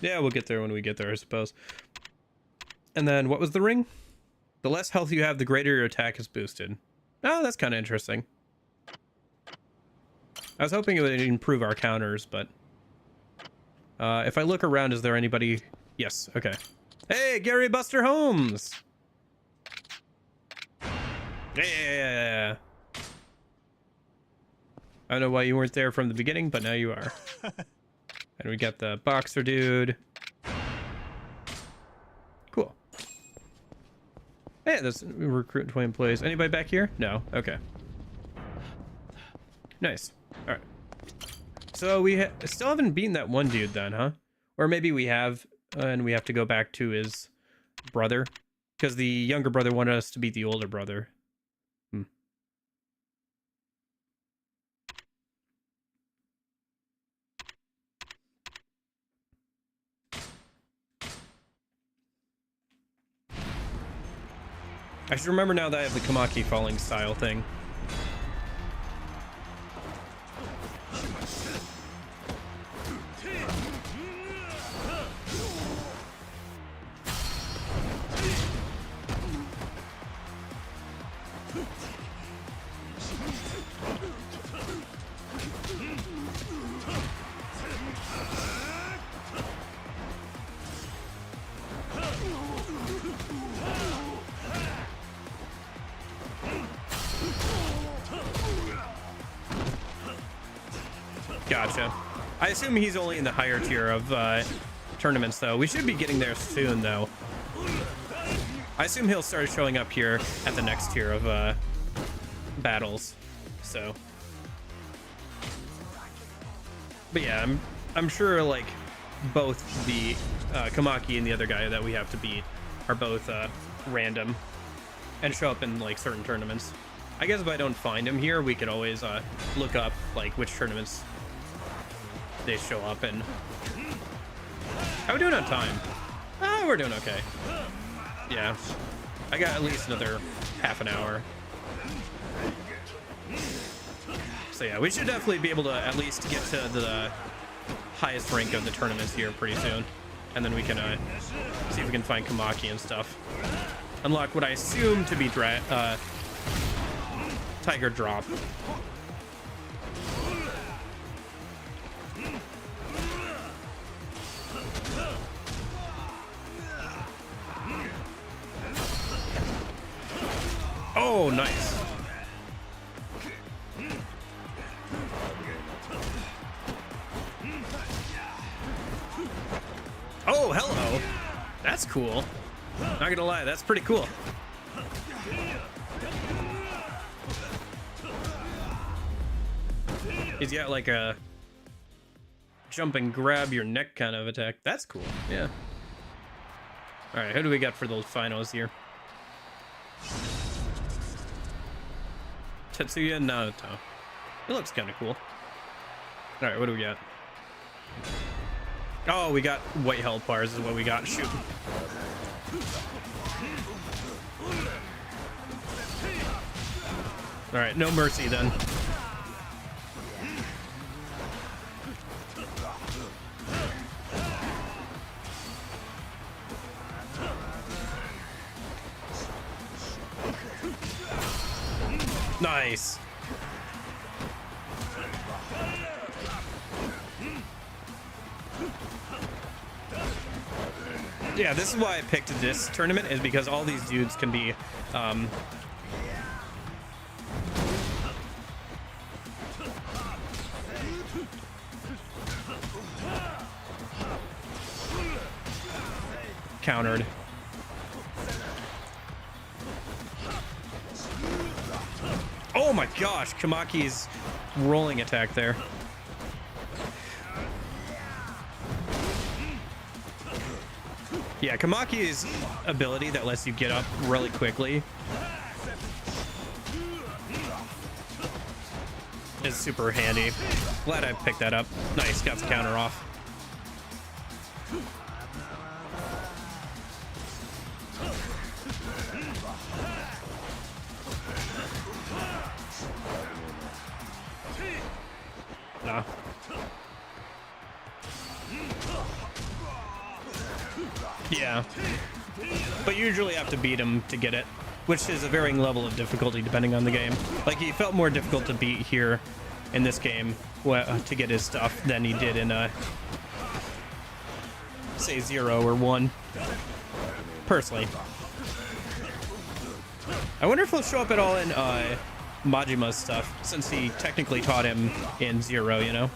Yeah, we'll get there when we get there, I suppose. And then, what was the ring? The less health you have, the greater your attack is boosted. Oh, that's kind of interesting. I was hoping it would improve our counters, but... if I look around, is there anybody... Yes, okay. Hey, Gary Buster Holmes! Yeah! I don't know why you weren't there from the beginning, but now you are. And we got the boxer dude. Cool. Hey, this recruit 20 employees. Anybody back here? No. Okay. Nice. All right. So we still haven't beaten that one dude then, huh? Or maybe we have, and we have to go back to his brother, because the younger brother wanted us to beat the older brother. I should remember now that I have the Kamaki falling style thing. Gotcha. I assume he's only in the higher tier of tournaments, though. We should be getting there soon, though. I assume he'll start showing up here at the next tier of battles. So, but yeah, I'm sure like both the Kamaki and the other guy that we have to beat are both random and show up in like certain tournaments. I guess if I don't find him here, we could always look up like which tournaments they show up in. How are we doing on time? We're doing okay. Yeah, I got at least another half an hour. So yeah, we should definitely be able to at least get to the highest rank of the tournaments here pretty soon. And then we can see if we can find Kamaki and stuff. Unlock what I assume to be Tiger Drop. Oh, nice. Oh, hello. That's cool. Not gonna lie, that's pretty cool. He's got like a jump and grab your neck kind of attack. That's cool. Yeah. All right, who do we got for those finals here? Tetsuya Naoto. It looks kind of cool. All right, what do we got? Oh, we got white health bars is what we got. Shoot. All right, no mercy then. Nice. Yeah, this is why I picked this tournament, is because all these dudes can be countered. Oh my gosh, Kamaki's rolling attack there. Yeah, Kamaki's ability that lets you get up really quickly is super handy. Glad I picked that up. Nice, got the counter off. Nah. Yeah, but you usually have to beat him to get it, which is a varying level of difficulty depending on the game. Like, he felt more difficult to beat here in this game to get his stuff than he did in say 0 or 1, personally. I wonder if he'll show up at all in Majima's stuff, since he technically taught him in 0, you know?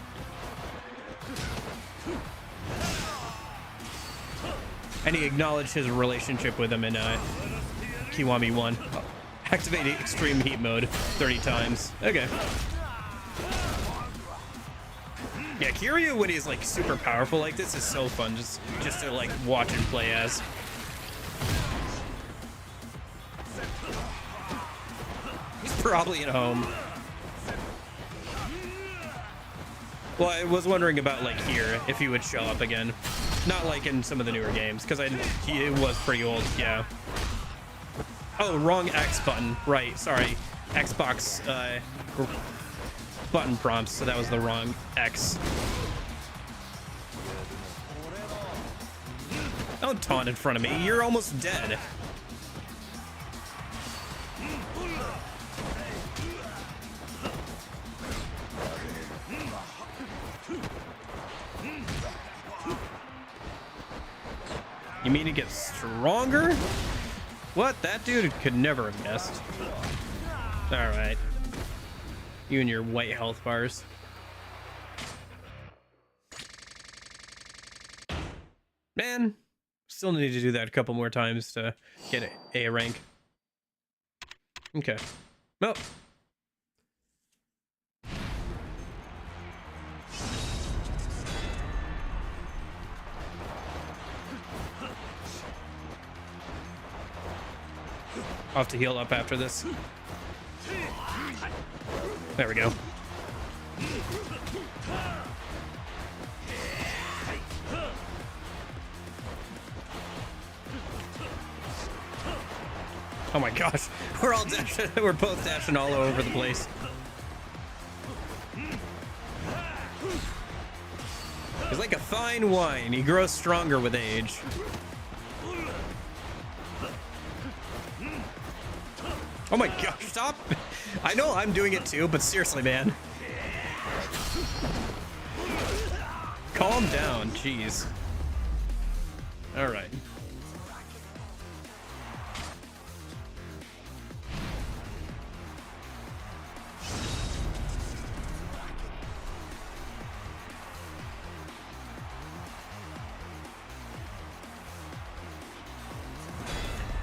And he acknowledged his relationship with him in Kiwami 1. Activate extreme heat mode 30 times. Okay. Yeah, Kiryu, when he's like super powerful like this, is so fun just to like watch and play as. He's probably at home. Well, I was wondering about like here, if he would show up again. Not like in some of the newer games, because he was pretty old, yeah. Oh, wrong X button. Right, sorry. Xbox button prompts, so that was the wrong X. Don't taunt in front of me. You're almost dead. You mean to get stronger? What? That dude could never have missed. Alright. You and your white health bars. Man, still need to do that a couple more times to get A rank. Okay. Well. I'll have to heal up after this. There we go. Oh my gosh, we're all dashing, we're both dashing all over the place. He's like a fine wine, he grows stronger with age. Oh my gosh, stop! I know I'm doing it too, but seriously, man. Calm down, jeez. Alright.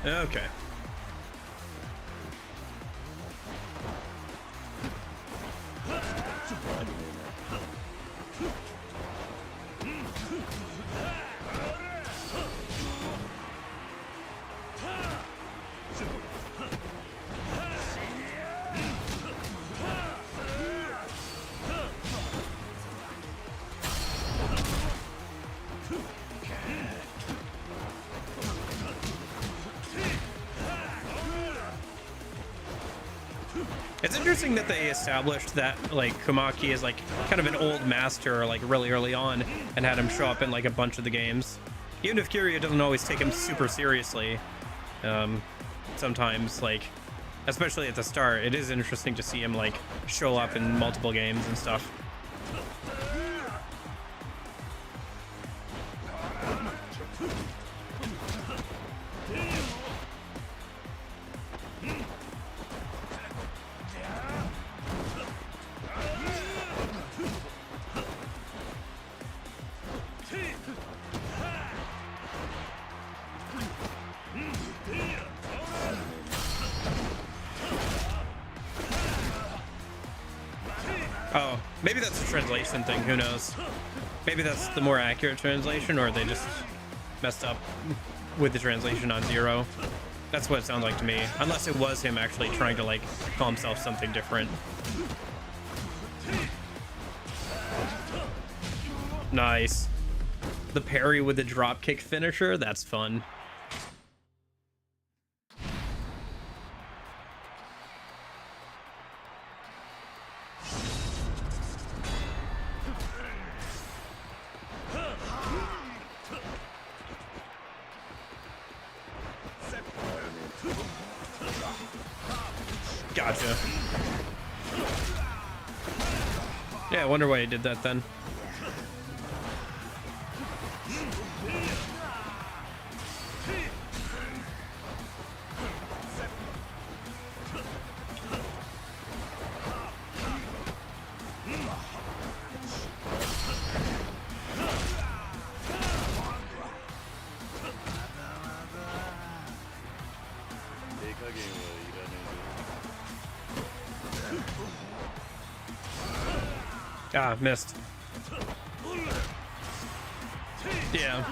Okay. It's interesting that they established that like Komaki is like kind of an old master like really early on and had him show up in like a bunch of the games. Even if Kiryu doesn't always take him super seriously, sometimes like especially at the start. It is interesting to see him like show up in multiple games and stuff. Oh, maybe that's a translation thing, who knows? Maybe that's the more accurate translation, or they just messed up with the translation on Zero. That's what it sounds like to me. Unless it was him actually trying to like call himself something different. Nice. The parry with the dropkick finisher, that's fun. Gotcha. Yeah, I wonder why he did that then. Ah, missed. Yeah.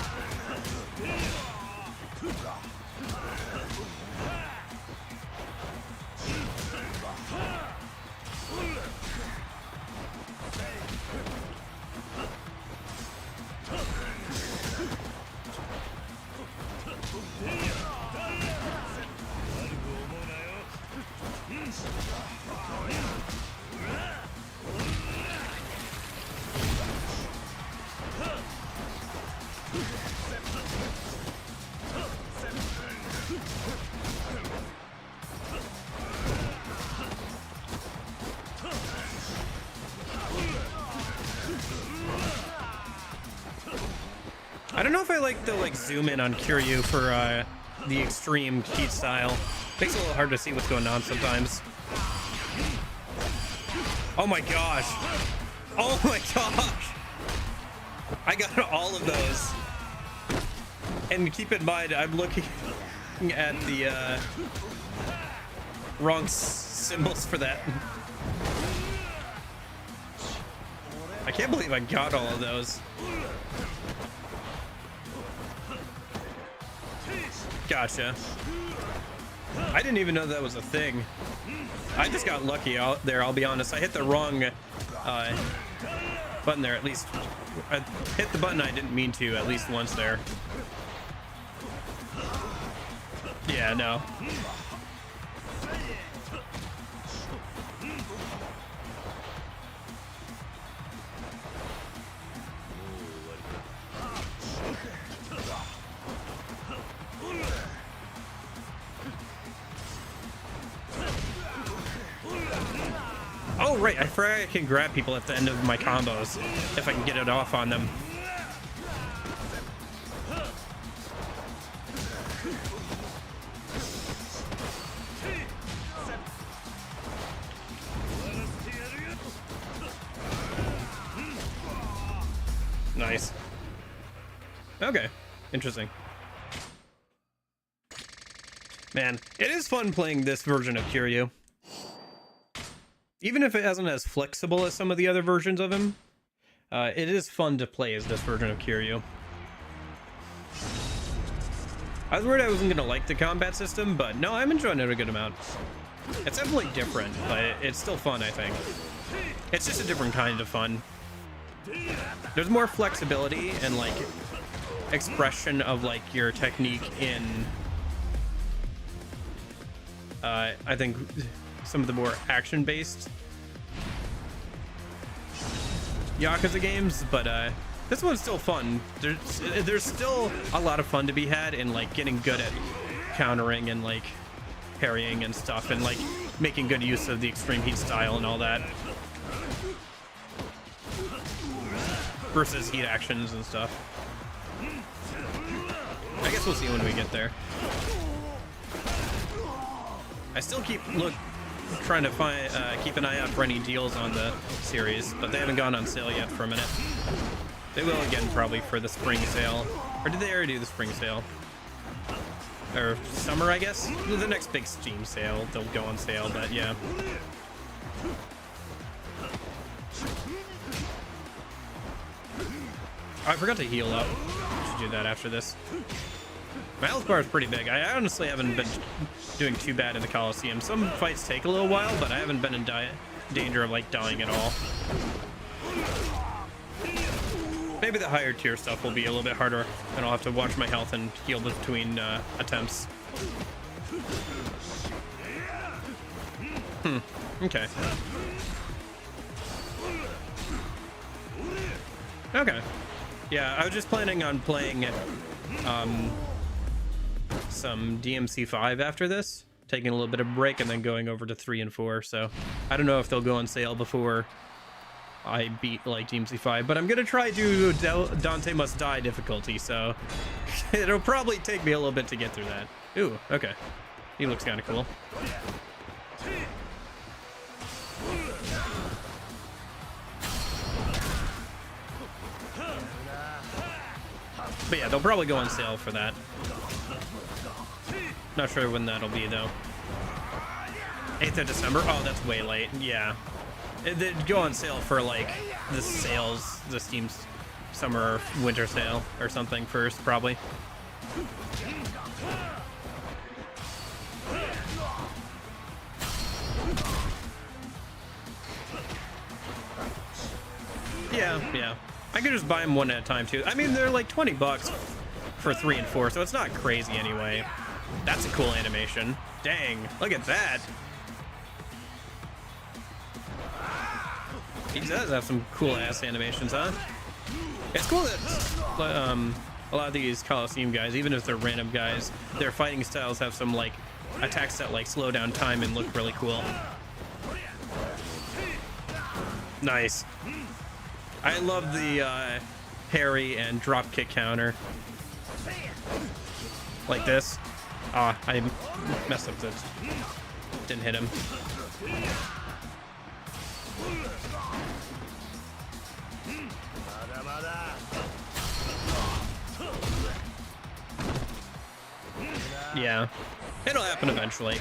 I don't know if I like the zoom in on Kiryu for the extreme cheat style. Makes it a little hard to see what's going on sometimes. Oh my gosh. Oh my gosh. I got all of those. And keep in mind, I'm looking at the wrong symbols for that. I can't believe I got all of those. Gotcha. I didn't even know that was a thing. I just got lucky out there, I'll be honest. I hit the wrong button there, at least. I hit the button I didn't mean to, at least once there. Yeah, no. Oh, right, I forgot I can grab people at the end of my combos if I can get it off on them. Nice. Okay, interesting. Man, it is fun playing this version of Kiryu. Even if it isn't as flexible as some of the other versions of him, it is fun to play as this version of Kiryu. I was worried I wasn't going to like the combat system, but no, I'm enjoying it a good amount. It's definitely different, but it's still fun, I think. It's just a different kind of fun. There's more flexibility and, like, expression of, like, your technique in, I think, some of the more action-based Yakuza games, but this one's still fun. There's still a lot of fun to be had in like getting good at countering and like parrying and stuff, and like making good use of the extreme heat style and all that versus heat actions and stuff. I guess we'll see when we get there. I still keep trying to find keep an eye out for any deals on the series, but they haven't gone on sale yet for a minute. They will again probably for the spring sale, or did they already do the spring sale? Or summer, I guess. The next big Steam sale, they'll go on sale, but yeah. Oh, I forgot to heal up. Should do that after this. My health bar is pretty big. I honestly haven't been doing too bad in the Coliseum. Some fights take a little while, but I haven't been in danger of like dying at all. Maybe the higher tier stuff will be a little bit harder, and I'll have to watch my health and heal between attempts. Okay. Okay. Yeah, I was just planning on playing some DMC5 after this, taking a little bit of break and then going over to 3 and 4. So I don't know if they'll go on sale before I beat like DMC5, but I'm gonna try to do Dante Must Die difficulty, so it'll probably take me a little bit to get through that. Ooh, okay. He looks kind of cool. But yeah, they'll probably go on sale for that. Not sure when that'll be though. 8th of December? Oh, that's way late. Yeah. They'd go on sale for like the sales, the Steam summer winter sale or something first, probably. Yeah. I could just buy them one at a time too. I mean, they're like 20 bucks for 3 and 4, so it's not crazy anyway. That's a cool animation. Dang, look at that. He does have some cool ass animations, huh? It's cool that a lot of these Coliseum guys, even if they're random guys, their fighting styles have some like attacks that like slow down time and look really cool. Nice. I love the parry and drop kick counter. Like this. Ah, I messed up this. Didn't hit him. Yeah, it'll happen eventually.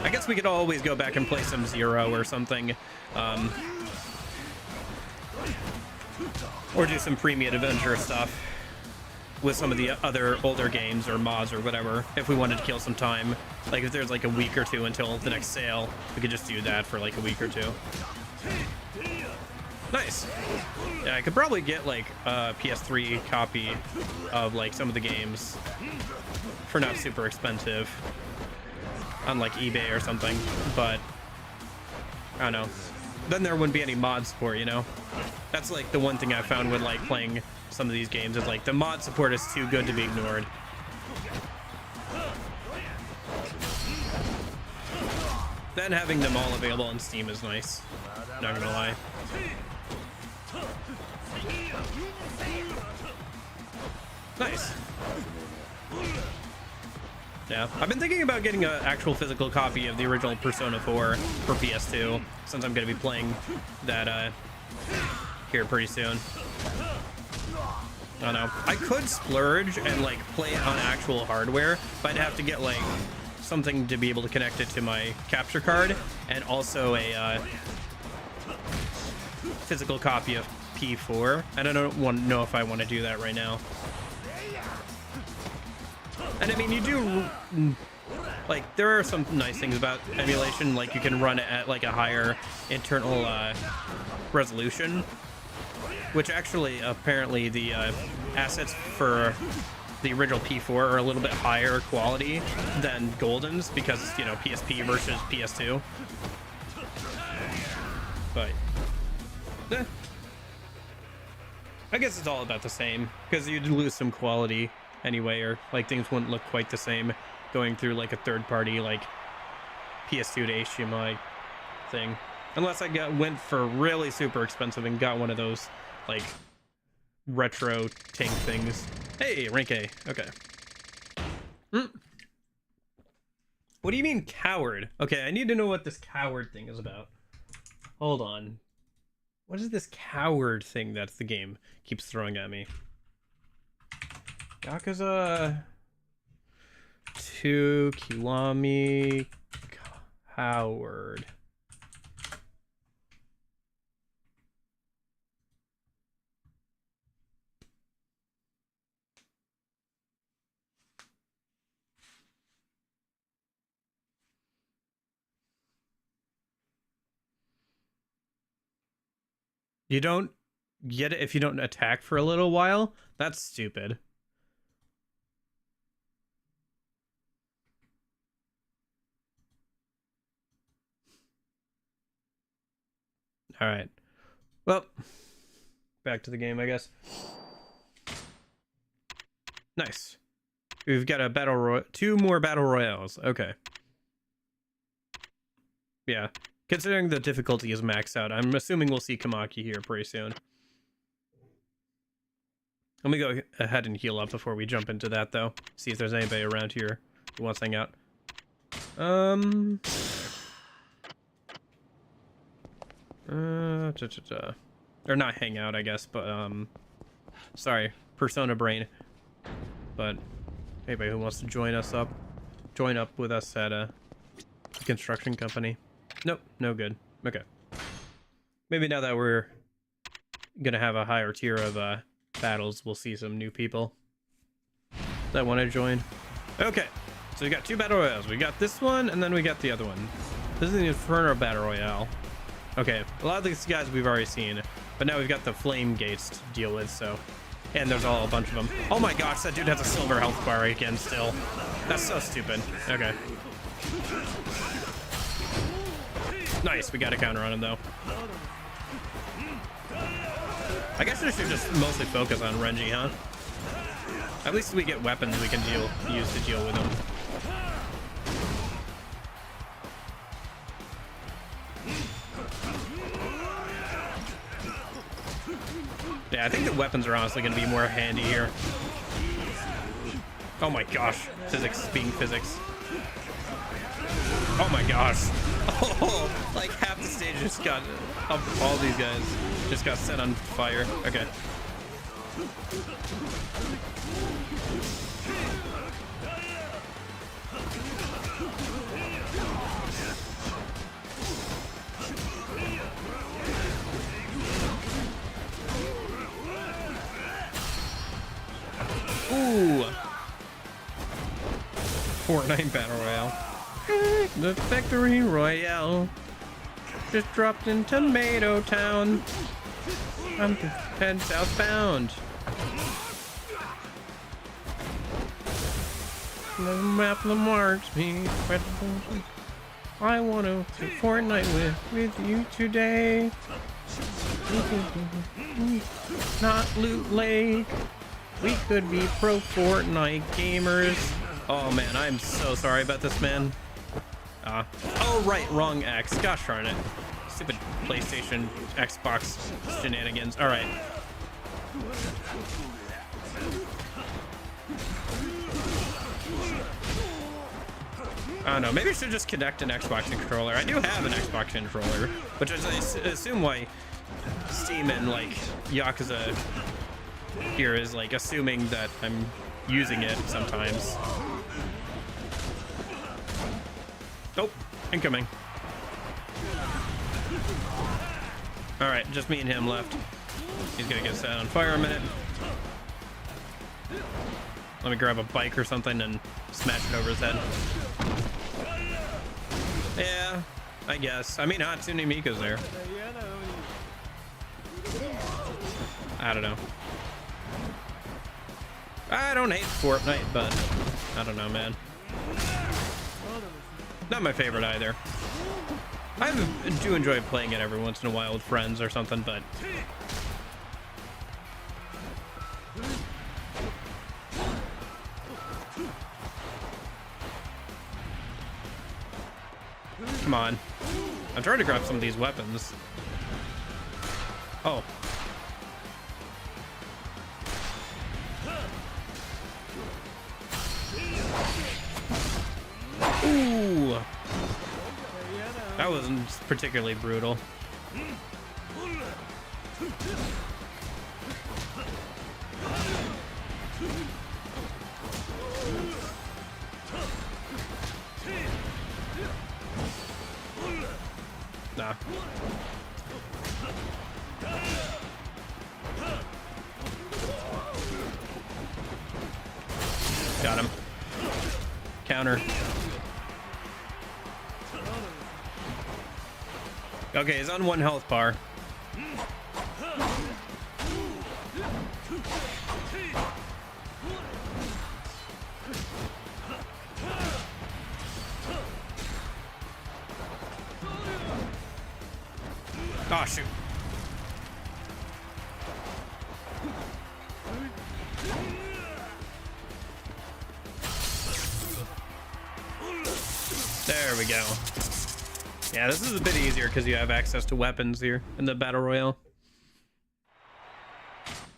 I guess we could always go back and play some Zero or something. Or do some Premium Adventure stuff with some of the other older games or mods or whatever, if we wanted to kill some time. Like if there's like a week or two until the next sale, we could just do that for like a week or two. Nice. Yeah, I could probably get like a PS3 copy of like some of the games for not super expensive on like eBay or something, but I don't know. Then there wouldn't be any mod support, you know? That's like the one thing I found with like playing some of these games is like the mod support is too good to be ignored. Then having them all available on Steam is nice. Not gonna lie. Nice. Yeah, I've been thinking about getting an actual physical copy of the original Persona 4 for PS2, since I'm going to be playing that here pretty soon. I don't know. I could splurge and like play it on actual hardware, but I'd have to get like something to be able to connect it to my capture card, and also a physical copy of P4. And I don't know if I want to do that right now. And I mean, you do, like, there are some nice things about emulation, like you can run it at like a higher internal resolution, which actually apparently the assets for the original P4 are a little bit higher quality than Golden's, because, you know, PSP versus PS2. But eh, I guess it's all about the same, because you'd lose some quality anyway, or like things wouldn't look quite the same going through like a third-party like PS2 to HDMI thing, unless I went for really super expensive and got one of those like retro tank things. Hey, rank A. Okay. What do you mean coward? Okay, I need to know what this coward thing is about. Hold on. What is this coward thing that the game keeps throwing at me? Yakuza 2 Kiwami coward. You don't get it if you don't attack for a little while? That's stupid. All right. Well, back to the game, I guess. Nice. We've got a two more battle royales. Okay. Yeah. Considering the difficulty is maxed out, I'm assuming we'll see Kamaki here pretty soon. Let me go ahead and heal up before we jump into that, though. See if there's anybody around here who wants to hang out. Or not hang out, I guess, but, sorry, Persona Brain. But, anybody who wants to join up with us at a construction company. Nope, no good. Okay. Maybe now that we're gonna have a higher tier of, battles, we'll see some new people that want to join. Okay, so we got two battle royales. We got this one, and then we got the other one. This is the Inferno Battle Royale. Okay, a lot of these guys we've already seen, but now we've got the flame gates to deal with, so... And there's all a bunch of them. Oh my gosh, that dude has a silver health bar again still. That's so stupid. Okay. Nice, we got a counter on him, though. I guess we should just mostly focus on Renji, huh? At least we get weapons we can use to deal with him. Yeah, I think the weapons are honestly going to be more handy here. Oh my gosh, physics being physics. Oh my gosh. Oh, like half the stage just got, all these guys just got set on fire. Okay. Ooh. Fortnite Battle Royale. The Victory Royale just dropped in Tomato Town. I'm heading southbound. The map that marks me. I want to play Fortnite with you today. Not Loot Lake. We could be pro Fortnite gamers. Oh man, I'm so sorry about this, man. Oh right, wrong X. Gosh darn it. Stupid PlayStation, Xbox shenanigans. All right. I don't know. Maybe I should just connect an Xbox controller. I do have an Xbox controller, which is, I assume, why Steam and like Yakuza here is like assuming that I'm using it sometimes. Oh, incoming. All right, just me and him left. He's gonna get set on fire a minute. Let me grab a bike or something and smash it over his head. Yeah, I guess. I mean, Hatsune Miiku's there. I don't know. I don't hate Fortnite, but I don't know, man. Not my favorite either. I do enjoy playing it every once in a while with friends or something, but... come on. I'm trying to grab some of these weapons. Oh. Ooh. That wasn't particularly brutal. Nah. Got him. Counter. Okay, he's on 1 health bar. Oh, shoot. There we go. Yeah, this is a bit easier because you have access to weapons here in the Battle Royale.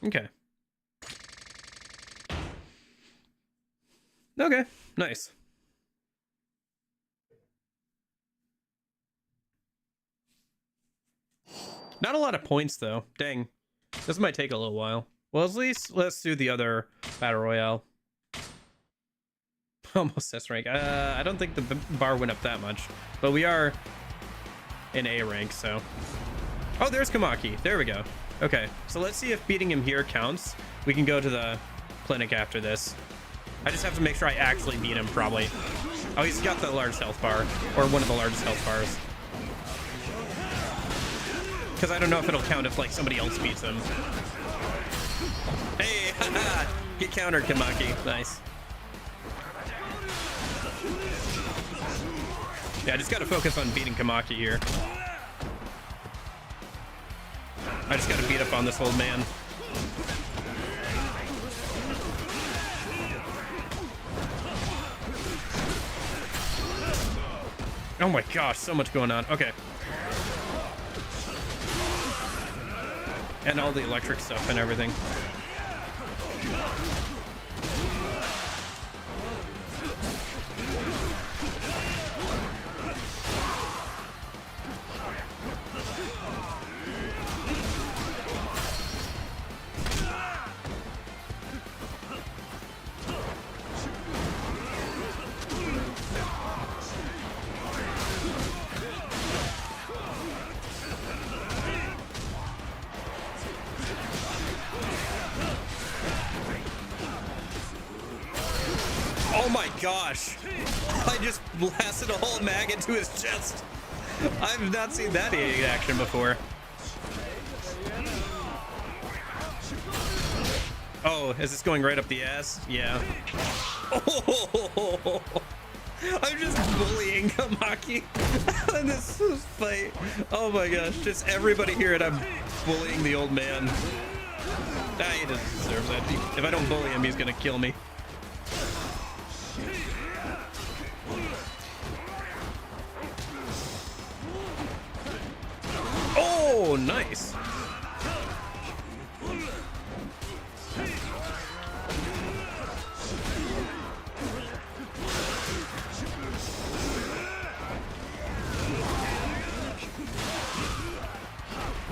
Okay. Okay, nice. Not a lot of points, though. Dang. This might take a little while. Well, at least let's do the other Battle Royale. Almost S rank. I don't think the bar went up that much. But we are in A rank, so... Oh, there's Kamaki. There we go. Okay, so let's see if beating him here counts. We can go to the clinic after this. I just have to make sure I actually beat him, probably. Oh, he's got the large health bar. Or one of the largest health bars. Because I don't know if it'll count if, like, somebody else beats him. Hey, haha! Get countered, Kamaki. Nice. Yeah, I just gotta focus on beating Kamaki here. I just gotta beat up on this old man. Oh my gosh, so much going on. Okay. And all the electric stuff and everything. Oh my gosh, I just blasted a whole mag into his chest. I've not seen that in action before. Oh, is this going right up the ass? Yeah. Oh, I'm just bullying Kamaki in this fight. Oh my gosh, just everybody here and I'm bullying the old man. Ah, he doesn't deserve that. If I don't bully him, he's gonna kill me. Oh, nice.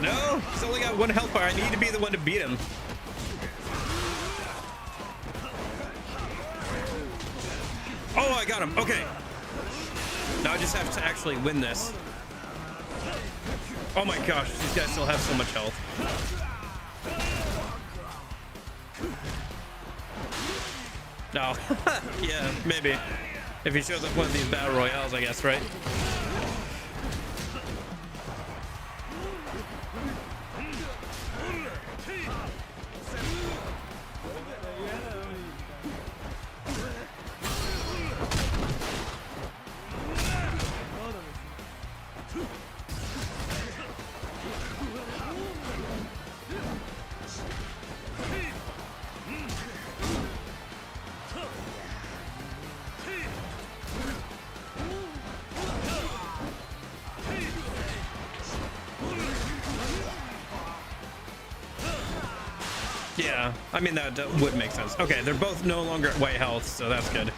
No, he's only got 1 health bar. I need to be the one to beat him. Oh, I got him. Okay. Now I just have to actually win this. Oh my gosh, these guys still have so much health. No. Yeah, maybe. If he shows up one of these battle royales, I guess, right? Yeah, I mean, that would make sense. Okay, they're both no longer at white health, so that's good.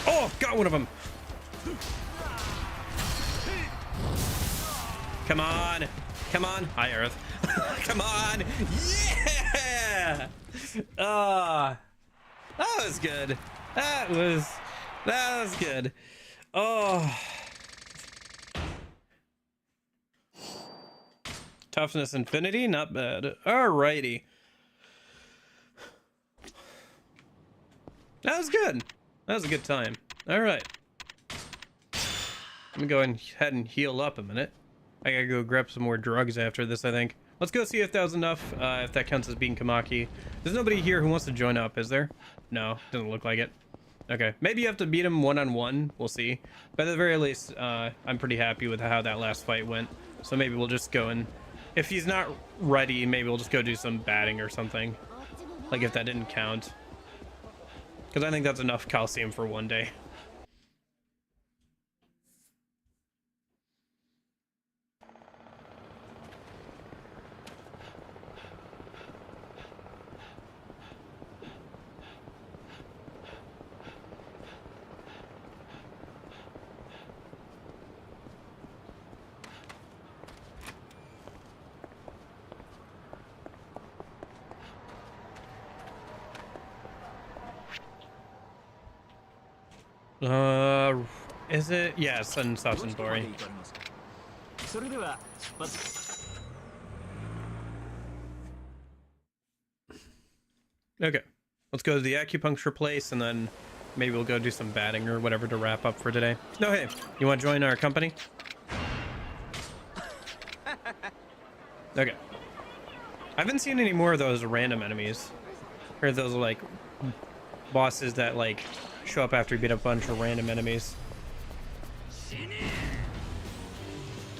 Oh, got one of them. Come on. Come on. Hi, Earth. Come on. Yeah. That was good. That was good. Oh. Toughness infinity, not bad. Alrighty. That was good. That was a good time. Alright. Let me go ahead and heal up a minute. I gotta go grab some more drugs after this, I think. Let's go see if that was enough, if that counts as being Kamaki. There's nobody here who wants to join up, is there? No, doesn't look like it. Okay, maybe you have to beat him one-on-one. We'll see. But at the very least, I'm pretty happy with how that last fight went. So maybe we'll just go and... If he's not ready, maybe we'll just go do some batting or something. Like if that didn't count. Because I think that's enough calcium for one day. Is it? Yeah, Sun Satsubori. Okay, let's go to the acupuncture place and then maybe we'll go do some batting or whatever to wrap up for today. No, hey, you want to join our company? Okay. I haven't seen any more of those random enemies. Or those, like, bosses that, like, show up after you beat a bunch of random enemies.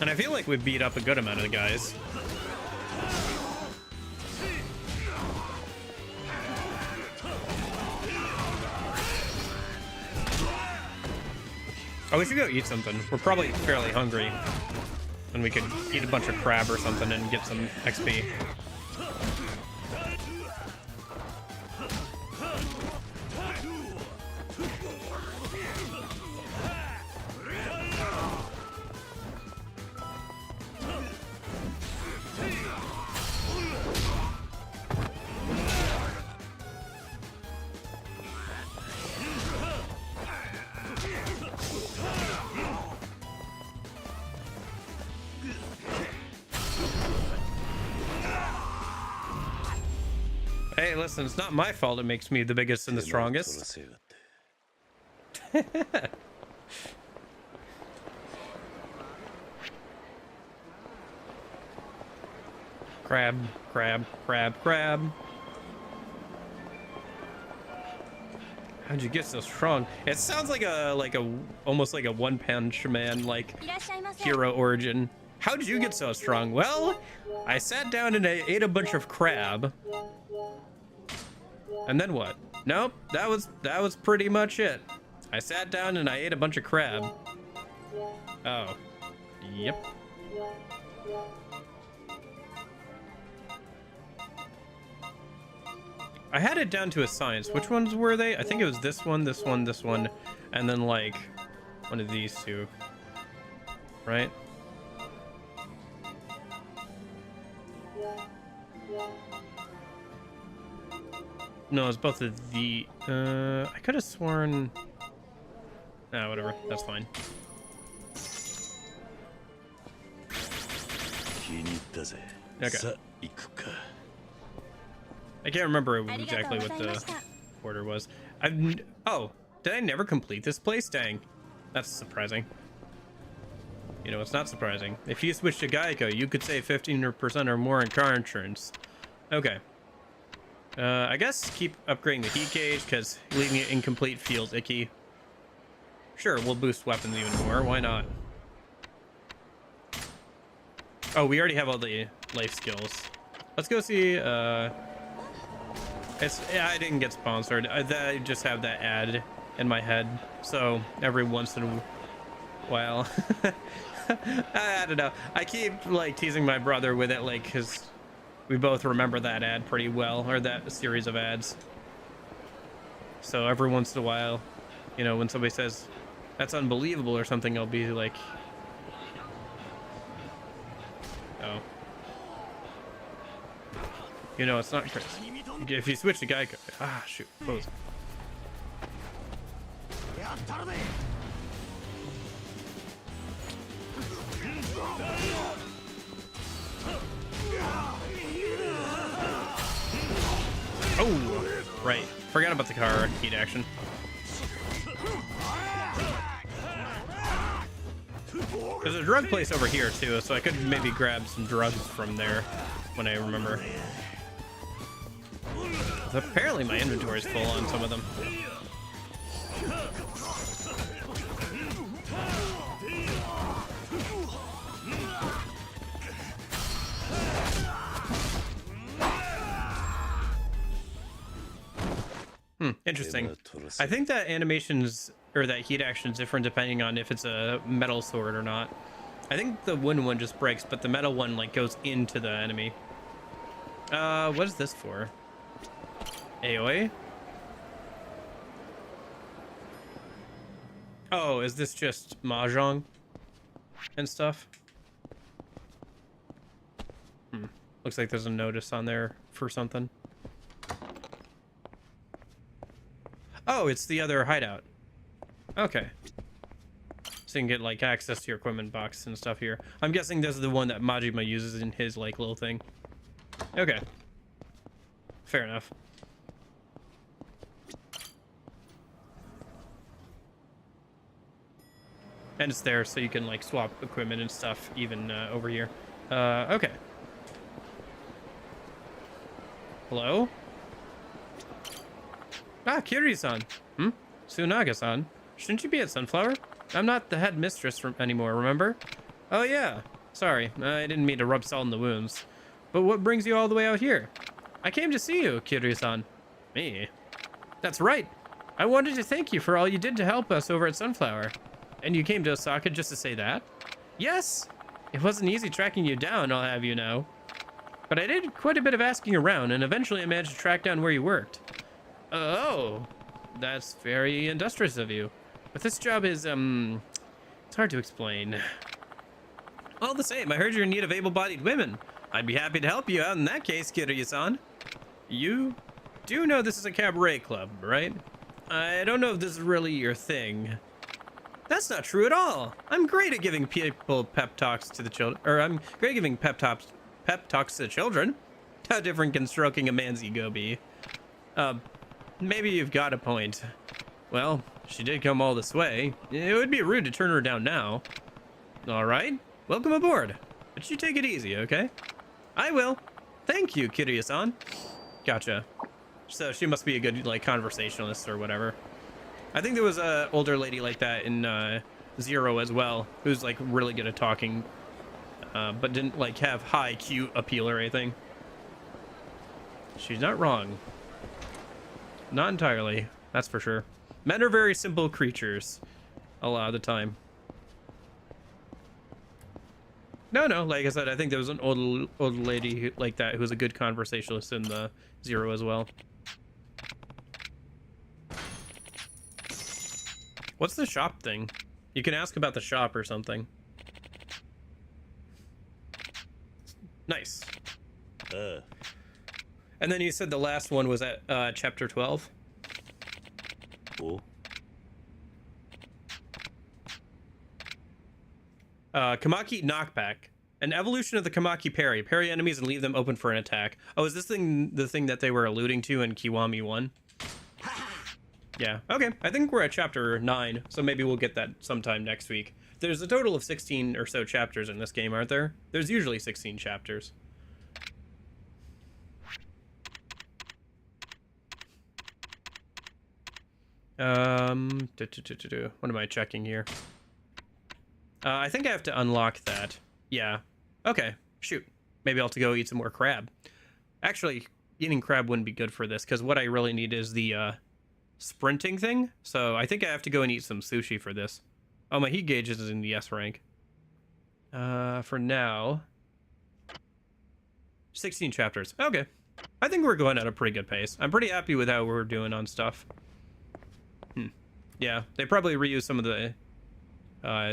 And I feel like we've beat up a good amount of the guys. Oh, we should go eat something. We're probably fairly hungry. And we could eat a bunch of crab or something and get some XP. Hey, listen, it's not my fault it makes me the biggest and the strongest. Crab, crab, crab, crab. How'd you get so strong? It sounds like almost like a One Punch Man like hero origin. How'd you get so strong? Well, I sat down and I ate a bunch of crab. And then what? Nope, that was pretty much it. I sat down and I ate a bunch of crab. Oh. Yep. I had it down to a science. Which ones were they? I think it was this one, this one, this one, and then like one of these two. Right? No, it's both of the... I could have sworn... Ah, whatever. That's fine. Okay. I can't remember exactly what the order was. Oh, did I never complete this place? Dang, that's surprising. You know, it's not surprising. If you switch to Geico, you could save 15% or more in car insurance. Okay. I guess keep upgrading the heat gauge, because leaving it incomplete feels icky. Sure, we'll boost weapons even more. Why not? Oh, we already have all the life skills. Let's go see. I didn't get sponsored. I just have that ad in my head. So every once in a while, I don't know. I keep like teasing my brother with it, like, because we both remember that ad pretty well, or that series of ads. So every once in a while, you know, when somebody says that's unbelievable or something, I'll be like, oh, you know, it's not crazy. If you switch to Geico, shoot, close. Oh, right. Forgot about the car heat action. There's a drug place over here too, so I could maybe grab some drugs from there when I remember. Apparently my inventory is full on some of them. Interesting. I think that animations or that heat action is different depending on if it's a metal sword or not. I think the wooden one just breaks, but the metal one like goes into the enemy. What is this for? AOA? Oh, is this just mahjong and stuff? Looks like there's a notice on there for something. Oh, it's the other hideout. Okay. So you can get like access to your equipment box and stuff here. I'm guessing this is the one that Majima uses in his like little thing. Okay. Fair enough. And it's there so you can like swap equipment and stuff even over here. Okay. Hello? Kiri-san. Tsunaga-san. Shouldn't you be at Sunflower? I'm not the head mistress anymore, remember? Oh yeah. Sorry, I didn't mean to rub salt in the wounds. But what brings you all the way out here? I came to see you, Kiri-san. Me? That's right. I wanted to thank you for all you did to help us over at Sunflower. And you came to Osaka just to say that? Yes! It wasn't easy tracking you down, I'll have you know. But I did quite a bit of asking around, and eventually I managed to track down where you worked. Oh, that's very industrious of you. But this job is, it's hard to explain. All the same, I heard you're in need of able-bodied women. I'd be happy to help you out in that case, Kiryu-san. You do know this is a cabaret club, right? I don't know if this is really your thing. That's not true at all. I'm great at giving people pep talks to the children, or I'm great at giving pep talks to the children. How different can stroking a man's ego be? Maybe you've got a point. Well, she did come all this way. It would be rude to turn her down now. All right, welcome aboard. But you take it easy, okay? I will. Thank you, Kiryu-san. Gotcha. So she must be a good, like, conversationalist or whatever. I think there was a older lady like that in Zero as well, who's, like, really good at talking, but didn't, like, have high cute appeal or anything. She's not wrong. Not entirely, that's for sure. Men are very simple creatures a lot of the time. No, like I said, I think there was an old lady like that who was a good conversationalist in the Zero as well. What's the shop thing? You can ask about the shop or something. Nice. And then you said the last one was at chapter 12. Cool. Kamaki Knockback An evolution of the Kamaki parry. Parry enemies and leave them open for an attack. Oh, is this thing the thing that they were alluding to in Kiwami 1? Yeah, okay. I think we're at chapter 9, so maybe we'll get that sometime next week. There's a total of 16 or so chapters in this game, aren't there? There's usually 16 chapters. What am I checking here? I think I have to unlock that. Yeah. Okay. Shoot. Maybe I'll have to go eat some more crab. Actually, eating crab wouldn't be good for this, because what I really need is the sprinting thing. So I think I have to go and eat some sushi for this. Oh, my heat gauge is in the S rank. For now, 16 chapters. Okay. I think we're going at a pretty good pace. I'm pretty happy with how we're doing on stuff. Yeah, they probably reuse some of the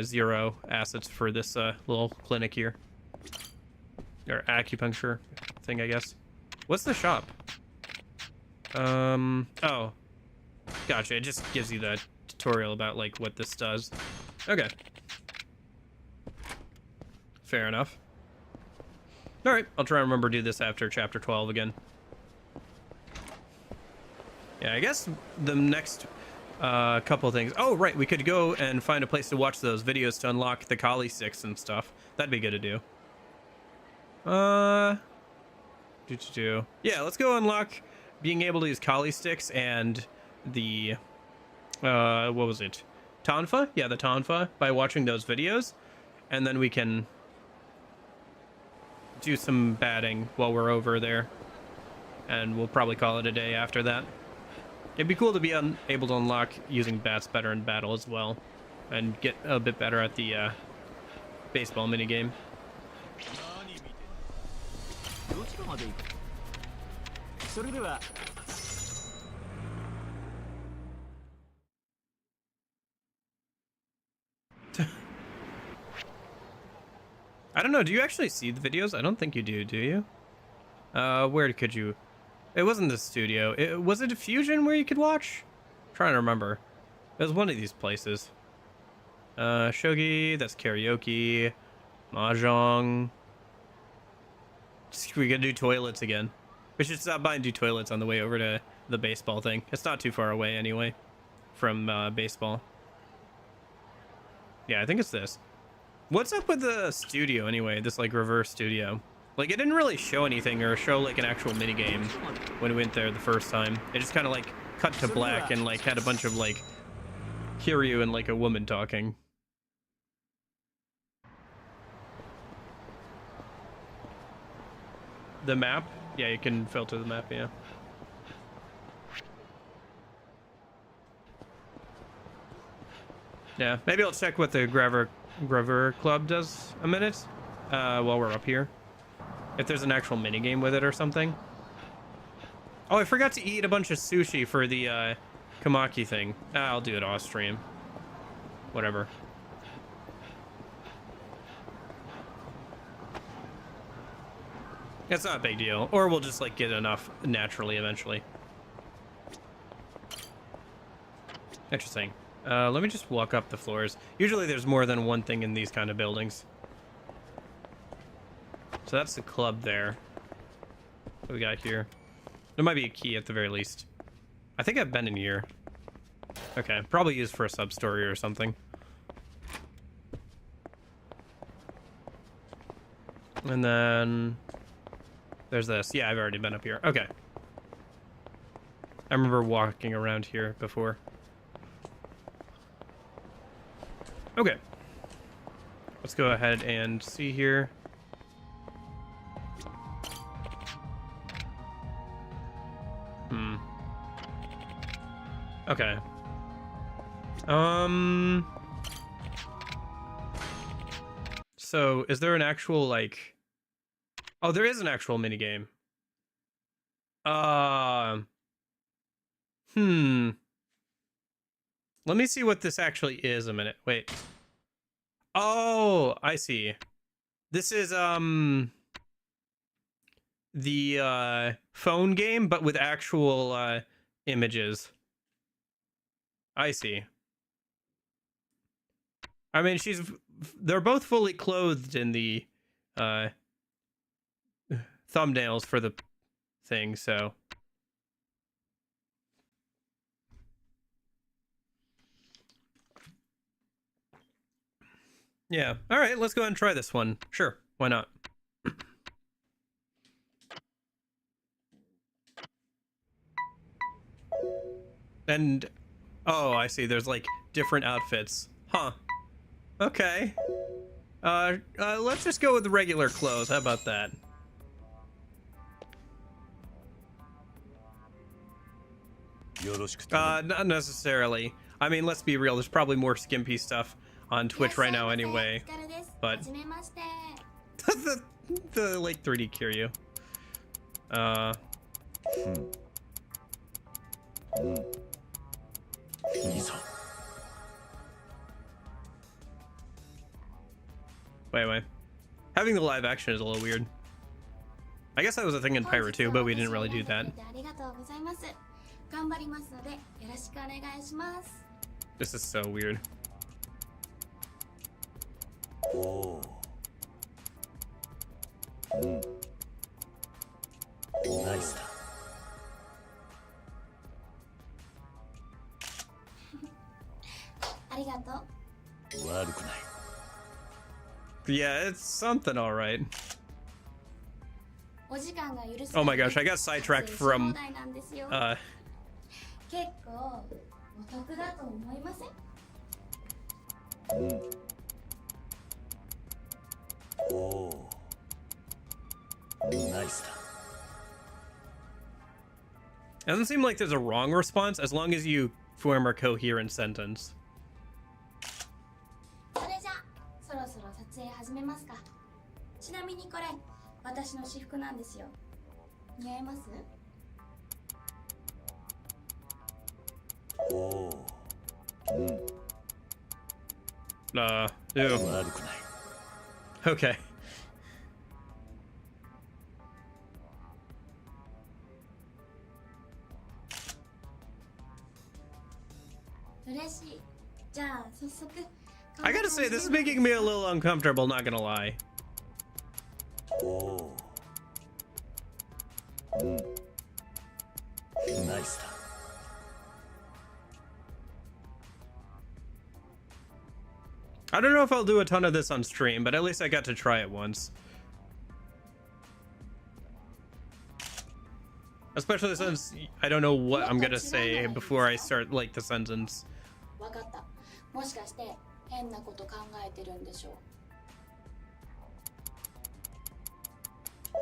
Zero assets for this little clinic here. Or acupuncture thing, I guess. What's the shop? Oh. Gotcha, it just gives you the tutorial about, like, what this does. Okay. Fair enough. Alright, I'll try and remember to do this after chapter 12 again. Yeah, I guess the next couple things. Oh, right, we could go and find a place to watch those videos to unlock the Kali sticks and stuff. That'd be good to do. Yeah, let's go unlock being able to use Kali sticks and the what was it? Tonfa? Yeah, the Tonfa by watching those videos. And then we can do some batting while we're over there. And we'll probably call it a day after that. It'd be cool to be able to unlock using bats better in battle as well. And get a bit better at the baseball minigame. I don't know, do you actually see the videos? I don't think you do you? Where could you? It wasn't the studio. Was it a Fusion where you could watch? I'm trying to remember. It was one of these places. Shogi, that's karaoke. Mahjong. We gotta do toilets again. We should stop by and do toilets on the way over to the baseball thing. It's not too far away anyway from baseball. Yeah, I think it's this. What's up with the studio anyway? This like reverse studio. Like it didn't really show anything or show like an actual minigame when we went there the first time. It just kind of like cut to black and like had a bunch of like Kiryu and like a woman talking. The map? Yeah, you can filter the map, yeah. Yeah, maybe I'll check what the Graver Club does a minute while we're up here. If there's an actual minigame with it or something. Oh, I forgot to eat a bunch of sushi for the Kamaki thing. I'll do it off stream. Whatever. It's not a big deal. Or we'll just like get enough naturally eventually. Interesting. Let me just walk up the floors. Usually there's more than one thing in these kind of buildings. So that's the club there. What we got here? There might be a key at the very least. I think I've been in here. Okay, probably used for a sub-story or something. And then there's this. Yeah, I've already been up here. Okay. I remember walking around here before. Okay. Let's go ahead and see here. Okay. So is there an actual like... Oh, there is an actual minigame. Let me see what this actually is a minute. Wait. Oh, I see. This is the phone game, but with actual images. I see. I mean, they're both fully clothed in the uh thumbnails for the thing, so yeah. All right, let's go ahead and try this one. Sure, why not? And oh, I see. There's like different outfits. Huh. Okay. Let's just go with the regular clothes. How about that? Not necessarily. I mean, let's be real. There's probably more skimpy stuff on Twitch right now anyway. But the like 3D Kiryu. Wait. Having the live action is a little weird. I guess that was a thing in Pyro too, but we didn't really do that. This is so weird. Oh. Nice. Yeah, it's something all right. Oh my gosh, I got sidetracked from Oh. Nice. It doesn't seem like there's a wrong response as long as you form a coherent sentence. Oh. Ew. Okay. I gotta say, this is making me a little uncomfortable, not gonna lie. Oh. Nice. I don't know if I'll do a ton of this on stream, but at least I got to try it once. Especially since I don't know what I'm gonna say before I start, like, the sentence.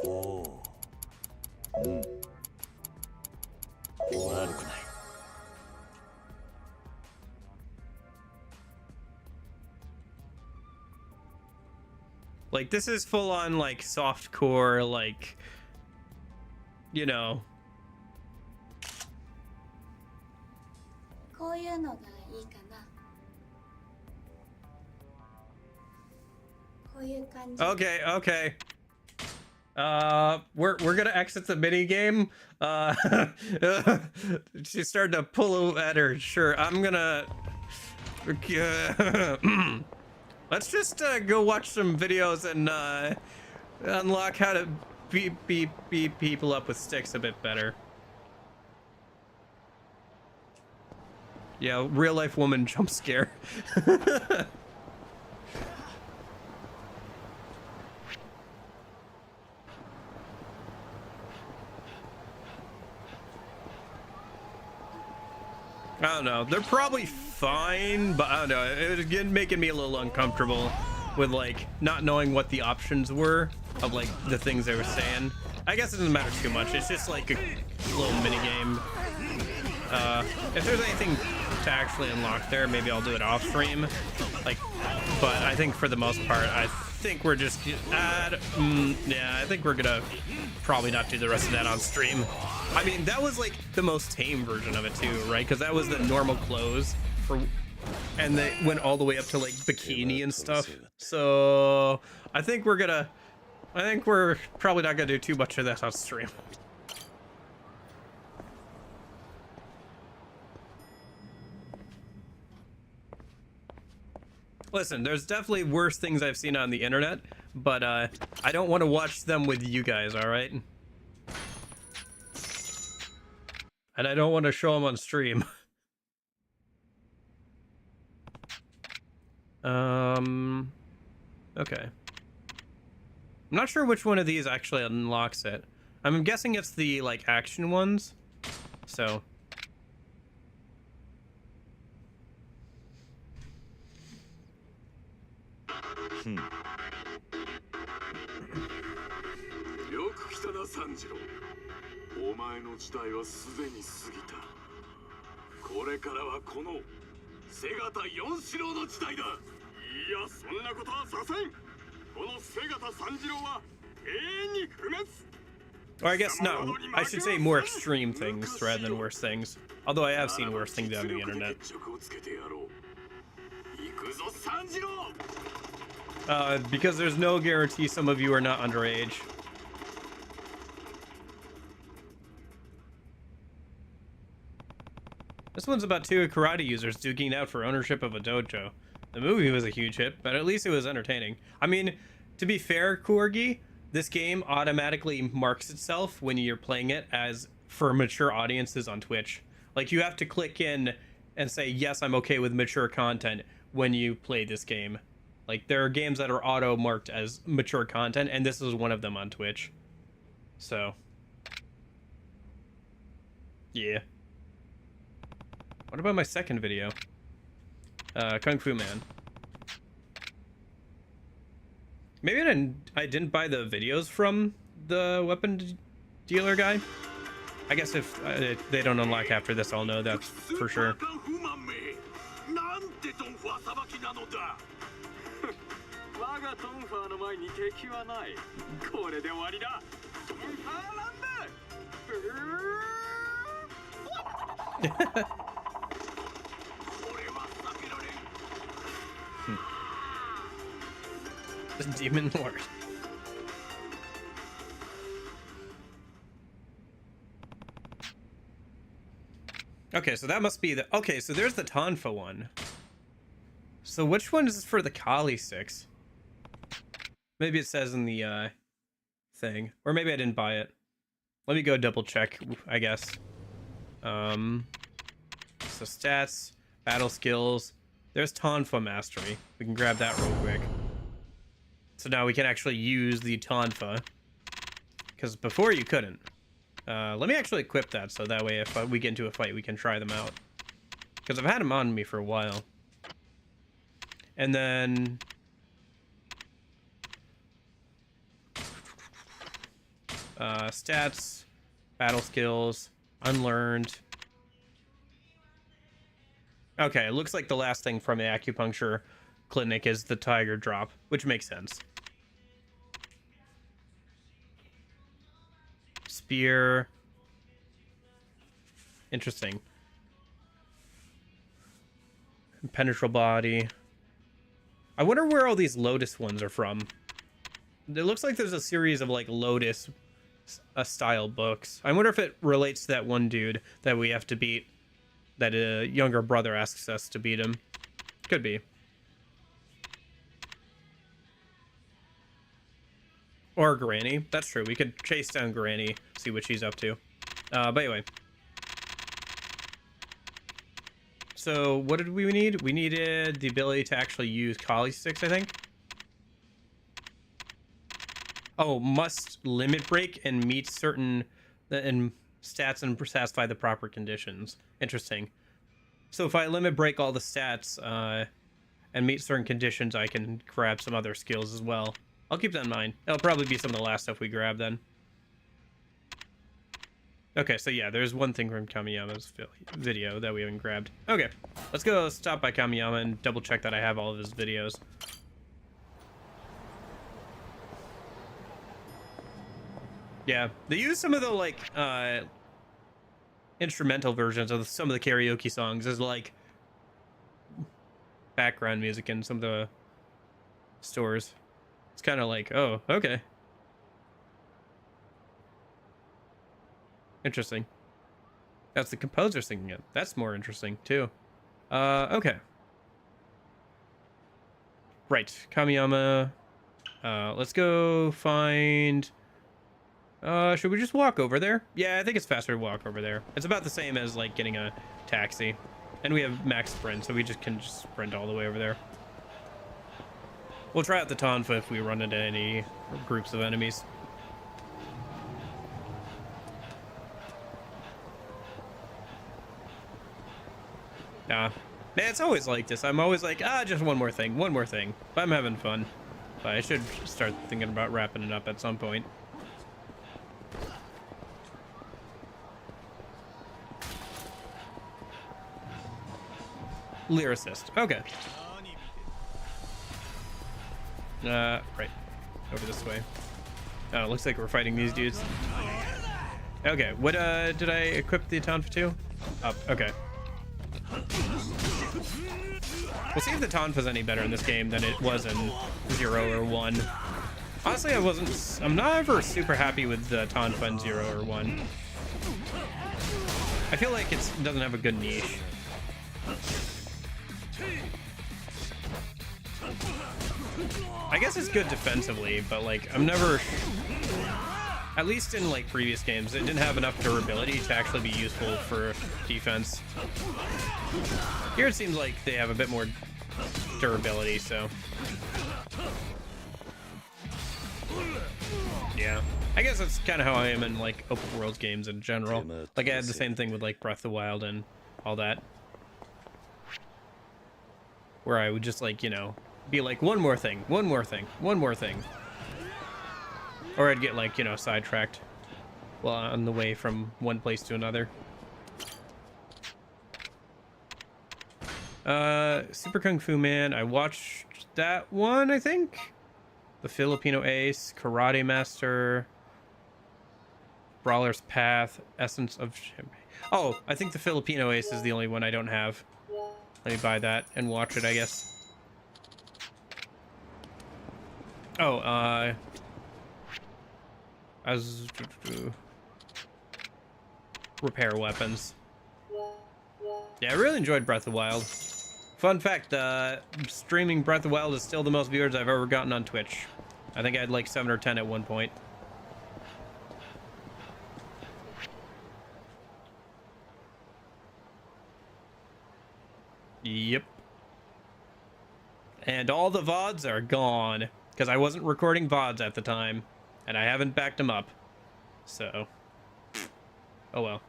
Oh. Like, this is full on, like, softcore, like, you know. Okay. We're gonna exit the mini game. She's starting to pull at her. Sure, I'm gonna. Let's just go watch some videos and unlock how to beat people up with sticks a bit better. Yeah, real life woman jump scare. I don't know. They're probably fine, but I don't know. It was making me a little uncomfortable with, like, not knowing what the options were of, like, the things they were saying. I guess it doesn't matter too much. It's just like a little mini game. If there's anything to actually unlock there, maybe I'll do it off stream. Like, but I think for the most part, I think we're just yeah, I think we're gonna probably not do the rest of that on stream. I mean, that was like the most tame version of it too, right? Because that was the normal clothes for, and they went all the way up to like bikini and stuff. So I think we're probably not gonna do too much of that on stream. Listen, there's definitely worse things I've seen on the internet, but I don't want to watch them with you guys, all right? And I don't want to show them on stream. Okay. I'm not sure which one of these actually unlocks it. I'm guessing it's the, like, action ones. So. Hmm. よく来たな三次郎。お前の時代はすでに過ぎた。これからはこの瀬形四四郎の時代だ。いや、そんなことはさせん。この瀬形三次郎は永遠に不滅。 Or I guess no, I should say more extreme things rather than worse things. Although I have seen worse things on the internet. Because there's no guarantee some of you are not underage. This one's about two karate users duking out for ownership of a dojo. The movie was a huge hit, but at least it was entertaining. I mean, to be fair, Corgi, this game automatically marks itself when you're playing it as for mature audiences on Twitch. Like, you have to click in and say, yes, I'm okay with mature content when you play this game. Like, there are games that are auto-marked as mature content, and this is one of them on Twitch. So. Yeah. What about my second video? Kung Fu Man. Maybe I didn't buy the videos from the weapon dealer guy. I guess if they don't unlock after this, I'll know that for sure. Demon Lord. Okay, so that must be the... Okay, so there's the Tonfa one. So which one is for the Kali sticks? Maybe it says in the thing. Or maybe I didn't buy it. Let me go double check, I guess. So stats, battle skills. There's Tonfa Mastery. We can grab that real quick. So now we can actually use the Tonfa. Because before you couldn't. Let me actually equip that so that way if we get into a fight we can try them out. Because I've had them on me for a while. And then... stats, battle skills, unlearned. Okay, it looks like the last thing from the acupuncture clinic is the tiger drop, which makes sense. Spear. Interesting. Impenetrable body. I wonder where all these Lotus ones are from. It looks like there's a series of like Lotus style books. I wonder if it relates to that one dude that we have to beat. That a younger brother asks us to beat him. Could be. Or Granny. That's true. We could chase down Granny, see what she's up to. But anyway. So, what did we need? We needed the ability to actually use Kali sticks, I think. Oh, must limit break and meet certain stats and satisfy the proper conditions. Interesting. So if I limit break all the stats and meet certain conditions, I can grab some other skills as well. I'll keep that in mind. It'll probably be some of the last stuff we grab then. Okay, so yeah, there's one thing from Kamiyama's video that we haven't grabbed. Okay, let's go stop by Kamiyama and double check that I have all of his videos. Yeah, they use some of the like instrumental versions of some of the karaoke songs as like background music in some of the stores. It's kind of like, oh, okay. Interesting. That's the composer singing it. That's more interesting too. Okay. Right, Kamiyama. Let's go find... should we just walk over there? Yeah, I think it's faster to walk over there. It's about the same as, like, getting a taxi. And we have max sprint, so we can just sprint all the way over there. We'll try out the Tonfa if we run into any groups of enemies. Nah. Man, it's always like this. I'm always like, just one more thing. But I'm having fun. But I should start thinking about wrapping it up at some point. Lyricist. Okay. Right. Over this way. Oh, it looks like we're fighting these dudes. Okay, what, did I equip the Tonfa to? Up, okay. We'll see if the Tonfa's any better in this game than it was in 0 or 1. Honestly, I'm not ever super happy with the Tonfa in 0 or 1. I feel like it doesn't have a good niche. I guess it's good defensively, but like I'm never, at least in like previous games, it didn't have enough durability to actually be useful for defense. Here it seems like they have a bit more durability, so yeah. I guess that's kind of how I am in like open world games in general. Like I had the same thing with like Breath of the Wild and all that, where I would just like, you know, be like one more thing, or I'd get like, you know, sidetracked while on the way from one place to another. Super Kung Fu Man, I watched that one, I think. The Filipino Ace, Karate Master, Brawler's Path, Essence of... Oh, I think the Filipino Ace is the only one I don't have. Let me buy that and watch it, I guess. Oh, as repair weapons. Yeah, I really enjoyed Breath of the Wild. Fun fact, streaming Breath of the Wild is still the most viewers I've ever gotten on Twitch. I think I had like 7 or 10 at one point. Yep. And all the VODs are gone, because I wasn't recording VODs at the time, and I haven't backed them up. So, oh well.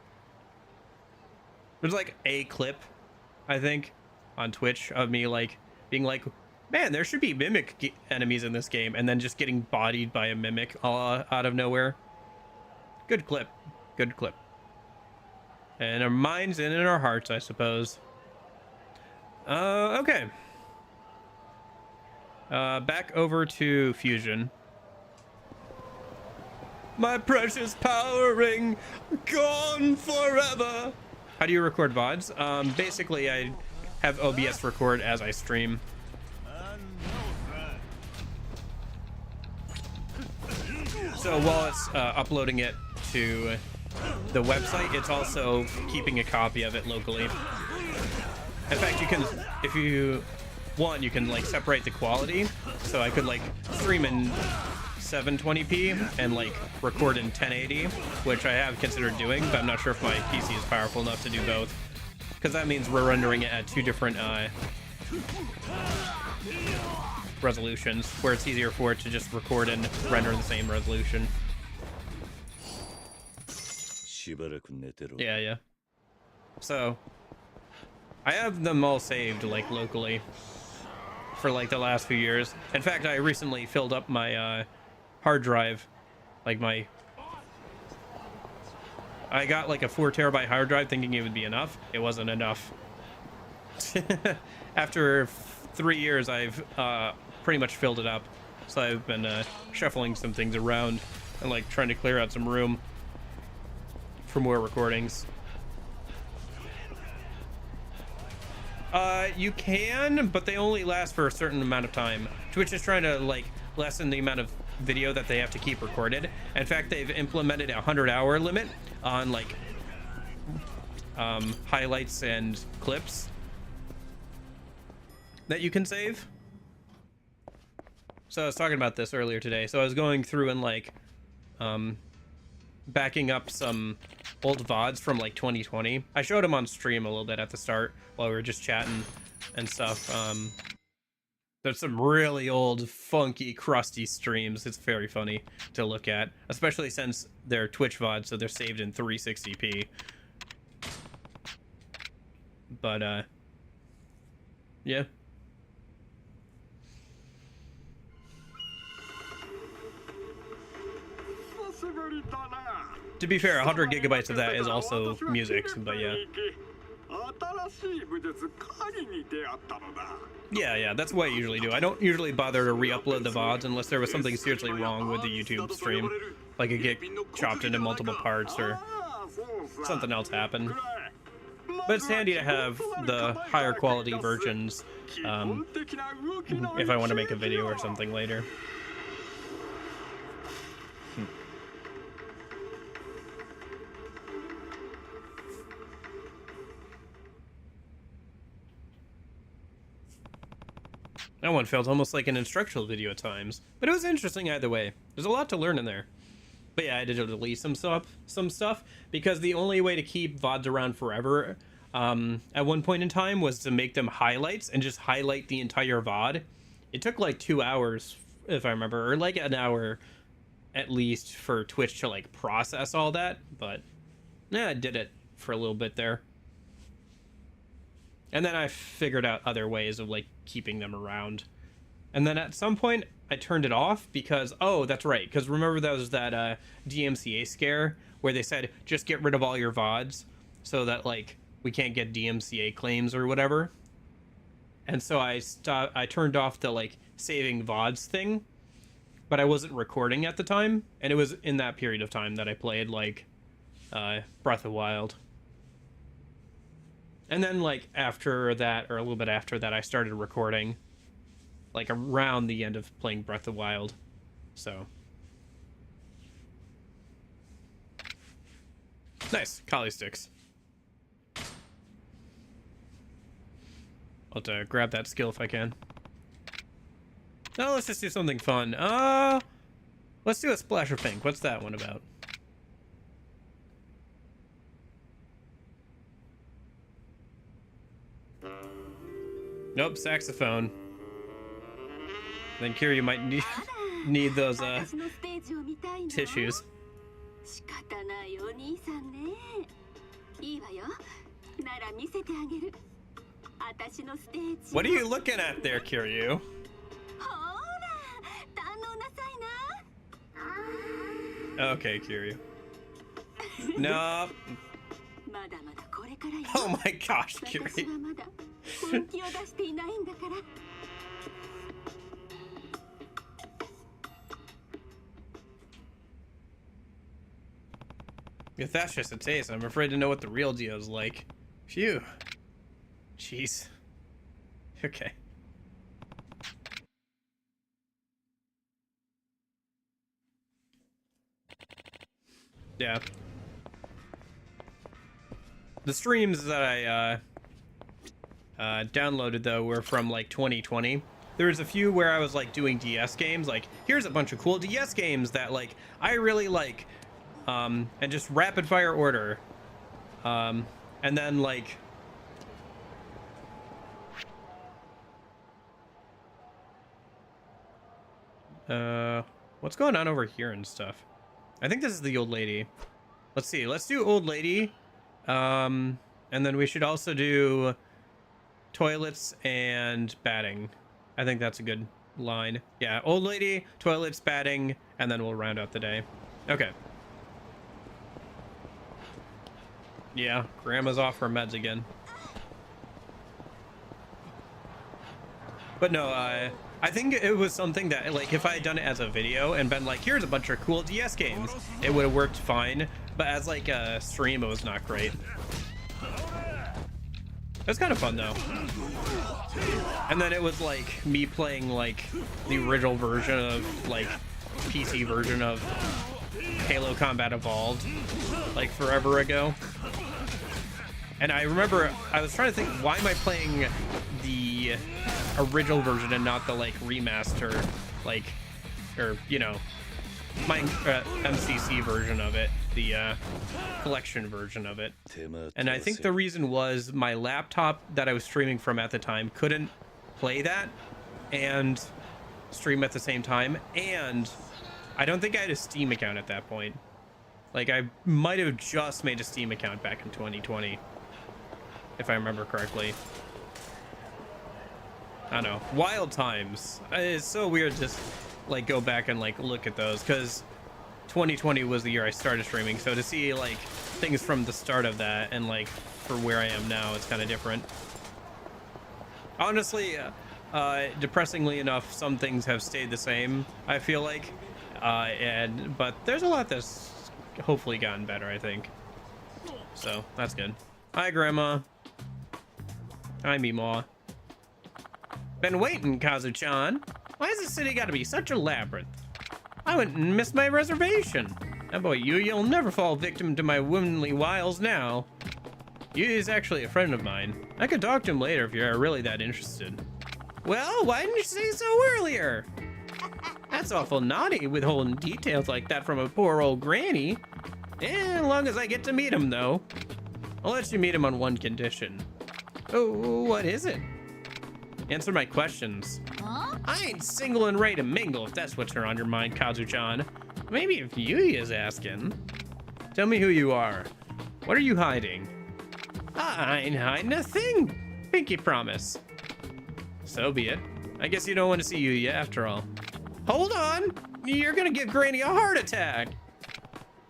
There's like a clip, I think, on Twitch of me like being like, man, there should be mimic enemies in this game, and then just getting bodied by a mimic all out of nowhere. Good clip. Good clip. And in our minds and in our hearts, I suppose. Okay. Back over to Fusion. My precious power ring, gone forever. How do you record VODs? Basically, I have OBS record as I stream. So while it's uploading it to the website, it's also keeping a copy of it locally. In fact, you can, if you want, you can like separate the quality. So I could like stream in 720p and like record in 1080, which I have considered doing, but I'm not sure if my PC is powerful enough to do both, because that means we're rendering it at 2 different resolutions, where it's easier for it to just record and render the same resolution. Yeah. So I have them all saved like locally for like the last few years. In fact, I recently filled up my hard drive, like I got like a 4 terabyte hard drive thinking it would be enough. It wasn't enough. After 3 years, I've pretty much filled it up. So I've been shuffling some things around and like trying to clear out some room for more recordings. You can, but they only last for a certain amount of time. Twitch is trying to like lessen the amount of video that they have to keep recorded. In fact, they've implemented a 100-hour limit on like highlights and clips that you can save. So I was talking about this earlier today. So I was going through and like backing up some old VODs from like 2020. I showed them on stream a little bit at the start while we were just chatting and stuff. There's some really old, funky, crusty streams. It's very funny to look at, especially since they're Twitch VODs, so they're saved in 360p. But yeah. To be fair, 100 gigabytes of that is also music, but yeah. Yeah, that's what I usually do. I don't usually bother to re-upload the VODs unless there was something seriously wrong with the YouTube stream. Like it get chopped into multiple parts or something else happened. But it's handy to have the higher quality versions if I want to make a video or something later. That one felt almost like an instructional video at times, but it was interesting either way. There's a lot to learn in there. But yeah, I did delete some stuff because the only way to keep VODs around forever at one point in time was to make them highlights and just highlight the entire VOD. It took like 2 hours, if I remember, or like an hour at least for Twitch to like process all that, but yeah, I did it for a little bit there. And then I figured out other ways of like keeping them around. And then at some point I turned it off because, oh, that's right. Because remember there was that DMCA scare where they said, just get rid of all your VODs so that like we can't get DMCA claims or whatever. And so I turned off the like saving VODs thing, but I wasn't recording at the time. And it was in that period of time that I played like Breath of the Wild. And then, like, after that, or a little bit after that, I started recording, like, around the end of playing Breath of the Wild. So. Nice. Collie sticks. I'll have to grab that skill if I can. Now let's just do something fun. Let's do a splash of pink. What's that one about? Nope, saxophone. Then Kiryu might need those tissues. What are you looking at there, Kiryu? Okay, Kiryu. No. Oh my gosh, Kiryu. If that's just a taste, I'm afraid to know what the real deal is like. Phew. Jeez. Okay. Yeah. The streams that I downloaded though were from like 2020. There was a few where I was like doing DS games, like here's a bunch of cool DS games that like I really like, and just rapid fire order, and then like what's going on over here and stuff. I think this is the old lady. Let's see, let's do old lady, and then we should also do toilets and batting. I think that's a good line. Yeah, old lady, toilets, batting, and then we'll round out the day. Okay. Yeah, grandma's off her meds again. But no, I think it was something that, like, if I had done it as a video and been like, here's a bunch of cool DS games, it would have worked fine. But as, like, a stream, it was not great. That's kind of fun, though. And then it was, like, me playing, like, the original version of, like, PC version of Halo Combat Evolved, like, forever ago. And I remember, I was trying to think, why am I playing the original version and not the, like, remaster like, or you know, my MCC version of it, the collection version of it. And I think the reason was my laptop that I was streaming from at the time couldn't play that and stream at the same time, and I don't think I had a Steam account at that point. Like, I might have just made a Steam account back in 2020, if I remember correctly. I don't know. Wild times. It's so weird to just, like, go back and, like, look at those, because 2020 was the year I started streaming, so to see, like, things from the start of that and, like, for where I am now, it's kind of different. Honestly, depressingly enough, some things have stayed the same, I feel like. But there's a lot that's hopefully gotten better, I think. So, that's good. Hi, Grandma. Hi, Meemaw. Been waiting, Kazu-chan. Why has the city got to be such a labyrinth? I went and missed my reservation. That boy Yuya will never fall victim to my womanly wiles now. Yuya is actually a friend of mine. I could talk to him later if you're really that interested. Well, why didn't you say so earlier? That's awful naughty, withholding details like that from a poor old granny. As long as I get to meet him, though. I'll let you meet him on one condition. Oh, what is it? Answer my questions. Huh? I ain't single and ready to mingle, if that's what's on your mind, Kazu-chan. Maybe if Yuya's asking. Tell me who you are. What are you hiding? I ain't hiding a thing. Pinky promise. So be it. I guess you don't want to see Yuya after all. Hold on! You're gonna give Granny a heart attack!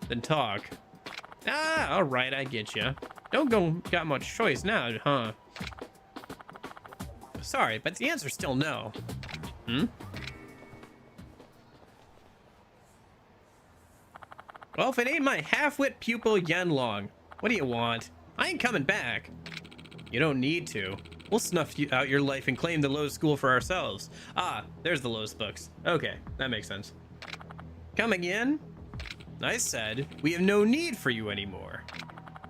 Then talk. Ah, alright, I get ya. Got much choice now, huh? Sorry, but the answer's still no. Well, if it ain't my half-wit pupil Yenlong, what do you want? I ain't coming back. You don't need to. We'll snuff out your life and claim the Lowe's school for ourselves. Ah, there's the Lowe's books. Okay, that makes sense. Come again? I said, we have no need for you anymore.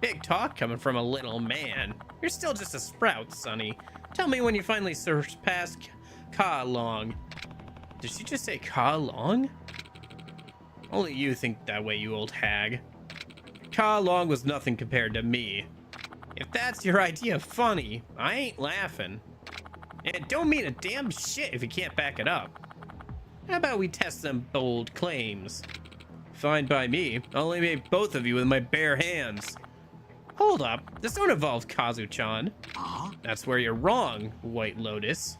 Big talk coming from a little man. You're still just a sprout, Sonny. Tell me when you finally surpass Ka Long. Did she just say Ka Long? Only you think that way, you old hag. Ka Long was nothing compared to me. If that's your idea of funny, I ain't laughing. And it don't mean a damn shit if you can't back it up. How about we test them bold claims? Fine by me. I'll eliminate both of you with my bare hands. Hold up. This don't involve Kazu-chan. That's where you're wrong, White Lotus.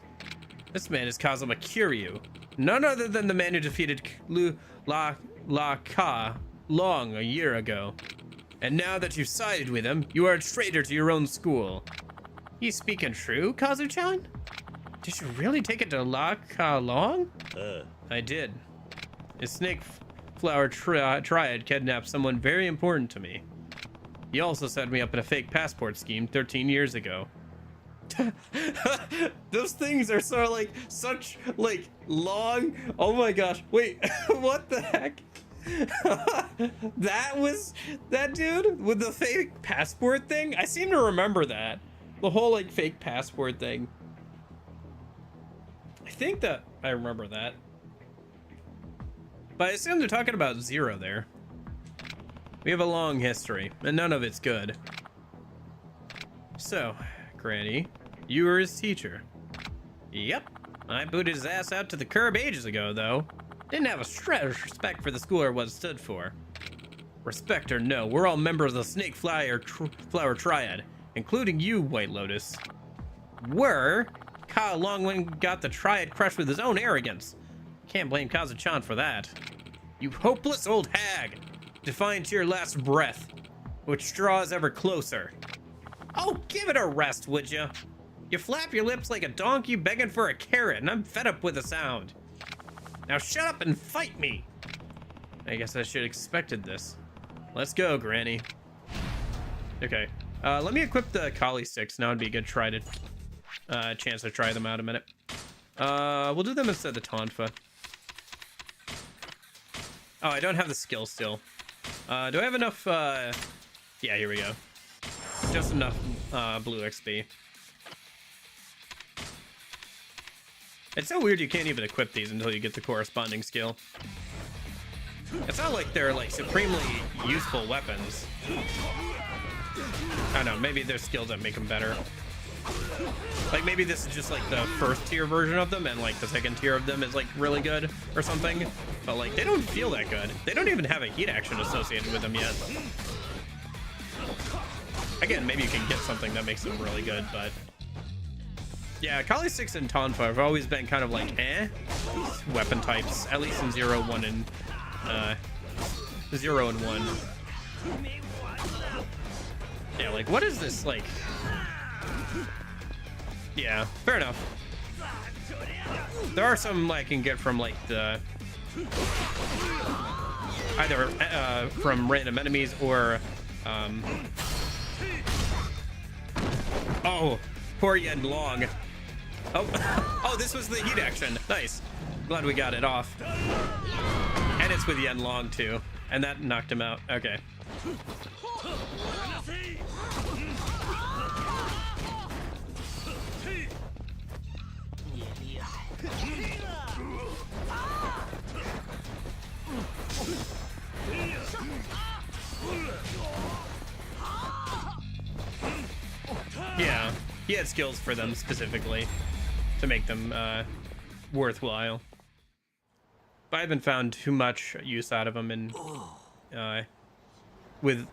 This man is Kazuma Kiryu. None other than the man who defeated Ka Long a year ago. And now that you've sided with him, you are a traitor to your own school. You speaking true, Kazu-chan? Did you really take it to Ka Long? I did. A snake flower triad kidnapped someone very important to me. He also set me up in a fake passport scheme 13 years ago. Those things are so like such like long. Oh my gosh. Wait, what the heck? That was that dude with the fake passport thing? I seem to remember that. The whole like fake passport thing. I think that I remember that. But I assume they're talking about Zero there. We have a long history, and none of it's good. So, Granny, you were his teacher. Yep. I booted his ass out to the curb ages ago, though. Didn't have a shred of respect for the school or what it stood for. Respect or no, we're all members of the Snake Flower Triad, including you, White Lotus. Ka Long went and got the Triad crushed with his own arrogance. Can't blame Kazu-chan for that. You hopeless old hag! Defiant to your last breath, which draws ever closer. Oh, give it a rest, would ya? You flap your lips like a donkey begging for a carrot, and I'm fed up with the sound. Now shut up and fight me! I guess I should have expected this. Let's go, Granny. Okay, let me equip the Kali sticks. Now would be a good chance to try them out a minute. We'll do them instead of the Tonfa. Oh, I don't have the skill still. Do I have enough, yeah, here we go. Just enough, blue XP. It's so weird you can't even equip these until you get the corresponding skill. It's not like they're like supremely useful weapons. I don't know, maybe there's skills that make them better. Like maybe this is just like the first tier version of them and like the second tier of them is like really good or something. But like they don't feel that good. They don't even have a heat action associated with them yet. Again, maybe you can get something that makes them really good, but yeah, Kali 6 and Tonfa have always been kind of like weapon types, at least in 0, 1, and 0 and 1. Yeah, like what is this like? Yeah, fair enough. There are some I can get from like the either from random enemies or oh, poor Yen Long. Oh, oh, this was the heat action. Nice. Glad we got it off. And it's with Yen Long too, and that knocked him out. Okay. Yeah, he had skills for them specifically to make them worthwhile. But I haven't found too much use out of them in with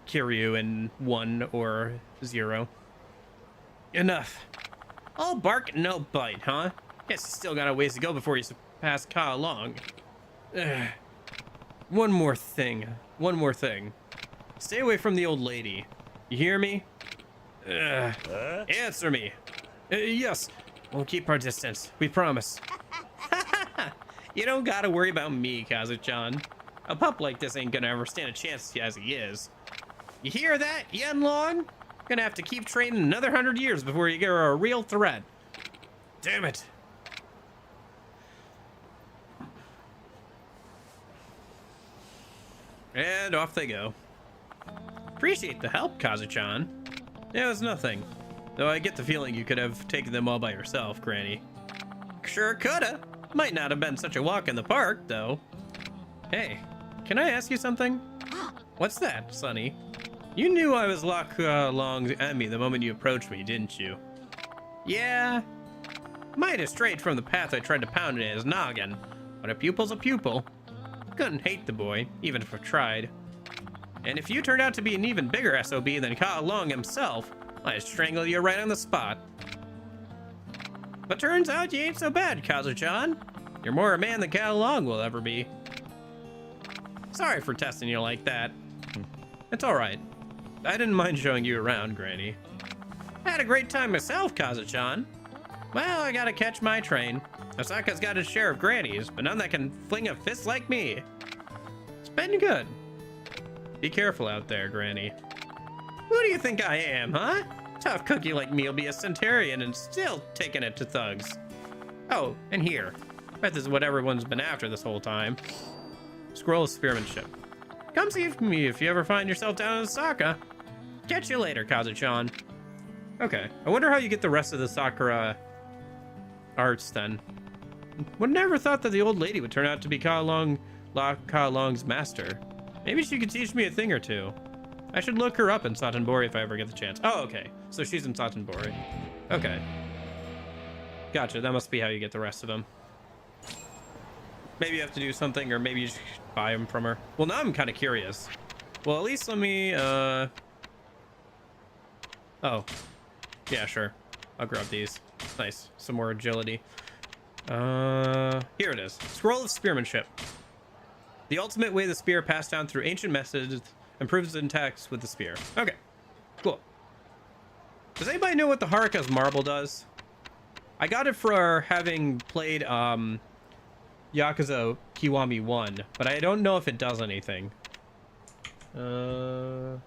Kiryu in 1 or 0. Enough. All bark, no bite, huh? Guess you still got a ways to go before you surpass Ka Long. One more thing. Stay away from the old lady. You hear me? Answer me. Yes. We'll keep our distance. We promise. You don't gotta worry about me, Kazu-chan. A pup like this ain't gonna ever stand a chance as he is. You hear that, Yen Long? Gonna have to keep training another 100 years before you get her a real threat. Damn it. And off they go. Appreciate the help, Kazu-chan. It was nothing. Though I get the feeling you could have taken them all by yourself, Granny. Sure coulda. Might not have been such a walk in the park, though. Hey, can I ask you something? What's that, Sonny? You knew I was Long's enemy the moment you approached me, didn't you? Yeah. Might have strayed from the path I tried to pound in his noggin, but a pupil's a pupil. Couldn't hate the boy, even if I tried. And if you turned out to be an even bigger SOB than Ka Long himself, I'd strangle you right on the spot. But turns out you ain't so bad, Kazu-chan. You're more a man than Ka Long will ever be. Sorry for testing you like that. It's alright. I didn't mind showing you around, Granny. I had a great time myself, Kazu-chan. Well, I gotta catch my train. Osaka's got his share of grannies, but none that can fling a fist like me. It's been good. Be careful out there, Granny. Who do you think I am, huh? Tough cookie like me will be a centurion and still taking it to thugs. Oh, and here. Bet this is what everyone's been after this whole time. Scroll of Spearmanship. Come see me if you ever find yourself down in Osaka. Catch you later, Kazu-chan. Okay, I wonder how you get the rest of the Sakura arts then. Would never thought that the old lady would turn out to be Ka Long's master. Maybe she could teach me a thing or two. I should look her up in Satonbori if I ever get the chance. Oh, okay. So she's in Satonbori. Okay. Gotcha. That must be how you get the rest of them. Maybe you have to do something, or maybe you should buy them from her. Well, now I'm kind of curious. Well, at least let me, Oh. Yeah, sure. I'll grab these. Nice. Some more agility. Here it is. Scroll of Spearmanship. The ultimate way the spear passed down through ancient methods improves attacks with the spear. Okay, cool. Does anybody know what the Haruka's Marble does? I got it for having played Yakuza Kiwami 1, but I don't know if it does anything. I'm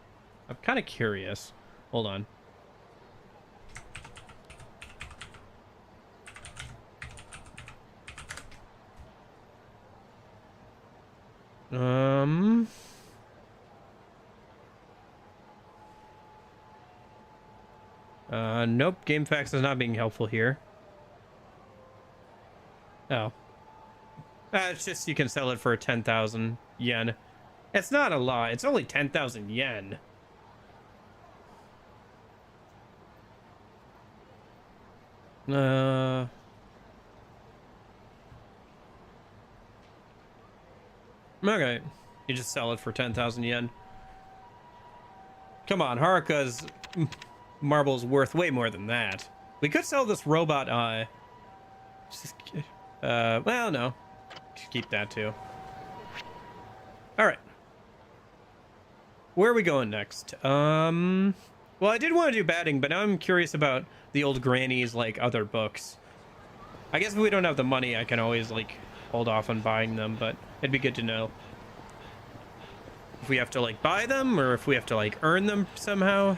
kind of curious. Hold on. Nope, GameFAQs is not being helpful here. Oh. It's just you can sell it for 10,000 yen. It's not a lot. It's only 10,000 yen. Okay. You just sell it for 10,000 yen. Come on, Haruka's marble's worth way more than that. We could sell this robot, well, no. Keep that too. Alright. Where are we going next? Well, I did want to do batting, but now I'm curious about the old granny's, like, other books. I guess if we don't have the money, I can always, like, hold off on buying them, but it'd be good to know if we have to, like, buy them, or if we have to, like, earn them somehow.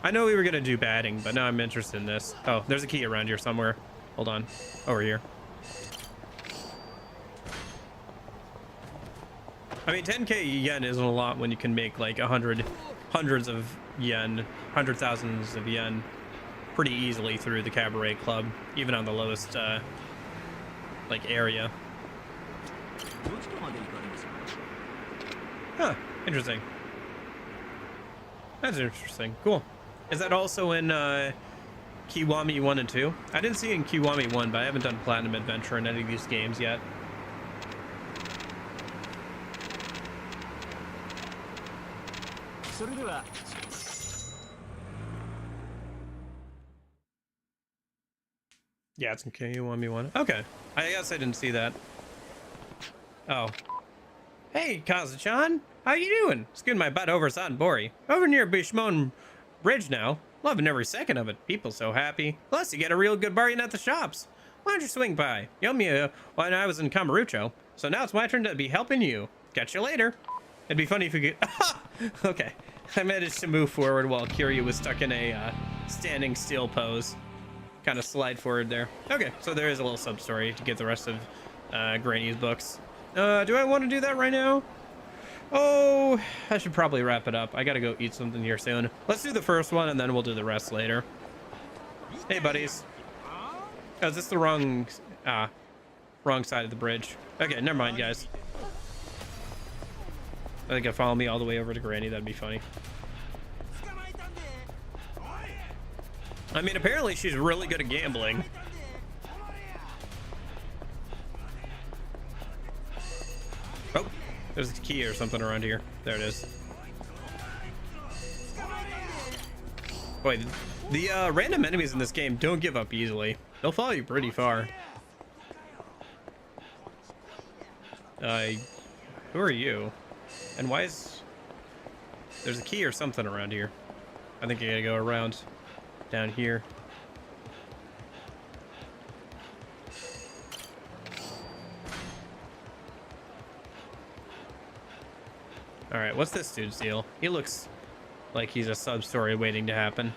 I know we were gonna do batting, but now I'm interested in this. Oh, there's a key around here somewhere. Hold on. Over here. I mean, 10k yen isn't a lot when you can make, like, hundreds of yen, hundred thousands of yen pretty easily through the cabaret club, even on the lowest, like, area. Huh, interesting. That's interesting. Cool. Is that also in Kiwami 1 and 2? I didn't see it in Kiwami 1, but I haven't done Platinum Adventure in any of these games yet. Yeah, it's in Kiwami 1. Okay. I guess I didn't see that. Oh. Hey, Kazu-chan. How you doing? Scooting my butt over Sanbori. Over near Bishmon Bridge now. Loving every second of it. People so happy. Plus, you get a real good bargain at the shops. Why don't you swing by? You helped me when I was in Kamurocho. So now it's my turn to be helping you. Catch you later. It'd be funny if we could... Okay. I managed to move forward while Kiryu was stuck in a standing still pose. Kind of slide forward there. Okay, so there is a little sub-story to get the rest of Granny's books. Do I want to do that right now? Oh, I should probably wrap it up. I gotta go eat something here soon. Let's do the first one, and then we'll do the rest later. Hey, buddies. Oh, is this the wrong side of the bridge? Okay, never mind, guys. I think if follow me all the way over to Granny, that'd be funny. I mean, apparently she's really good at gambling. Oh, there's a key or something around here. There it is. Boy, the random enemies in this game don't give up easily. They'll follow you pretty far. Who are you? And why is... There's a key or something around here. I think I gotta go around down here. Alright, what's this dude's deal? He looks like he's a sub-story waiting to happen.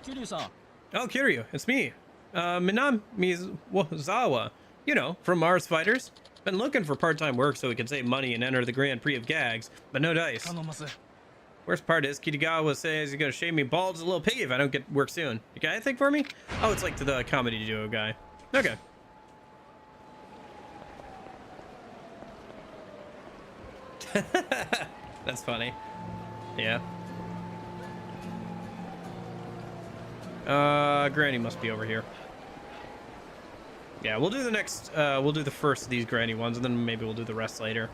Kiryu-san. Oh, Kiryu, it's me. Minamizawa. You know, from Mars Fighters. Been looking for part-time work so we can save money and enter the Grand Prix of Gags, but no dice. Worst part is, Kitagawa says he's gonna shave me bald as a little piggy if I don't get work soon. You got anything for me? Oh, it's like the comedy duo guy. Okay. That's funny. Yeah. Granny must be over here. Yeah, we'll do the next, we'll do the first of these Granny ones, and then maybe we'll do the rest later.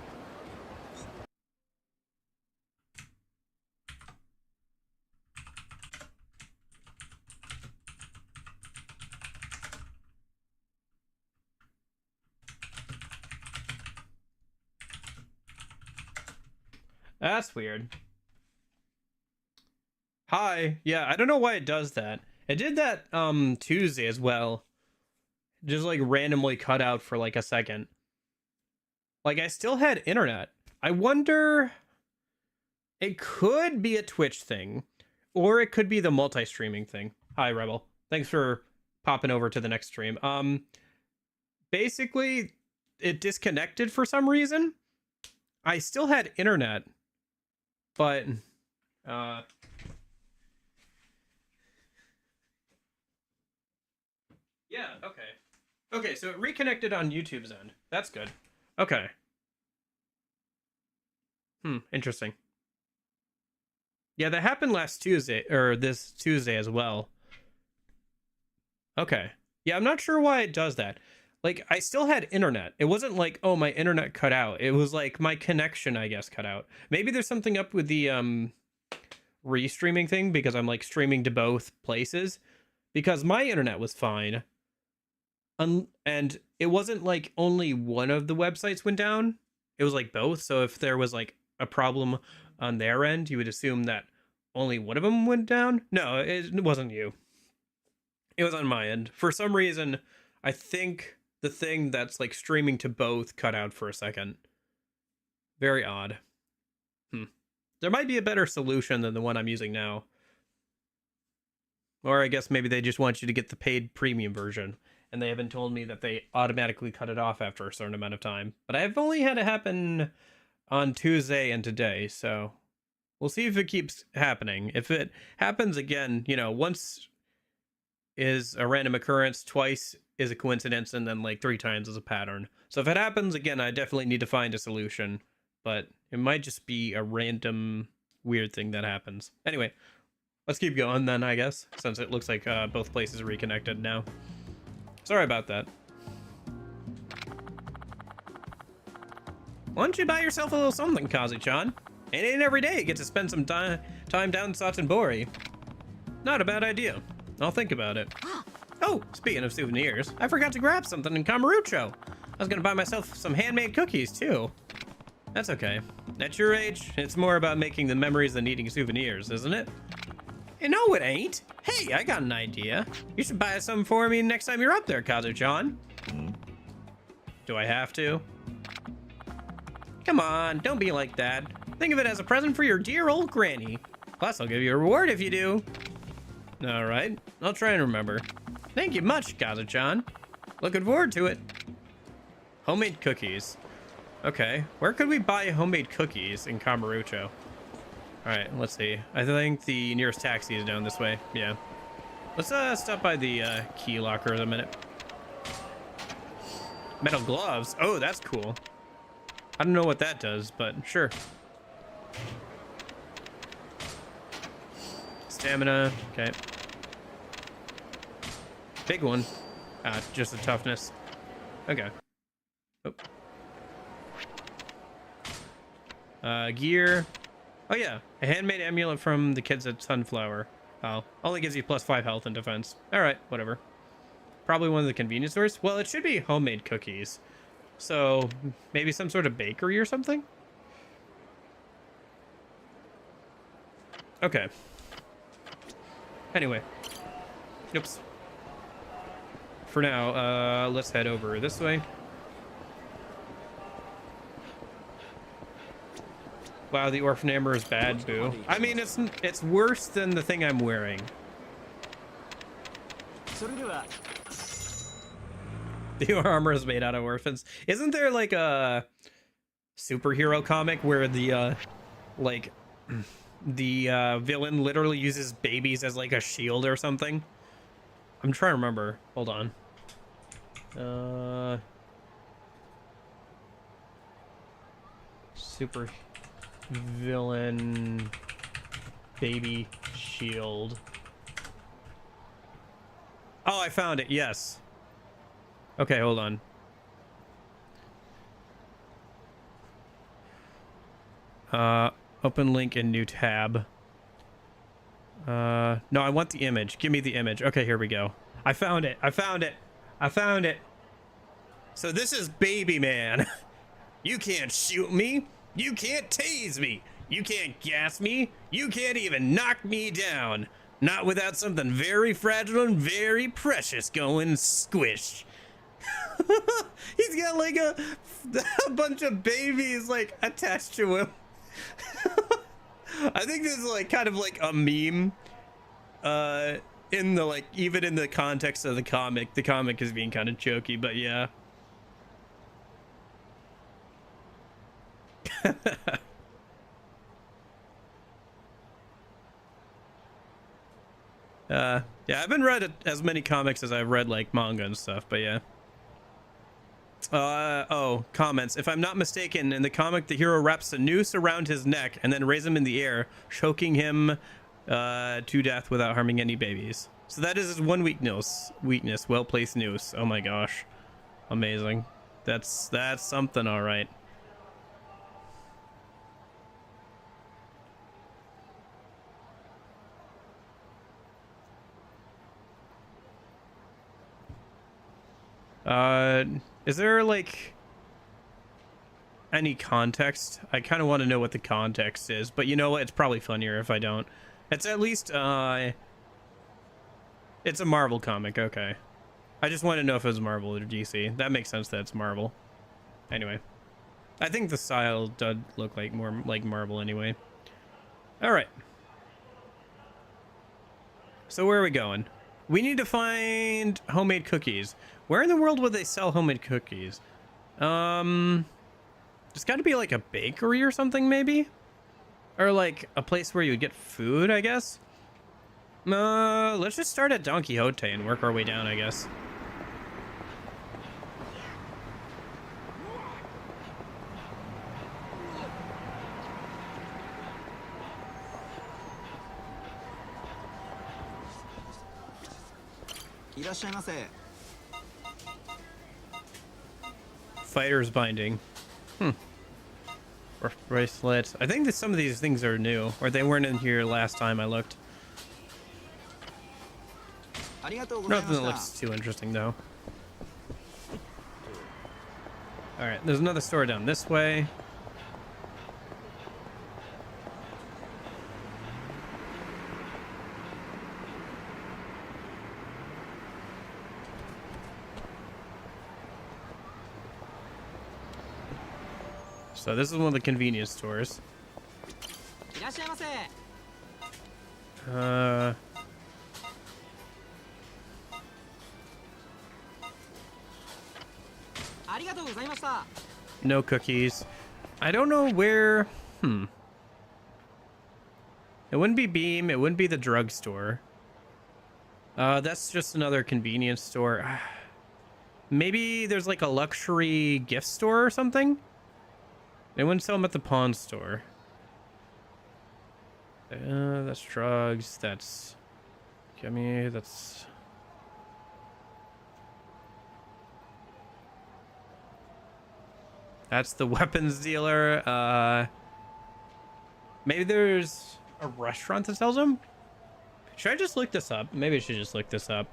That's weird. Hi. Yeah, I don't know why it does that. It did that Tuesday as well. Just like randomly cut out for like a second. Like I still had internet. I wonder, it could be a Twitch thing, or it could be the multi-streaming thing. Hi, Rebel. Thanks for popping over to the next stream. Basically, it disconnected for some reason. I still had internet, but yeah, Yeah, okay. Okay, so it reconnected on YouTube's end. That's good. Okay. Interesting. Yeah, that happened last Tuesday, or this Tuesday as well. Okay. Yeah, I'm not sure why it does that. Like, I still had internet. It wasn't like, oh, my internet cut out. It was like my connection, I guess, cut out. Maybe there's something up with the restreaming thing, because I'm like streaming to both places. Because my internet was fine. And it wasn't like only one of the websites went down. It was like both. So if there was like a problem on their end, you would assume that only one of them went down. No, it wasn't you. It was on my end. For some reason, I think the thing that's like streaming to both cut out for a second. Very odd. There might be a better solution than the one I'm using now. Or I guess maybe they just want you to get the paid premium version. And they haven't told me that they automatically cut it off after a certain amount of time. But I've only had it happen on Tuesday and today, so we'll see if it keeps happening. If it happens again, you know, once is a random occurrence, twice is a coincidence, and then like 3 times is a pattern. So if it happens again, I definitely need to find a solution. But it might just be a random weird thing that happens. Anyway, let's keep going then, I guess, since it looks like both places are reconnected now. Sorry about that. Why don't you buy yourself a little something, Kazu-chan? It ain't every day you get to spend some time down in Satsunbori. Not a bad idea. I'll think about it. Oh, speaking of souvenirs, I forgot to grab something in Kamurocho. I was gonna buy myself some handmade cookies, too. That's okay. At your age, it's more about making the memories than eating souvenirs, isn't it? No, it ain't. Hey, I got an idea. You should buy some for me next time you're up there, Kazu-chan. Do I have to? Come on, don't be like that. Think of it as a present for your dear old granny. Plus, I'll give you a reward if you do. All right, I'll try and remember. Thank you much, Kazu-chan. Looking forward to it. Homemade cookies. Okay, where could we buy homemade cookies in Kamurocho? All right, let's see. I think the nearest taxi is down this way. Yeah. Let's stop by the key locker in a minute. Metal gloves. Oh, that's cool. I don't know what that does, but sure. Stamina. Okay. Big one. Just the toughness. Okay. Oh. Gear. Oh yeah, a handmade amulet from the kids at Sunflower. Oh, only gives you +5 health and defense. All right, whatever. Probably one of the convenience stores. Well, it should be homemade cookies. So maybe some sort of bakery or something? Okay. Anyway. Oops. For now, let's head over this way. Wow, the orphan armor is bad, boo. I mean, it's worse than the thing I'm wearing. The armor is made out of orphans. Isn't there like a superhero comic where the villain literally uses babies as like a shield or something? I'm trying to remember. Hold on. Super villain baby shield. Oh, I found it. Yes. Okay, hold on. Open link in new tab. No, I want the image. Give me the image. Okay, here we go. I found it. I found it. I found it. So this is Baby Man. You can't shoot me. You can't tase me. You can't gas me. You can't even knock me down. Not without something very fragile and very precious going squish. He's got like a bunch of babies like attached to him. I think this is like kind of like a meme. In the like, even in the context of the comic is being kind of jokey, but yeah. Yeah, I haven't read as many comics as I've read like manga and stuff, but yeah. Oh, comments. If I'm not mistaken, in the comic, the hero wraps a noose around his neck and then raises him in the air, choking him to death without harming any babies. So that is his one weakness. Well-placed noose. Oh my gosh. Amazing. That's something, all right. Is there like any context? I kind of want to know what the context is, but you know what? It's probably funnier if I don't. It's at least it's a Marvel comic. Okay, I just want to know if it was Marvel or DC. That makes sense that it's Marvel. Anyway, I think the style does look like more like Marvel anyway. All right, so where are we going? We need to find homemade cookies. Where in the world would they sell homemade cookies? There's got to be like a bakery or something, maybe? Or like a place where you would get food, I guess? Let's just start at Don Quixote and work our way down, I guess. Fighter's binding. Or bracelet. I think that some of these things are new, or they weren't in here last time I looked. Nothing that looks too interesting though. Alright, there's another store down this way. So this is one of the convenience stores. No cookies. I don't know where. It wouldn't be Beam. It wouldn't be the drugstore. That's just another convenience store. Maybe there's like a luxury gift store or something. They wouldn't sell them at the pawn store. That's drugs. That's Gimme. That's the weapons dealer. Maybe there's a restaurant that sells them. Should I just look this up? Maybe I should just look this up.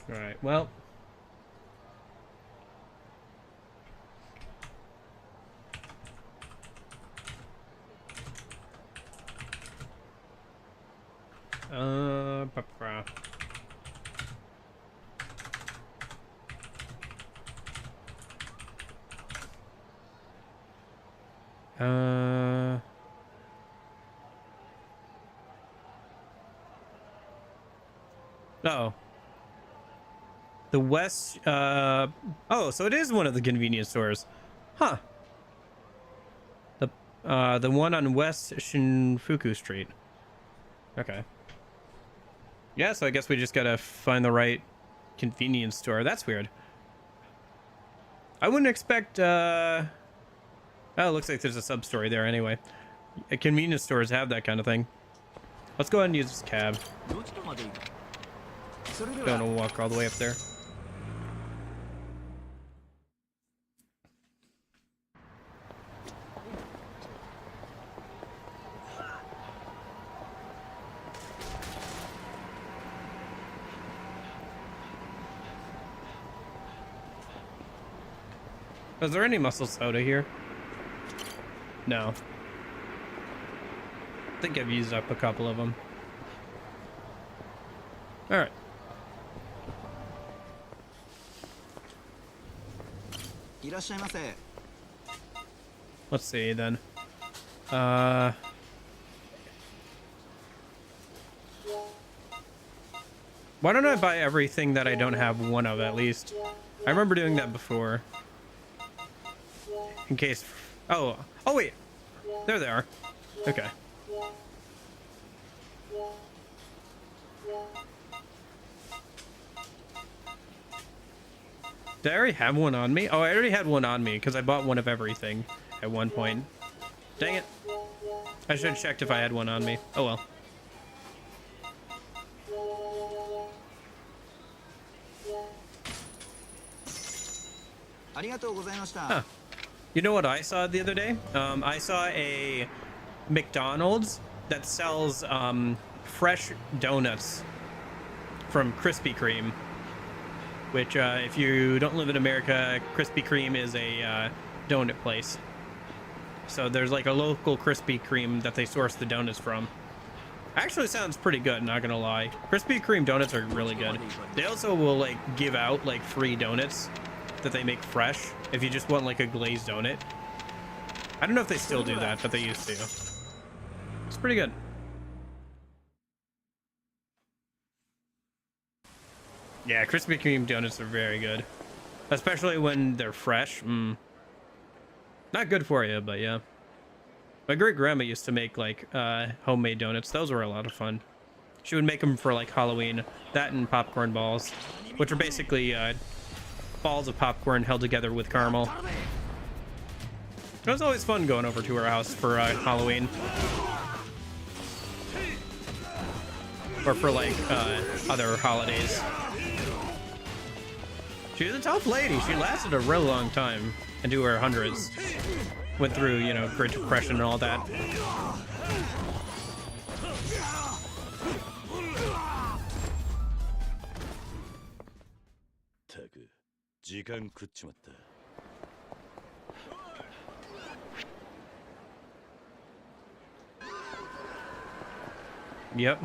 All right. Well. Oh. The West, oh, so it is one of the convenience stores. Huh. The one on West Shinfuku Street. Okay. Yeah, so I guess we just gotta find the right convenience store. That's weird. I wouldn't expect, oh, it looks like there's a sub-story there anyway. Convenience stores have that kind of thing. Let's go ahead and use this cab. Don't want to walk all the way up there. Is there any muscle soda here? No. I think I've used up a couple of them. All right. Let's see then. Why don't I buy everything that I don't have one of at least? I remember doing that before. In case... Oh wait. There they are. Okay. Did I already have one on me? Oh, I already had one on me because I bought one of everything at one point. Dang it. I should have checked if I had one on me. Oh well. Huh. You know what I saw the other day? I saw a McDonald's that sells fresh donuts from Krispy Kreme. Which, if you don't live in America, Krispy Kreme is a donut place. So there's like a local Krispy Kreme that they source the donuts from. Actually sounds pretty good, not gonna lie. Krispy Kreme donuts are really good. They also will like give out like free donuts that they make fresh if you just want like a glazed donut. I don't know if they still do that, but they used to. It's pretty good. Yeah, Krispy Kreme donuts are very good, especially when they're fresh. Not good for you, but yeah. My great grandma used to make like homemade donuts. Those were a lot of fun. She would make them for like Halloween. That and popcorn balls, which are basically balls of popcorn held together with caramel. It was always fun going over to her house for Halloween. Or for like other holidays. She was a tough lady. She lasted a real long time into her hundreds. Went through, you know, Great Depression and all that. Yep.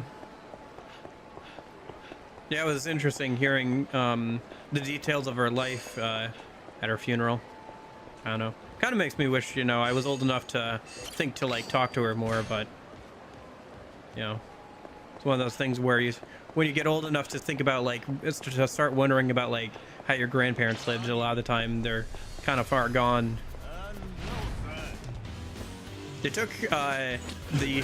Yeah, it was interesting hearing the details of her life at her funeral. I don't know. Kind of makes me wish, you know, I was old enough to think to like talk to her more, but you know, it's one of those things where when you get old enough to think about like, it's to start wondering about like how your grandparents lived. A lot of the time they're kind of far gone. They took the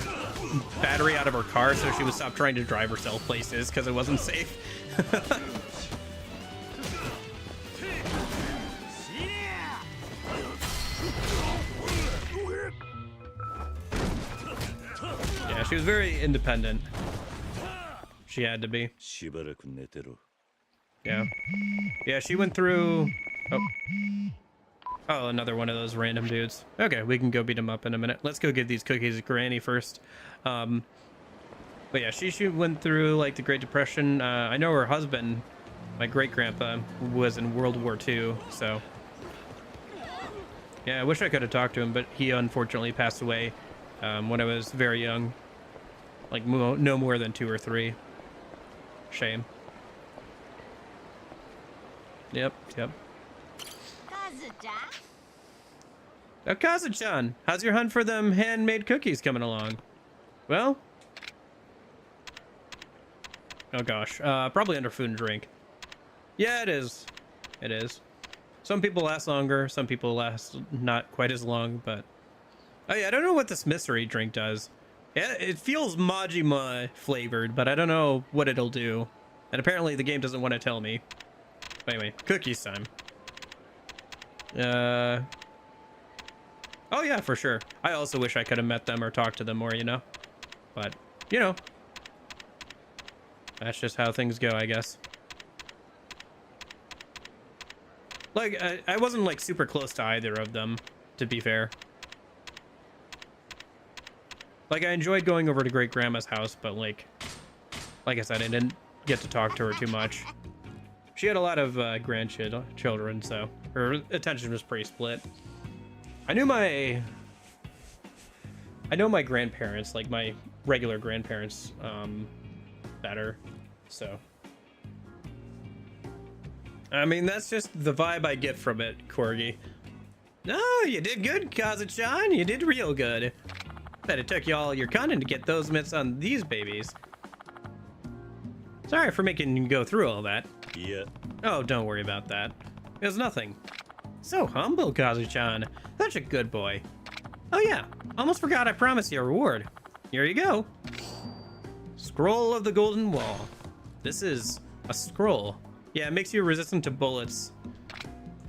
battery out of her car so she would stop trying to drive herself places because it wasn't safe. Yeah, she was very independent. She had to be. Yeah. Yeah, she went through... Oh, another one of those random dudes. Okay, we can go beat him up in a minute. Let's go get these cookies at Granny first. But yeah, she went through like the Great Depression. I know her husband, my great-grandpa, was in World War II, so... Yeah, I wish I could have talked to him, but he unfortunately passed away when I was very young. Like, no more than 2 or 3. Shame. Yep. Oh, Kazu-chan, how's your hunt for them handmade cookies coming along? Well... Oh gosh, probably under food and drink. Yeah, it is. It is. Some people last longer, some people last not quite as long, but... Oh yeah, I don't know what this mystery drink does. Yeah, it feels Majima flavored, but I don't know what it'll do. And apparently the game doesn't want to tell me. But anyway, cookies time. Oh yeah, for sure. I also wish I could have met them or talked to them more, you know? But, you know. That's just how things go, I guess. Like, I wasn't, like, super close to either of them, to be fair. Like, I enjoyed going over to Great Grandma's house, but, like I said, I didn't get to talk to her too much. She had a lot of grandchildren, so her attention was pretty split. I know my grandparents, like my regular grandparents, better, so. I mean, that's just the vibe I get from it, Corgi. No, you did good, Kazu-chan. You did real good. Bet it took you all your cunning to get those mitts on these babies. Sorry for making you go through all that. Yeah. Oh, don't worry about that. It was nothing. So humble, Kazu-chan. Such a good boy. Oh yeah, almost forgot I promised you a reward. Here you go. Scroll of the Golden Wall. This is a scroll. Yeah, it makes you resistant to bullets.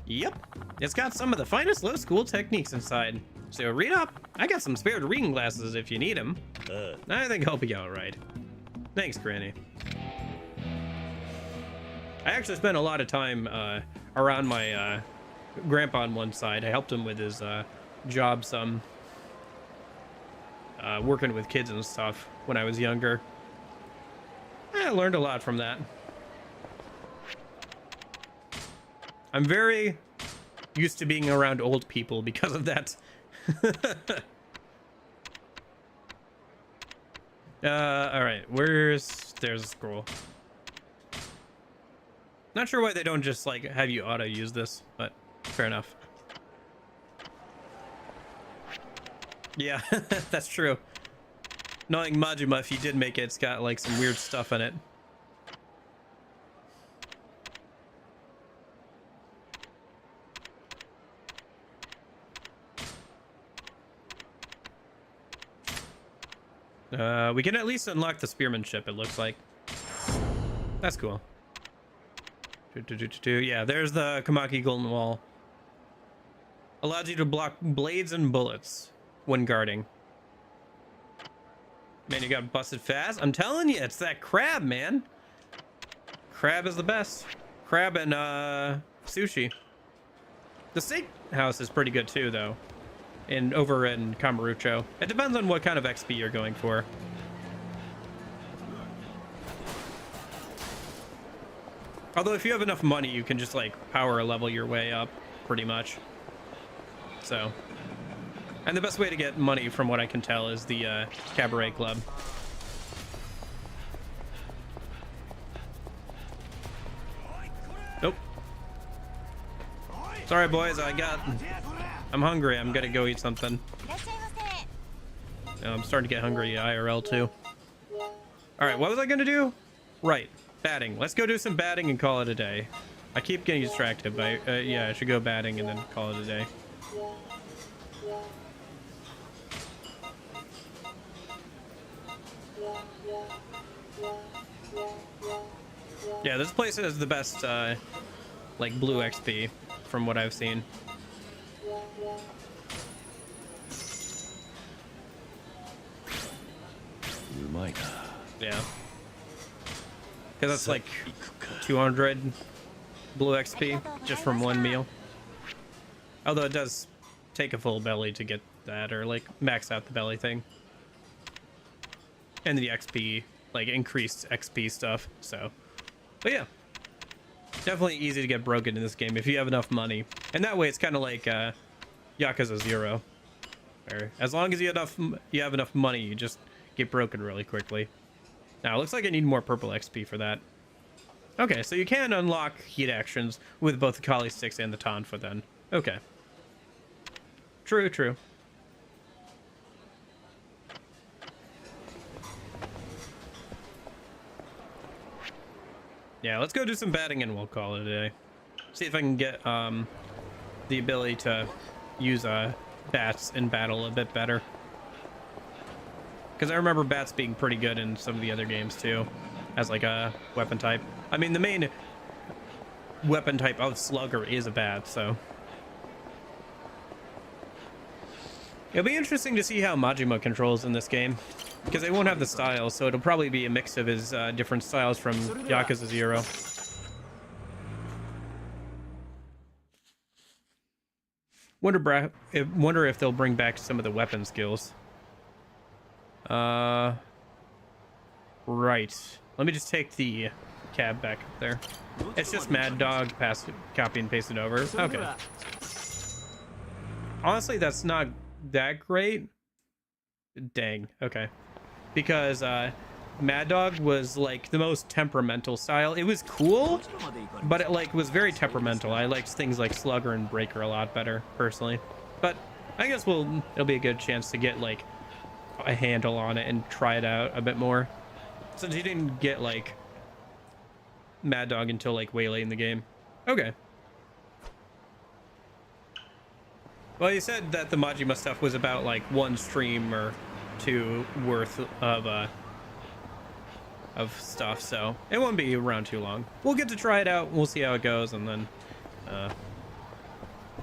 Yep. It's got some of the finest low school techniques inside. So read up. I got some spare reading glasses if you need them. I think I'll be alright. Thanks, Granny. I actually spent a lot of time around my grandpa on one side. I helped him with his job some. Working with kids and stuff when I was younger. I learned a lot from that. I'm very used to being around old people because of that. All right, there's a scroll. Not sure why they don't just like have you auto use this, but fair enough. Yeah, that's true. Knowing Majima, if he did make it, it's got like some weird stuff in it. We can at least unlock the spearmanship, it looks like. That's cool. Yeah, there's the Kamaki Golden Wall. Allows you to block blades and bullets when guarding. Man, you got busted fast. I'm telling you, it's that crab, man. Crab is the best. Crab and sushi. The steakhouse is pretty good too, though. Over in Kamurocho. It depends on what kind of XP you're going for. Although if you have enough money, you can just like power level your way up pretty much. So, and the best way to get money from what I can tell is the cabaret club. Nope. Sorry boys, I'm hungry. I'm gonna go eat something. I'm starting to get hungry IRL too. All right, what was I gonna do? Right, batting. Let's go do some batting and call it a day. I keep getting distracted, but yeah, I should go batting and then call it a day. Yeah, this place has the best like blue XP from what I've seen. Yeah, because that's like 200 blue XP just from one meal. Although it does take a full belly to get that, or like max out the belly thing. And the XP, like increased XP stuff. So, but yeah, definitely easy to get broken in this game if you have enough money. And that way it's kind of like Yakuza 0. Or as long as you have enough money, you just get broken really quickly. Now, it looks like I need more purple XP for that. Okay, so you can unlock heat actions with both the Kali sticks and the Tonfa then. Okay. True, true. Yeah, let's go do some batting and we'll call it a day. See if I can get the ability to use bats in battle a bit better. Because I remember bats being pretty good in some of the other games too, as like a weapon type. I mean, the main weapon type of Slugger is a bat, so. It'll be interesting to see how Majima controls in this game, because they won't have the styles, so it'll probably be a mix of his different styles from Yakuza 0. Wonder if they'll bring back some of the weapon skills. Right. Let me just take the cab back up there. It's just Mad Dog, copy and paste it over. Okay. Honestly, that's not that great. Dang. Okay. Because Mad Dog was like the most temperamental style. It was cool, but it like was very temperamental. I liked things like Slugger and Breaker a lot better personally. But I guess it'll be a good chance to get like a handle on it and try it out a bit more, since you didn't get like Mad Dog until like way late in the game. Okay. Well, you said that the Majima stuff was about like one stream or two worth of of stuff, so it won't be around too long. We'll get to try it out. We'll see how it goes, and then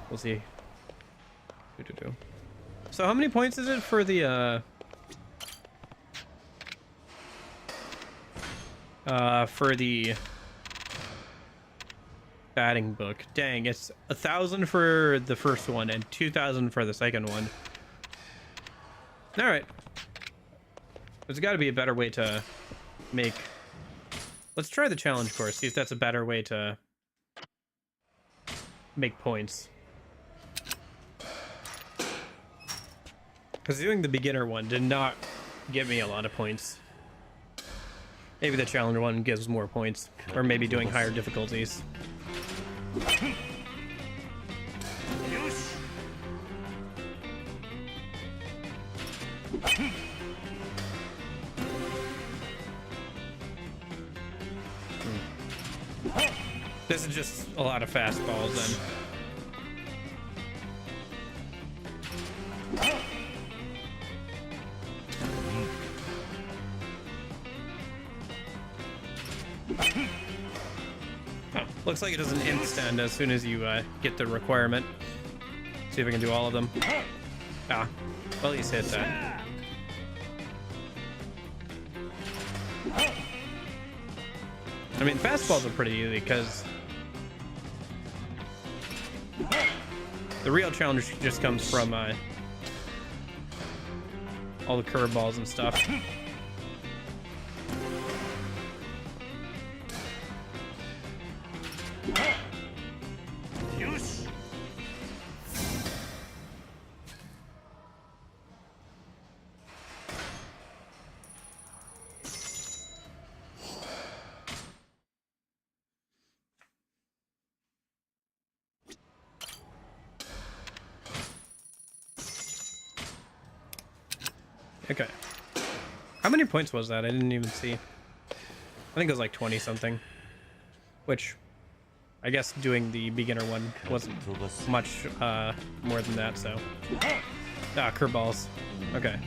we'll see. So how many points is it for the batting book? Dang, it's 1,000 for the first one and 2,000 for the second one. All right, there's got to be a better way to make. Let's try the challenge course, see if that's a better way to make points. Because doing the beginner one did not give me a lot of points. Maybe the challenger one gives more points, or maybe doing higher difficulties. This is just a lot of fastballs then. Oh, looks like it does an instant as soon as you get the requirement. See if I can do all of them. Ah, well, at least hit that. I mean, fastballs are pretty easy because the real challenge just comes from all the curveballs and stuff. Okay. How many points was that? I didn't even see. I think it was like 20 something. Which, I guess doing the beginner one wasn't much more than that, so. Ah, curveballs. Okay.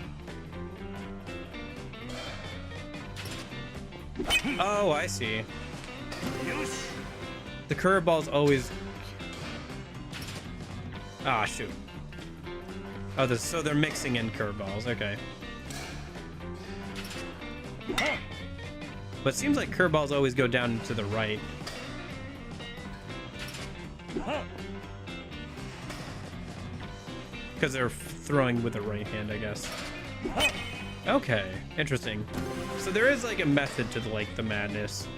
Oh, I see. The curveballs always... Ah, shoot. Oh, so they're mixing in curveballs. Okay. But it seems like curveballs always go down to the right. Because they're throwing with the right hand, I guess. Okay, interesting. So there is like a method to the madness.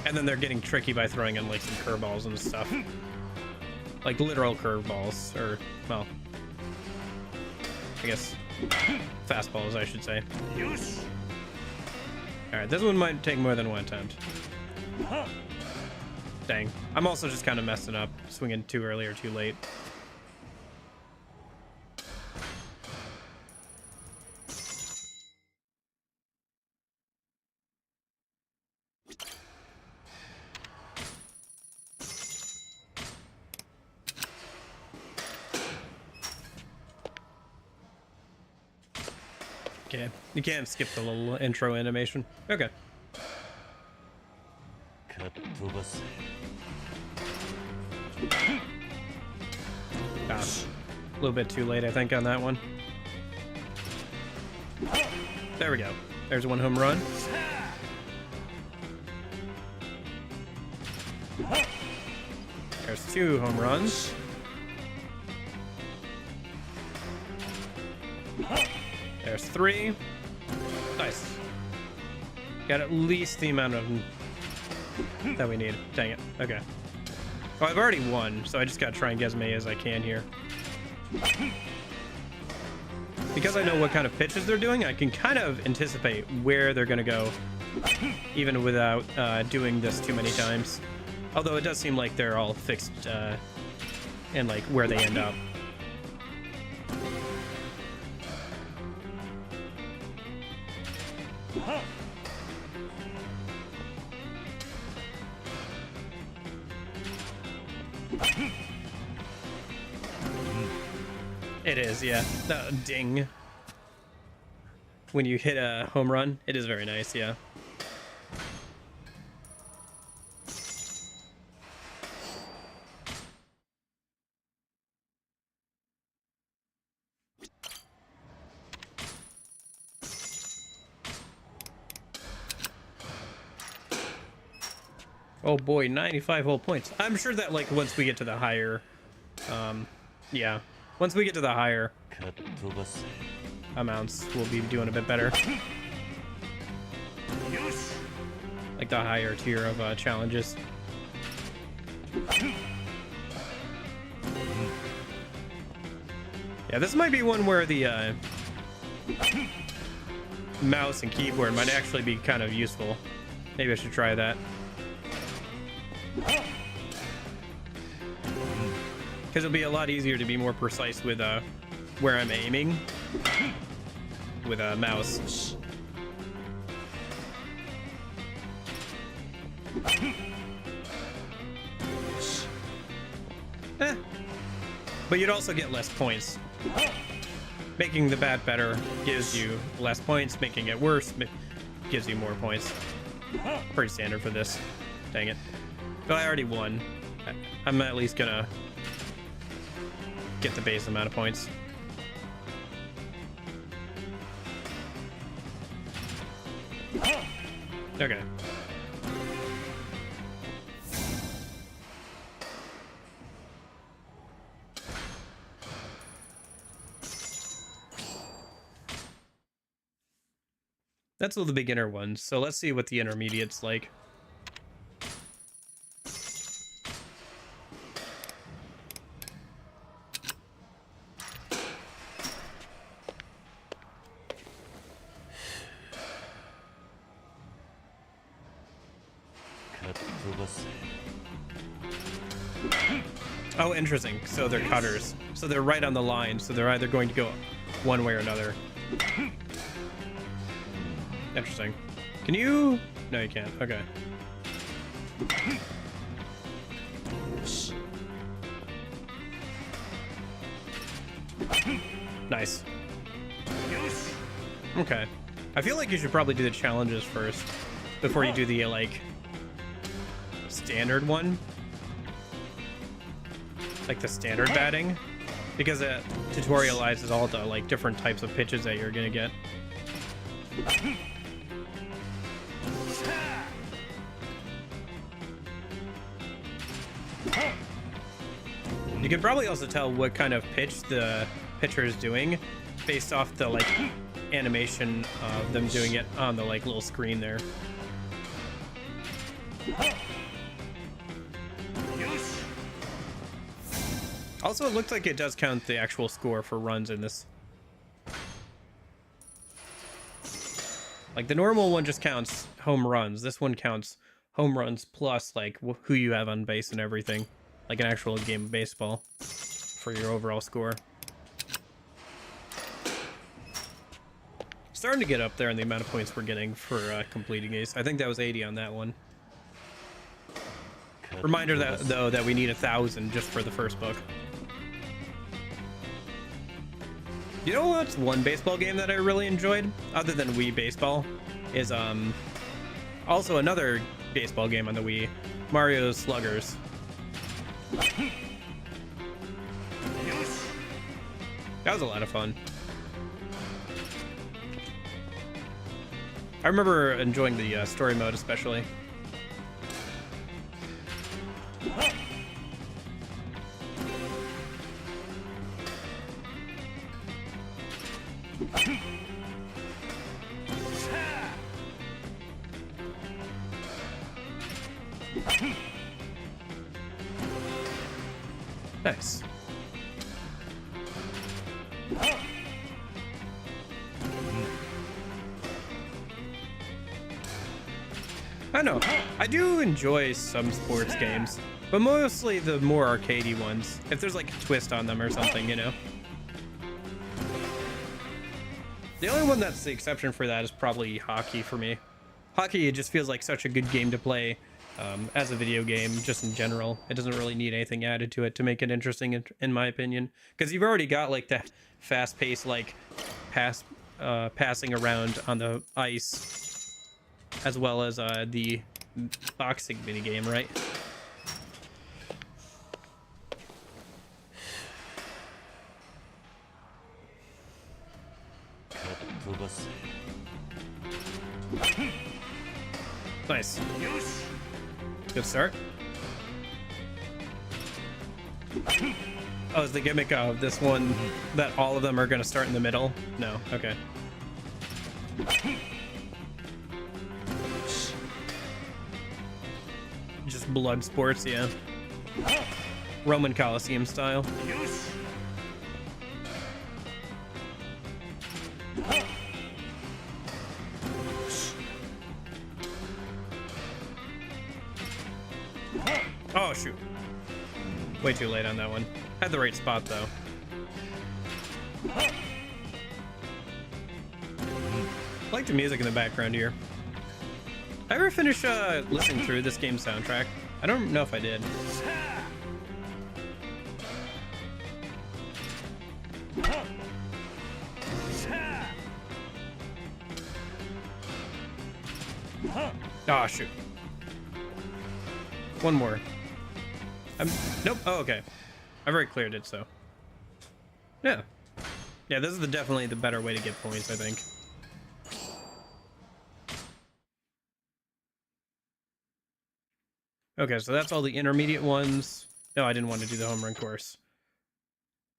And then they're getting tricky by throwing in like some curveballs and stuff. Like literal curveballs, or, well, I guess fastballs, I should say. Alright, this one might take more than one attempt. Dang. I'm also just kind of messing up, swinging too early or too late. Okay, you can't skip the little intro animation. Okay. Ah, a little bit too late, I think, on that one. There we go. There's one home run. There's two home runs. There's three. Nice. Got at least the amount of that we need. Dang it. Okay. Well, I've already won, so I just gotta try and get as many as I can here. Because I know what kind of pitches they're doing, I can kind of anticipate where they're gonna go, even without doing this too many times. Although it does seem like they're all fixed and like where they end up. It is, yeah. The ding. When you hit a home run, it is very nice, yeah. Oh boy, 95 whole points. I'm sure that like once we get to the higher, yeah, once we get to the higher amounts, we'll be doing a bit better. Like the higher tier of challenges. Yeah, this might be one where the mouse and keyboard might actually be kind of useful. Maybe I should try that. Because it'll be a lot easier to be more precise with where I'm aiming with a mouse. But you'd also get less points. Making the bat better gives you less points. Making it worse gives you more points. Pretty standard for this. Dang it. But I already won. I'm at least gonna get the base amount of points. Okay. That's all the beginner ones, so let's see what the intermediate's like. Oh, interesting. So they're cutters. So they're right on the line. So they're either going to go one way or another. Interesting. Can you? No, you can't. Okay. Nice. Okay. I feel like you should probably do the challenges first before you do the, like, standard one. Like the standard batting, because it tutorializes all the like different types of pitches that you're gonna get. You can probably also tell what kind of pitch the pitcher is doing based off the like animation of them doing it on the like little screen there. Also, it looks like it does count the actual score for runs in this. Like the normal one just counts home runs. This one counts home runs plus like who you have on base and everything. Like an actual game of baseball for your overall score. Starting to get up there in the amount of points we're getting for completing these. I think that was 80 on that one. Reminder that though that we need 1,000 just for the first book. You know what's one baseball game that I really enjoyed, other than Wii Baseball, is also another baseball game on the Wii, Mario Sluggers. That was a lot of fun. I remember enjoying the story mode especially. Nice. I know. I do enjoy some sports games, but mostly the more arcadey ones. If there's like a twist on them or something, you know. The only one that's the exception for that is probably hockey for me. Hockey, it just feels like such a good game to play as a video game, just in general. It doesn't really need anything added to it to make it interesting, in my opinion. Because you've already got like that fast-paced like passing around on the ice, as well as the boxing minigame, right? Nice. Good start. Oh, is the gimmick of this one that all of them are going to start in the middle? No. Okay. Just blood sports, yeah. Roman Coliseum style. Oh, shoot. Way too late on that one. Had the right spot, though. I like the music in the background here. I ever finish listening through this game's soundtrack? I don't know if I did. Oh, shoot. One more. Nope. Oh, okay. I've already cleared it, so. Yeah. Yeah, this is definitely the better way to get points, I think. Okay, so that's all the intermediate ones. No, I didn't want to do the home run course.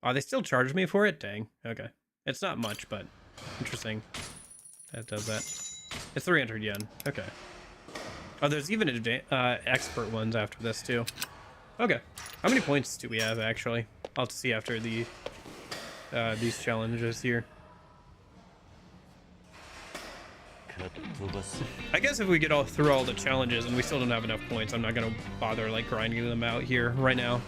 Oh, they still charged me for it? Dang. Okay. It's not much, but interesting. That does that. It's 300 yen. Okay. Oh, there's even expert ones after this, too. Okay. How many points do we have, actually? I'll have to see after the these challenges here. I guess if we get through all the challenges and we still don't have enough points, I'm not going to bother, like, grinding them out here right now.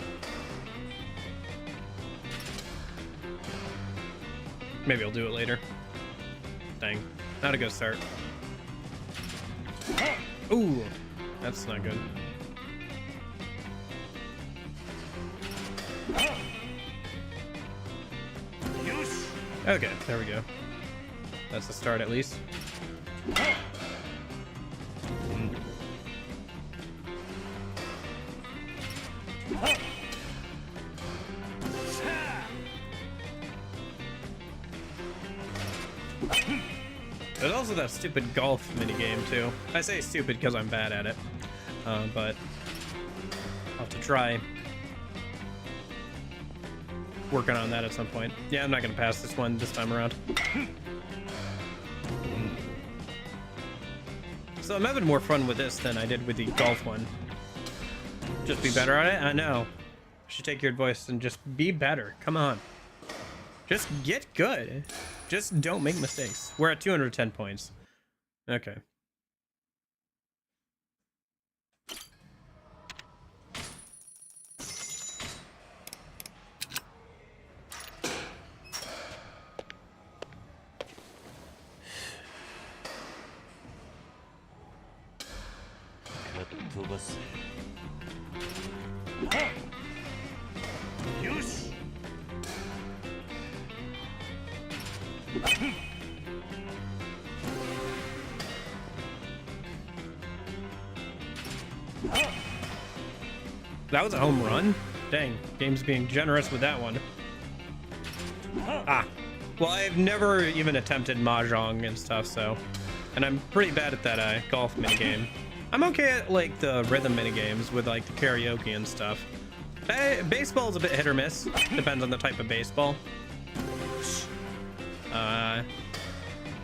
Maybe I'll do it later. Dang. Not a good start. Ooh. That's not good. Okay, there we go. That's the start, at least. There's also that stupid golf minigame, too. I say stupid because I'm bad at it. But I'll have to try working on that at some point. Yeah, I'm not going to pass this one this time around. So I'm having more fun with this than I did with the golf one. Just be better at it? I know. I should take your advice and just be better. Come on. Just get good. Just don't make mistakes. We're at 210 points. Okay. That was a home run? Dang, game's being generous with that one. Ah, well, I've never even attempted mahjong and stuff, so, and I'm pretty bad at that golf minigame. I'm okay at like the rhythm minigames with like the karaoke and stuff. Baseball's a bit hit or miss, depends on the type of baseball.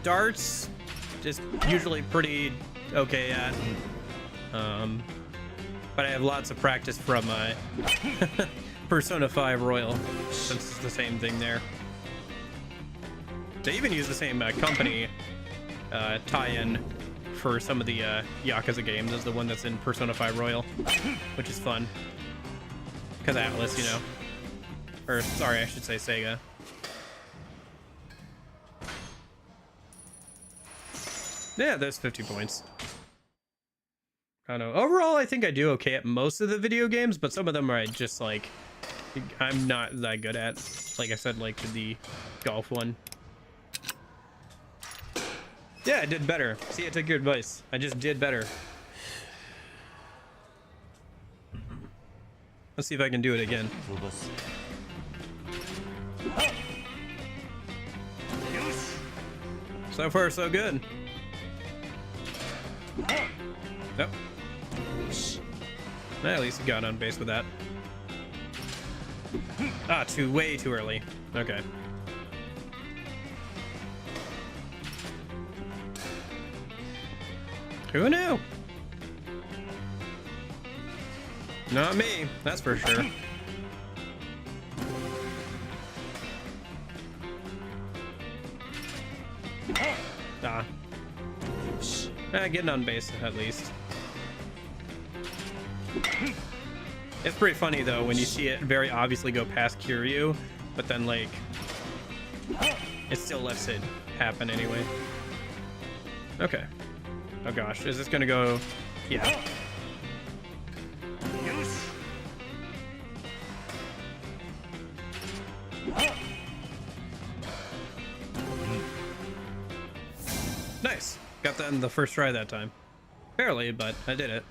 Darts, just usually pretty okay at. But I have lots of practice from Persona 5 Royal, since it's the same thing there. They even use the same company tie-in for some of the Yakuza games as the one that's in Persona 5 Royal, which is fun. Because Atlas, you know. Or, sorry, I should say Sega. Yeah, there's 50 points. I don't know. Overall, I think I do okay at most of the video games, but some of them are just like I'm not that good at. Like I said, like the golf one. Yeah, I did better. See, I took your advice. I just did better. Let's see if I can do it again. So far, so good. Yep. At least he got on base with that. Ah, way too early. Okay. Who knew? Not me, that's for sure. Ah. Getting on base at least. It's pretty funny though when you see it very obviously go past Kiryu, but then like it still lets it happen anyway. Okay. Oh gosh, is this gonna go? Yeah. Nice. Got that in the first try that time. Barely, but I did it.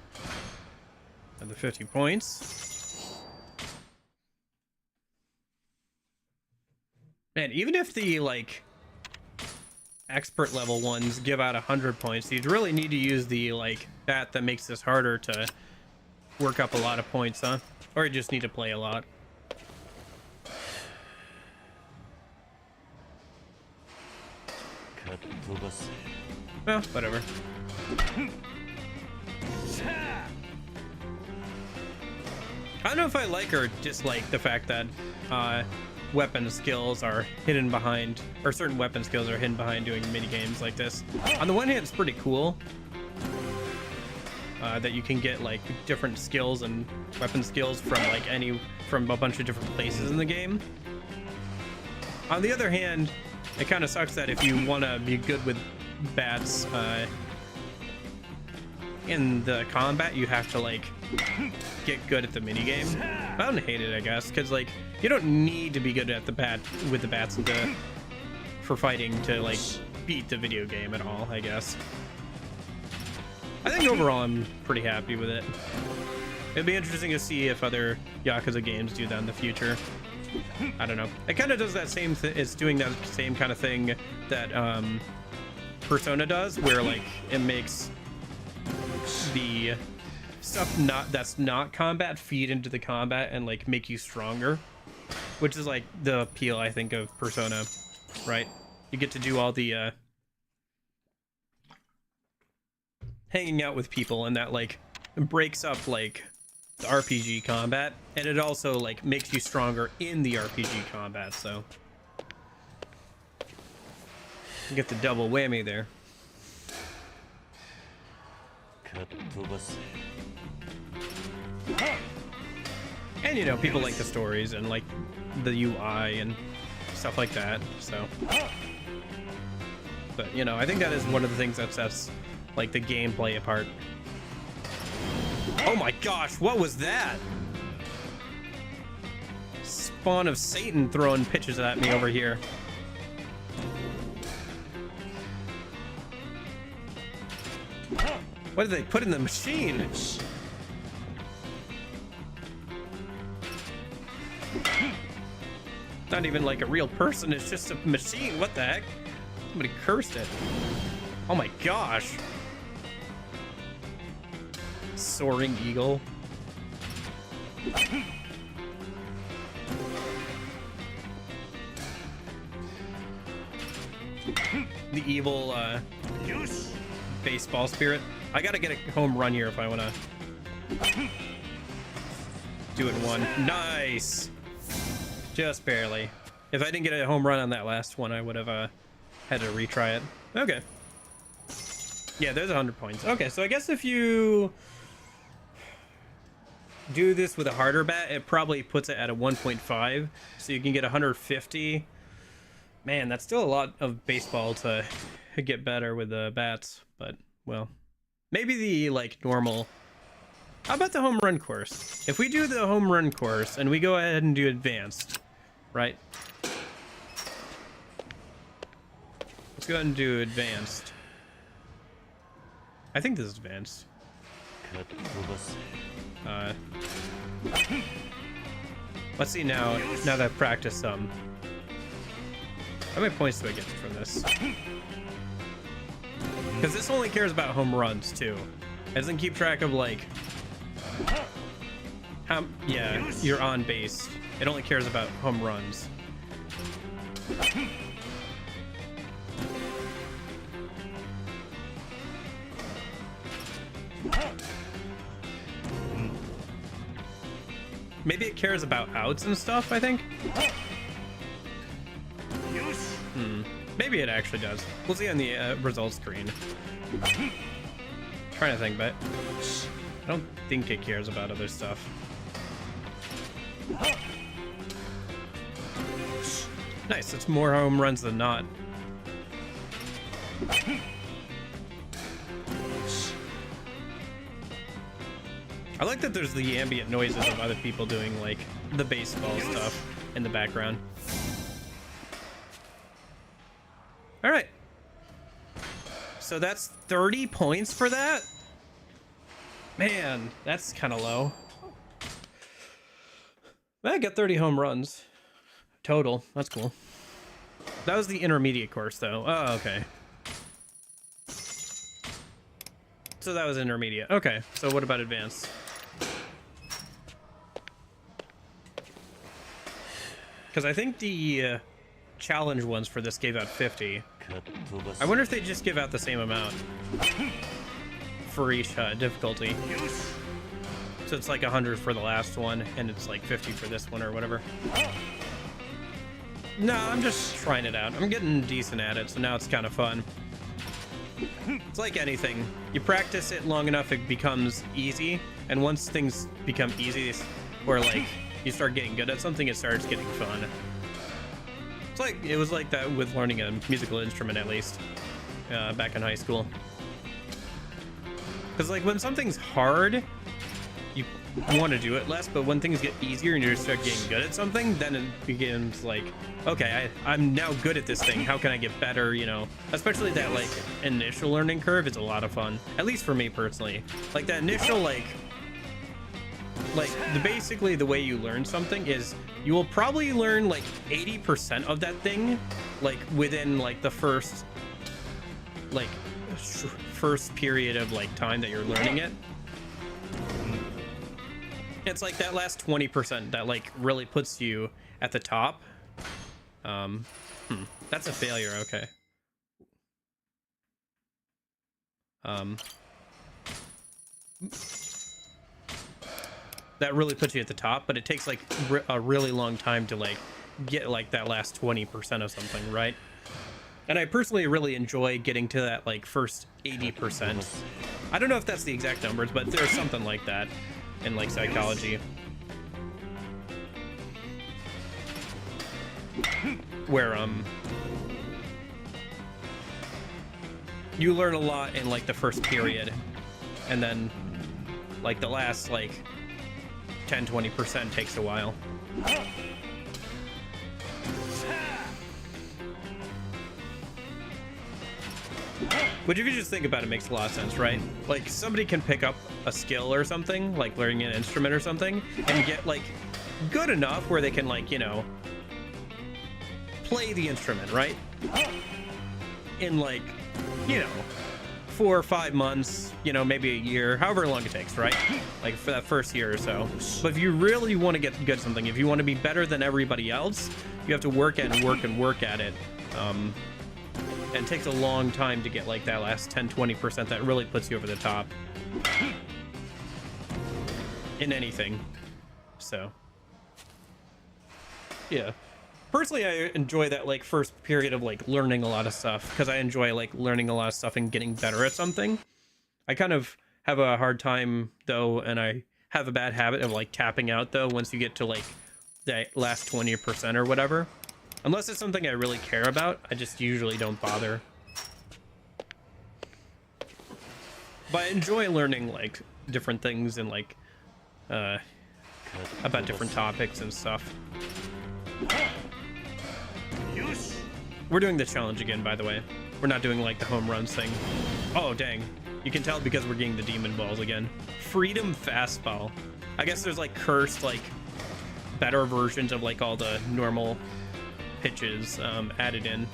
Another 50 points. Man, even if the like expert level ones give out 100 points, you'd really need to use the like that makes this harder to work up a lot of points, huh? Or you just need to play a lot. Well, whatever. I don't know if I like or dislike the fact that weapon skills are hidden behind, or certain weapon skills are hidden behind doing mini games like this. On the one hand, it's pretty cool that you can get like different skills and weapon skills from a bunch of different places in the game. On the other hand, it kind of sucks that if you want to be good with bats in the combat, you have to like get good at the mini game. I don't hate it, I guess, because like you don't need to be good at the bats for fighting to like beat the video game at all, I guess. I think overall I'm pretty happy with it. It'd be interesting to see if other Yakuza games do that in the future. I don't know. It kind of does that same thing. It's doing that same kind of thing that Persona does, where like it makes the stuff that's not combat feed into the combat and like make you stronger, which is like the appeal, I think, of Persona, right? You get to do all the hanging out with people, and that like breaks up like the RPG combat, and it also like makes you stronger in the RPG combat, so you get the double whammy there. And you know, people like the stories and like the UI and stuff like that, so. But you know, I think that is one of the things that sets like the gameplay apart. Oh my gosh, what was that? Spawn of Satan throwing pitches at me over here. What did they put in the machine? Not even like a real person, it's just a machine. What the heck? Somebody cursed it. Oh my gosh. Soaring eagle. The evil baseball spirit. I gotta get a home run here if I want to do it in one. Nice. Just barely. If I didn't get a home run on that last one, I would have had to retry it. Okay. Yeah, there's 100 points. Okay, so I guess if you do this with a harder bat, it probably puts it at a 1.5, so you can get 150. Man, that's still a lot of baseball to get better with the bats, but well, maybe the like normal How about the home run course? If we do the home run course and we go ahead and do advanced, right? Let's go ahead and do advanced. I think this is advanced. Let's see now that I've practiced some. How many points do I get from this? Because this only cares about home runs too. It doesn't keep track of like how, yeah, you're on base. It only cares about home runs. Maybe it cares about outs and stuff, I think. Maybe it actually does. We'll see on the results screen. Trying to think, but I don't think it cares about other stuff. Nice, it's more home runs than not. I like that there's the ambient noises of other people doing like the baseball stuff in the background. All right. So that's 30 points for that? Man, that's kind of low. I got 30 home runs total. That's cool. That was the intermediate course though. Oh, okay. So that was intermediate. Okay, so what about advanced? Because I think the challenge ones for this gave out 50. I wonder if they just give out the same amount for each difficulty. So it's like 100 for the last one, and it's like 50 for this one or whatever. No, I'm just trying it out. I'm getting decent at it, so now it's kind of fun. It's like anything. You practice it long enough, it becomes easy, and once things become easy, or like you start getting good at something, it starts getting fun. It's like, it was like that with learning a musical instrument, at least back in high school. Because like when something's hard, you want to do it less, but when things get easier and you start getting good at something, then it begins like, okay, I'm now good at this thing. How can I get better? You know, especially that like initial learning curve is a lot of fun. At least for me personally, like that initial basically the way you learn something is you will probably learn like 80% of that thing like within like the first period of like time that you're learning it. It's like that last 20% that like really puts you at the top. That's a failure. Okay. That really puts you at the top, but it takes like a really long time to like get like that last 20% of something, right? And I personally really enjoy getting to that like first 80%. I don't know if that's the exact numbers, but there's something like that in like psychology, where you learn a lot in like the first period, and then like the last like 10-20% takes a while. Which if you just think about it, makes a lot of sense, right? Like somebody can pick up a skill or something, like learning an instrument or something, and get like good enough where they can like, you know, play the instrument, right? In like, you know, 4 or 5 months, you know, maybe a year, however long it takes, right? Like for that first year or so. But if you really want to get good at something, if you want to be better than everybody else, you have to work at it and work and work at it. And it takes a long time to get like that last 10-20% that really puts you over the top in anything. So yeah, personally I enjoy that like first period of like learning a lot of stuff, because I enjoy like learning a lot of stuff and getting better at something. I kind of have a hard time though, and I have a bad habit of like tapping out though once you get to like that last 20% or whatever. Unless it's something I really care about, I just usually don't bother. But I enjoy learning like different things and like about different topics and stuff. We're doing the challenge again, by the way. We're not doing like the home runs thing. Oh dang, you can tell because we're getting the demon balls again. Freedom fastball. I guess there's like cursed, like better versions of like all the normal pitches added in.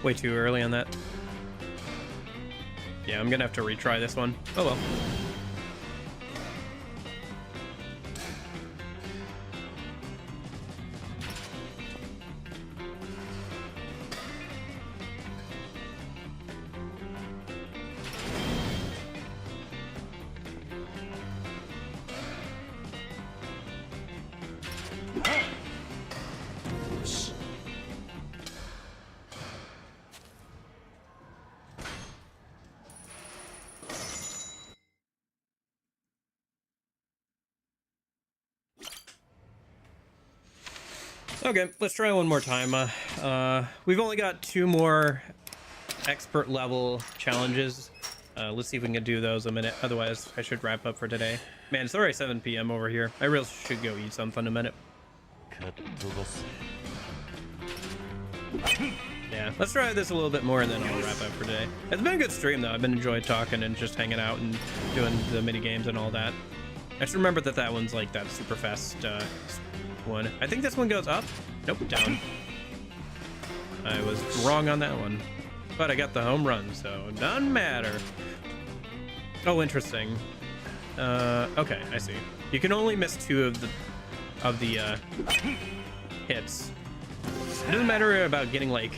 Way too early on that. Yeah, I'm gonna have to retry this one. Oh well. Okay, let's try one more time. We've only got 2 more expert level challenges. Let's see if we can do those a minute. Otherwise, I should wrap up for today. Man, it's already 7 p.m. over here. I really should go eat something in a minute. Yeah, let's try this a little bit more and then I'll wrap up for today. It's been a good stream though. I've been enjoying talking and just hanging out and doing the mini games and all that. I should remember that that one's like that super fast one. I think this one goes up. Nope, down. I was wrong on that one, but I got the home run, so it doesn't matter. Oh, interesting. Okay, I see. You can only miss 2 of the hits. It doesn't matter about getting like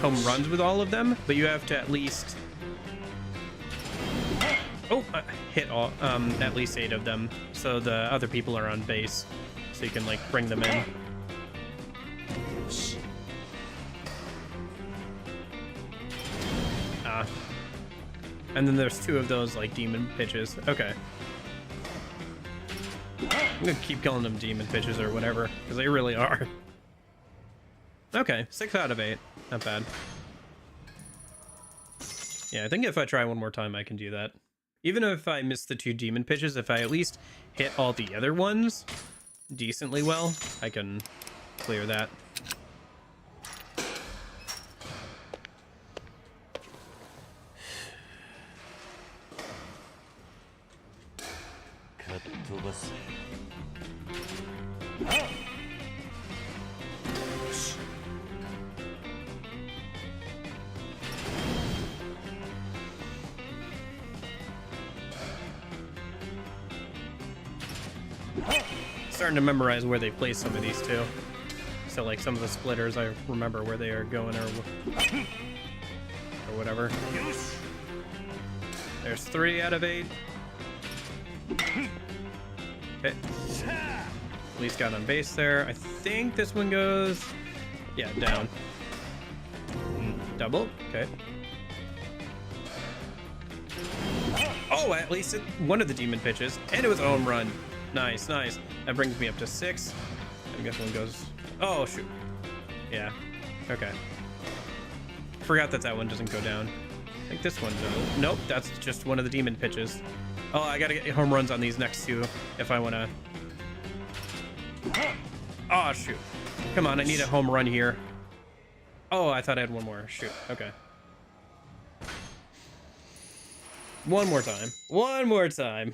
home runs with all of them, but you have to at least hit all at least 8 of them, so the other people are on base, so you can like bring them in. And then there's 2 of those like demon pitches. Okay, I'm gonna keep calling them demon pitches or whatever, because they really are. Okay, 6 out of 8, not bad. Yeah, I think if I try one more time I can do that. Even if I miss the 2 demon pitches, if I at least hit all the other ones decently well, I can clear that. Starting to memorize where they place some of these too. So like some of the splitters, I remember where they are going or whatever. There's 3 out of 8. Okay. At least got on base there. I think this one goes, yeah, down. Double. Okay. Oh, at least one of the demon pitches, and it was a home run. Nice, nice. That brings me up to 6. I guess one goes. Oh shoot. Yeah. Okay. Forgot that that one doesn't go down. I think this one does. Nope, that's just one of the demon pitches. Oh, I gotta get home runs on these next 2 if I wanna. Oh shoot. Come on, I need a home run here. Oh, I thought I had one more. Shoot. Okay. One more time. One more time.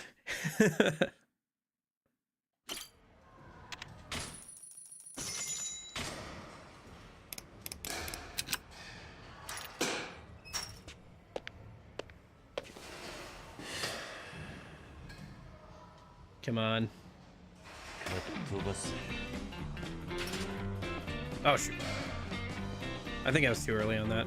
Come on. Oh shoot. I think I was too early on that.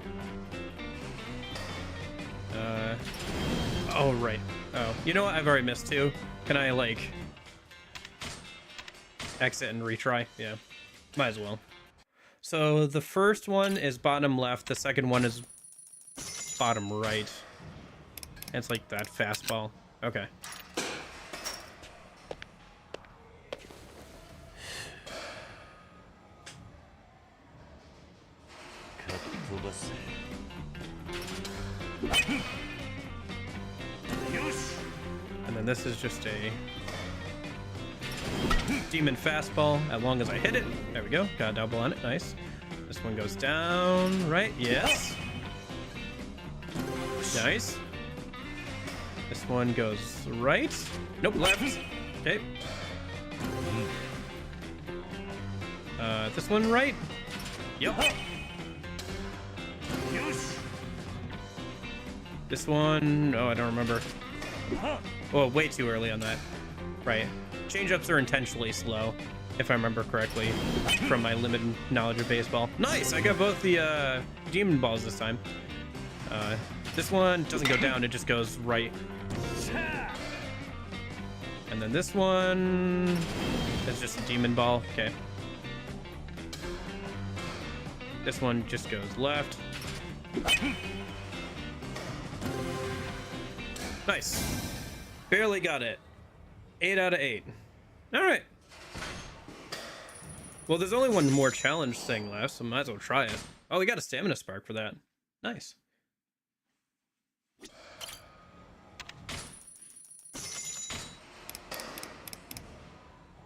Oh right. Oh, you know what? I've already missed 2. Can I like exit and retry? Yeah, might as well. So the first one is bottom left. The second one is bottom right. And it's like that fastball. Okay. And then this is just a demon fastball. As long as I hit it. There we go. Got a double on it. Nice. This one goes down. Right. Yes. Nice. This one goes right. Nope. Left. Okay. This one right. Yep. This one, oh, I don't remember. Oh, way too early on that. Right. Change-ups are intentionally slow, if I remember correctly, from my limited knowledge of baseball. Nice! I got both the demon balls this time. This one doesn't go down, it just goes right. And then this one is just a demon ball. Okay. This one just goes left. Nice. Barely got it. 8 out of 8. All right. Well, there's only one more challenge thing left, so might as well try it. Oh, we got a stamina spark for that. Nice.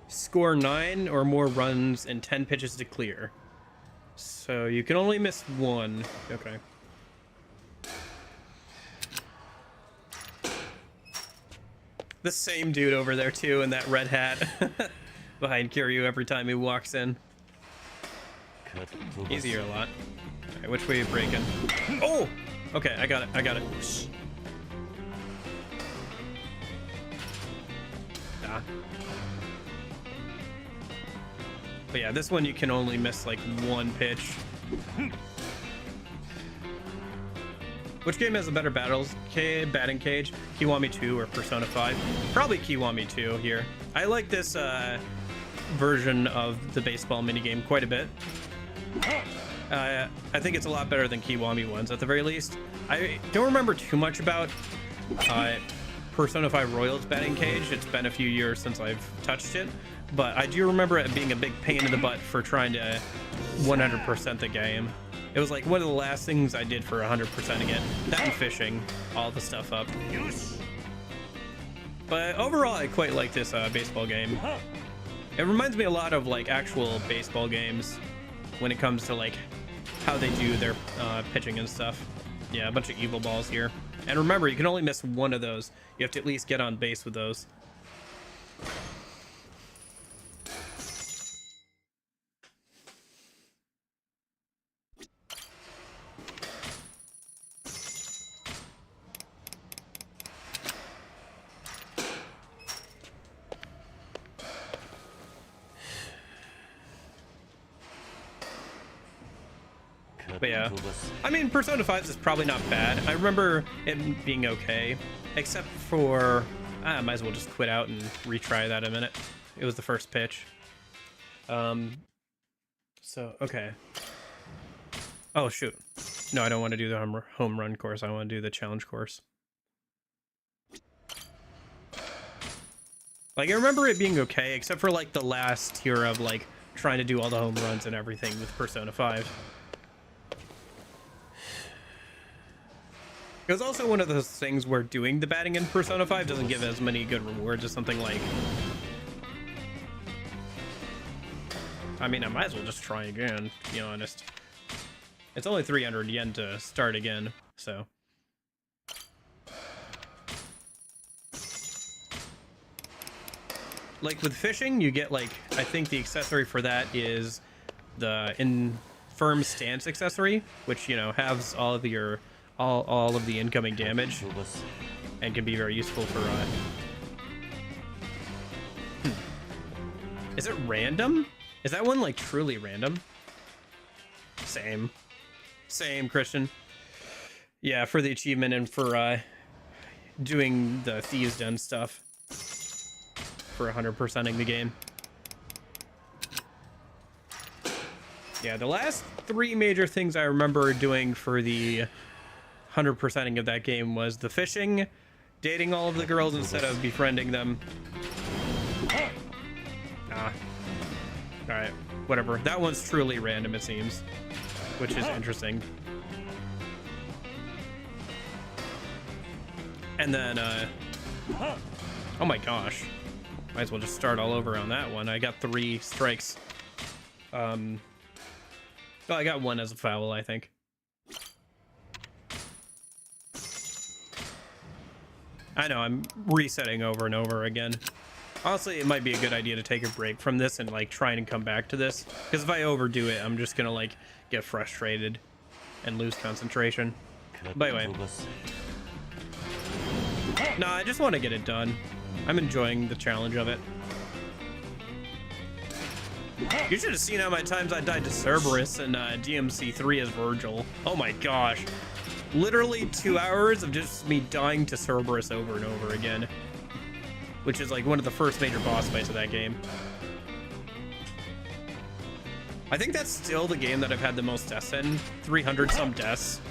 Score 9 or more runs in 10 pitches to clear. So you can only miss one. Okay. The same dude over there too in that red hat behind Kiryu every time he walks in. Easier a lot. Alright, which way are you breaking? Oh! Okay, I got it. I got it. Ah. But yeah, this one you can only miss like one pitch. Which game has a better batting cage? Kiwami 2 or Persona 5? Probably Kiwami 2 here. I like this version of the baseball minigame quite a bit. I think it's a lot better than Kiwami ones at the very least. I don't remember too much about Persona 5 Royal's batting cage. It's been a few years since I've touched it. But I do remember it being a big pain in the butt for trying to 100% the game. It was like one of the last things I did for 100%ing it. That and fishing all the stuff up. But overall, I quite like this baseball game. It reminds me a lot of like actual baseball games when it comes to like how they do their pitching and stuff. Yeah, a bunch of evil balls here. And remember, you can only miss one of those. You have to at least get on base with those. But yeah, I mean, Persona 5 is probably not bad. I remember it being okay, except for, I might as well just quit out and retry that in a minute. It was the first pitch. So, okay. Oh, shoot. No, I don't want to do the home run course. I want to do the challenge course. Like, I remember it being okay, except for, like, the last tier of, like, trying to do all the home runs and everything with Persona 5. It was also one of those things where doing the batting in Persona 5 doesn't give as many good rewards as something like... I mean, I might as well just try again, to be honest. It's only 300 yen to start again, so... Like with fishing, you get like, I think the accessory for that is the infirm stance accessory, which, you know, halves all of your... all of the incoming damage and can be very useful for Is it random? Is that one like truly random? Same, Christian. Yeah, for the achievement and for doing the Thieves Den stuff, for 100%ing the game. Yeah, the last 3 major things I remember doing for the 100%ing of that game was the fishing, dating all of the girls instead of befriending them. Ah. Alright, whatever. That one's truly random, it seems, which is interesting. And then, oh my gosh. Might as well just start all over on that one. I got 3 strikes. Well, I got 1 as a foul, I think. I know, I'm resetting over and over again. Honestly, it might be a good idea to take a break from this and, like, try and come back to this. Because if I overdo it, I'm just gonna, like, get frustrated and lose concentration. But anyway. Nah, I just want to get it done. I'm enjoying the challenge of it. You should have seen how many times I died to Cerberus and DMC3 as Virgil. Oh my gosh. Literally 2 hours of just me dying to Cerberus over and over again. Which is like one of the first major boss fights of that game. I think that's still the game that I've had the most deaths in. 300 some deaths.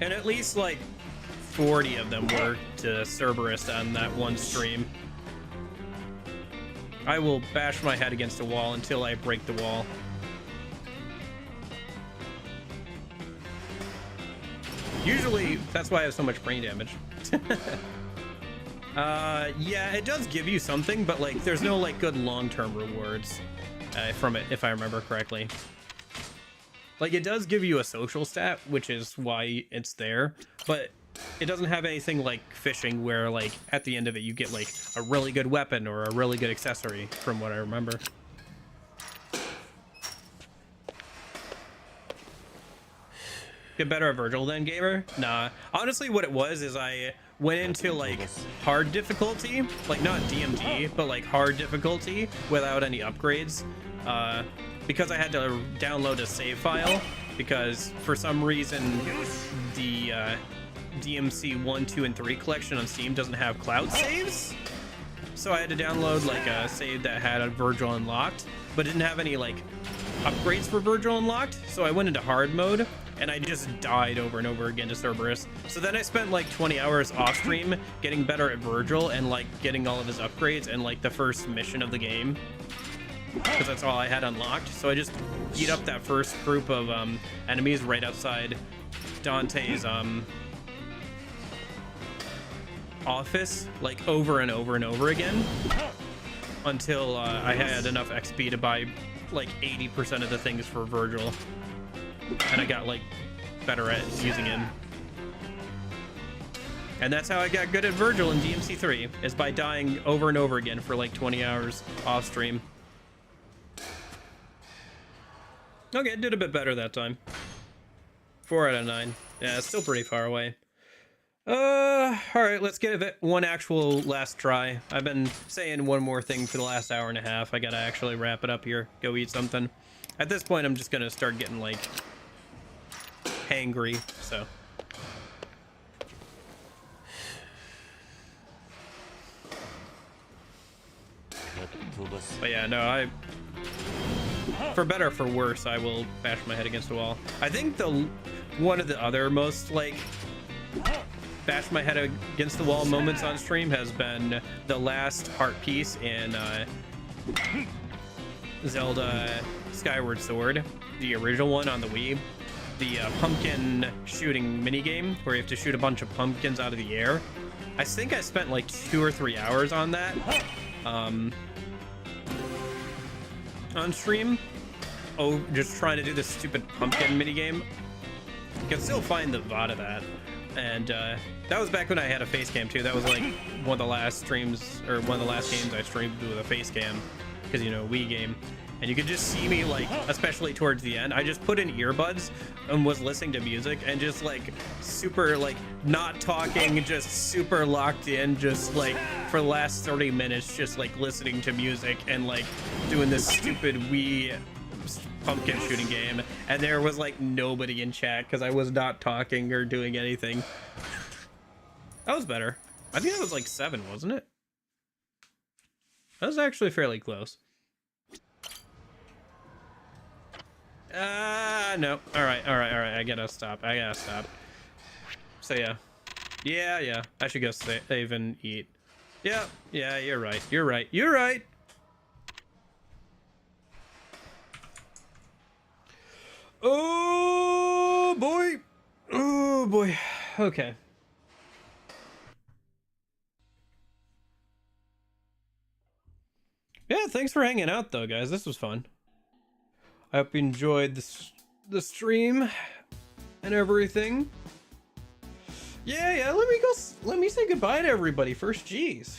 And at least like 40 of them were to Cerberus on that one stream. I will bash my head against a wall until I break the wall. Usually, that's why I have so much brain damage. Yeah, it does give you something, but like, there's no like good long-term rewards from it, if I remember correctly. Like, it does give you a social stat, which is why it's there, but it doesn't have anything like fishing where like at the end of it you get like a really good weapon or a really good accessory, from what I remember. Get better at Virgil then, gamer? Nah. Honestly, what it was is I went into like hard difficulty, like not DMD, but like hard difficulty without any upgrades, because I had to download a save file, because for some reason the DMC 1, 2, and 3 collection on Steam doesn't have cloud saves. So I had to download like a save that had a Virgil unlocked, but didn't have any like upgrades for Virgil unlocked. So I went into hard mode and I just died over and over again to Cerberus. So then I spent like 20 hours off stream getting better at Virgil and like getting all of his upgrades and like the first mission of the game, because that's all I had unlocked. So I just beat up that first group of enemies right outside Dante's office, like over and over and over again, until I had enough XP to buy like 80% of the things for Virgil, and I got like better at using him. And that's how I got good at Virgil in DMC3, is by dying over and over again for like 20 hours off stream. Okay, did a bit better that time. 4 out of 9. Yeah, it's still pretty far away. All right, let's give it one actual last try. I've been saying one more thing for the last hour and a half. I gotta actually wrap it up here, go eat something. At this point, I'm just gonna start getting like hangry, so. But yeah, no, for better or for worse, I will bash my head against the wall. I think one of the other most like bash my head against the wall moments on stream has been the last heart piece in Zelda Skyward Sword, the original one on the Wii. The pumpkin shooting minigame where you have to shoot a bunch of pumpkins out of the air. I think I spent like 2 or 3 hours on that on stream. Oh, just trying to do this stupid pumpkin minigame. You can still find the VOD of that. And that was back when I had a face cam too. That was like one of the last streams, or one of the last games I streamed with a face cam, because, you know, Wii game. And you could just see me, like, especially towards the end, I just put in earbuds and was listening to music and just like super like not talking, just super locked in, just like for the last 30 minutes just like listening to music and like doing this stupid Wii pumpkin shooting game, and there was like nobody in chat because I was not talking or doing anything. That was better. I think that was like 7, wasn't it? That was actually fairly close. No. All right. I gotta stop. So yeah. I should go save and eat. Yeah. You're right. Oh boy. Okay. Yeah, thanks for hanging out though, guys. This was fun. I hope you enjoyed the stream and everything. Yeah. Let me say goodbye to everybody first. Jeez.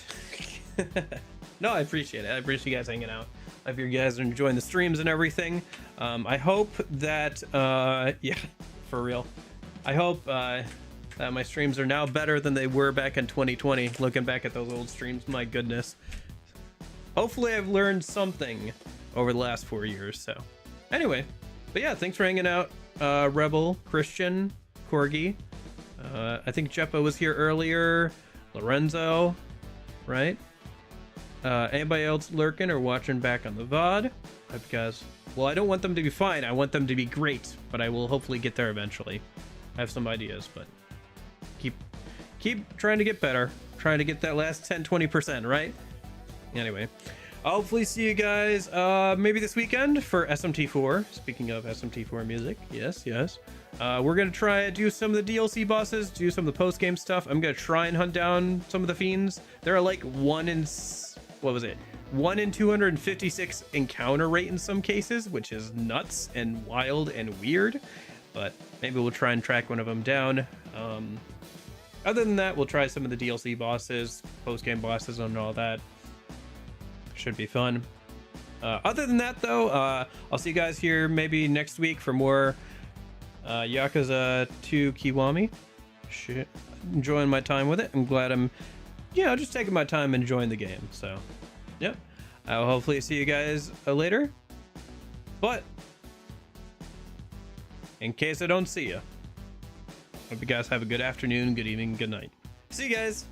No, I appreciate it. I appreciate you guys hanging out. I hope you guys are enjoying the streams and everything. I hope that yeah, for real. I hope that my streams are now better than they were back in 2020. Looking back at those old streams, my goodness. Hopefully I've learned something over the last 4 years. So anyway, but yeah, thanks for hanging out, Rebel, Christian, Corgi. I think Jeppa was here earlier. Lorenzo, right? Anybody else lurking or watching back on the VOD? Hope you guys. Well, I don't want them to be fine. I want them to be great, but I will hopefully get there eventually. I have some ideas, but keep trying to get better. Trying to get that last 20%, right? Anyway, I'll hopefully see you guys maybe this weekend for SMT4. Speaking of SMT4 music, yes. We're gonna try to do some of the DLC bosses, do some of the post-game stuff. I'm gonna try and hunt down some of the fiends. There are like 1 in 256 encounter rate in some cases, which is nuts and wild and weird. But maybe we'll try and track one of them down. Other than that, we'll try some of the DLC bosses, post-game bosses, and all that. Should be fun. Other than that, though, I'll see you guys here maybe next week for more Yakuza 2 Kiwami. Shit, enjoying my time with it. I'm glad I'm, just taking my time enjoying the game. So, yep. I'll hopefully see you guys later. But in case I don't see you, hope you guys have a good afternoon, good evening, good night. See you guys.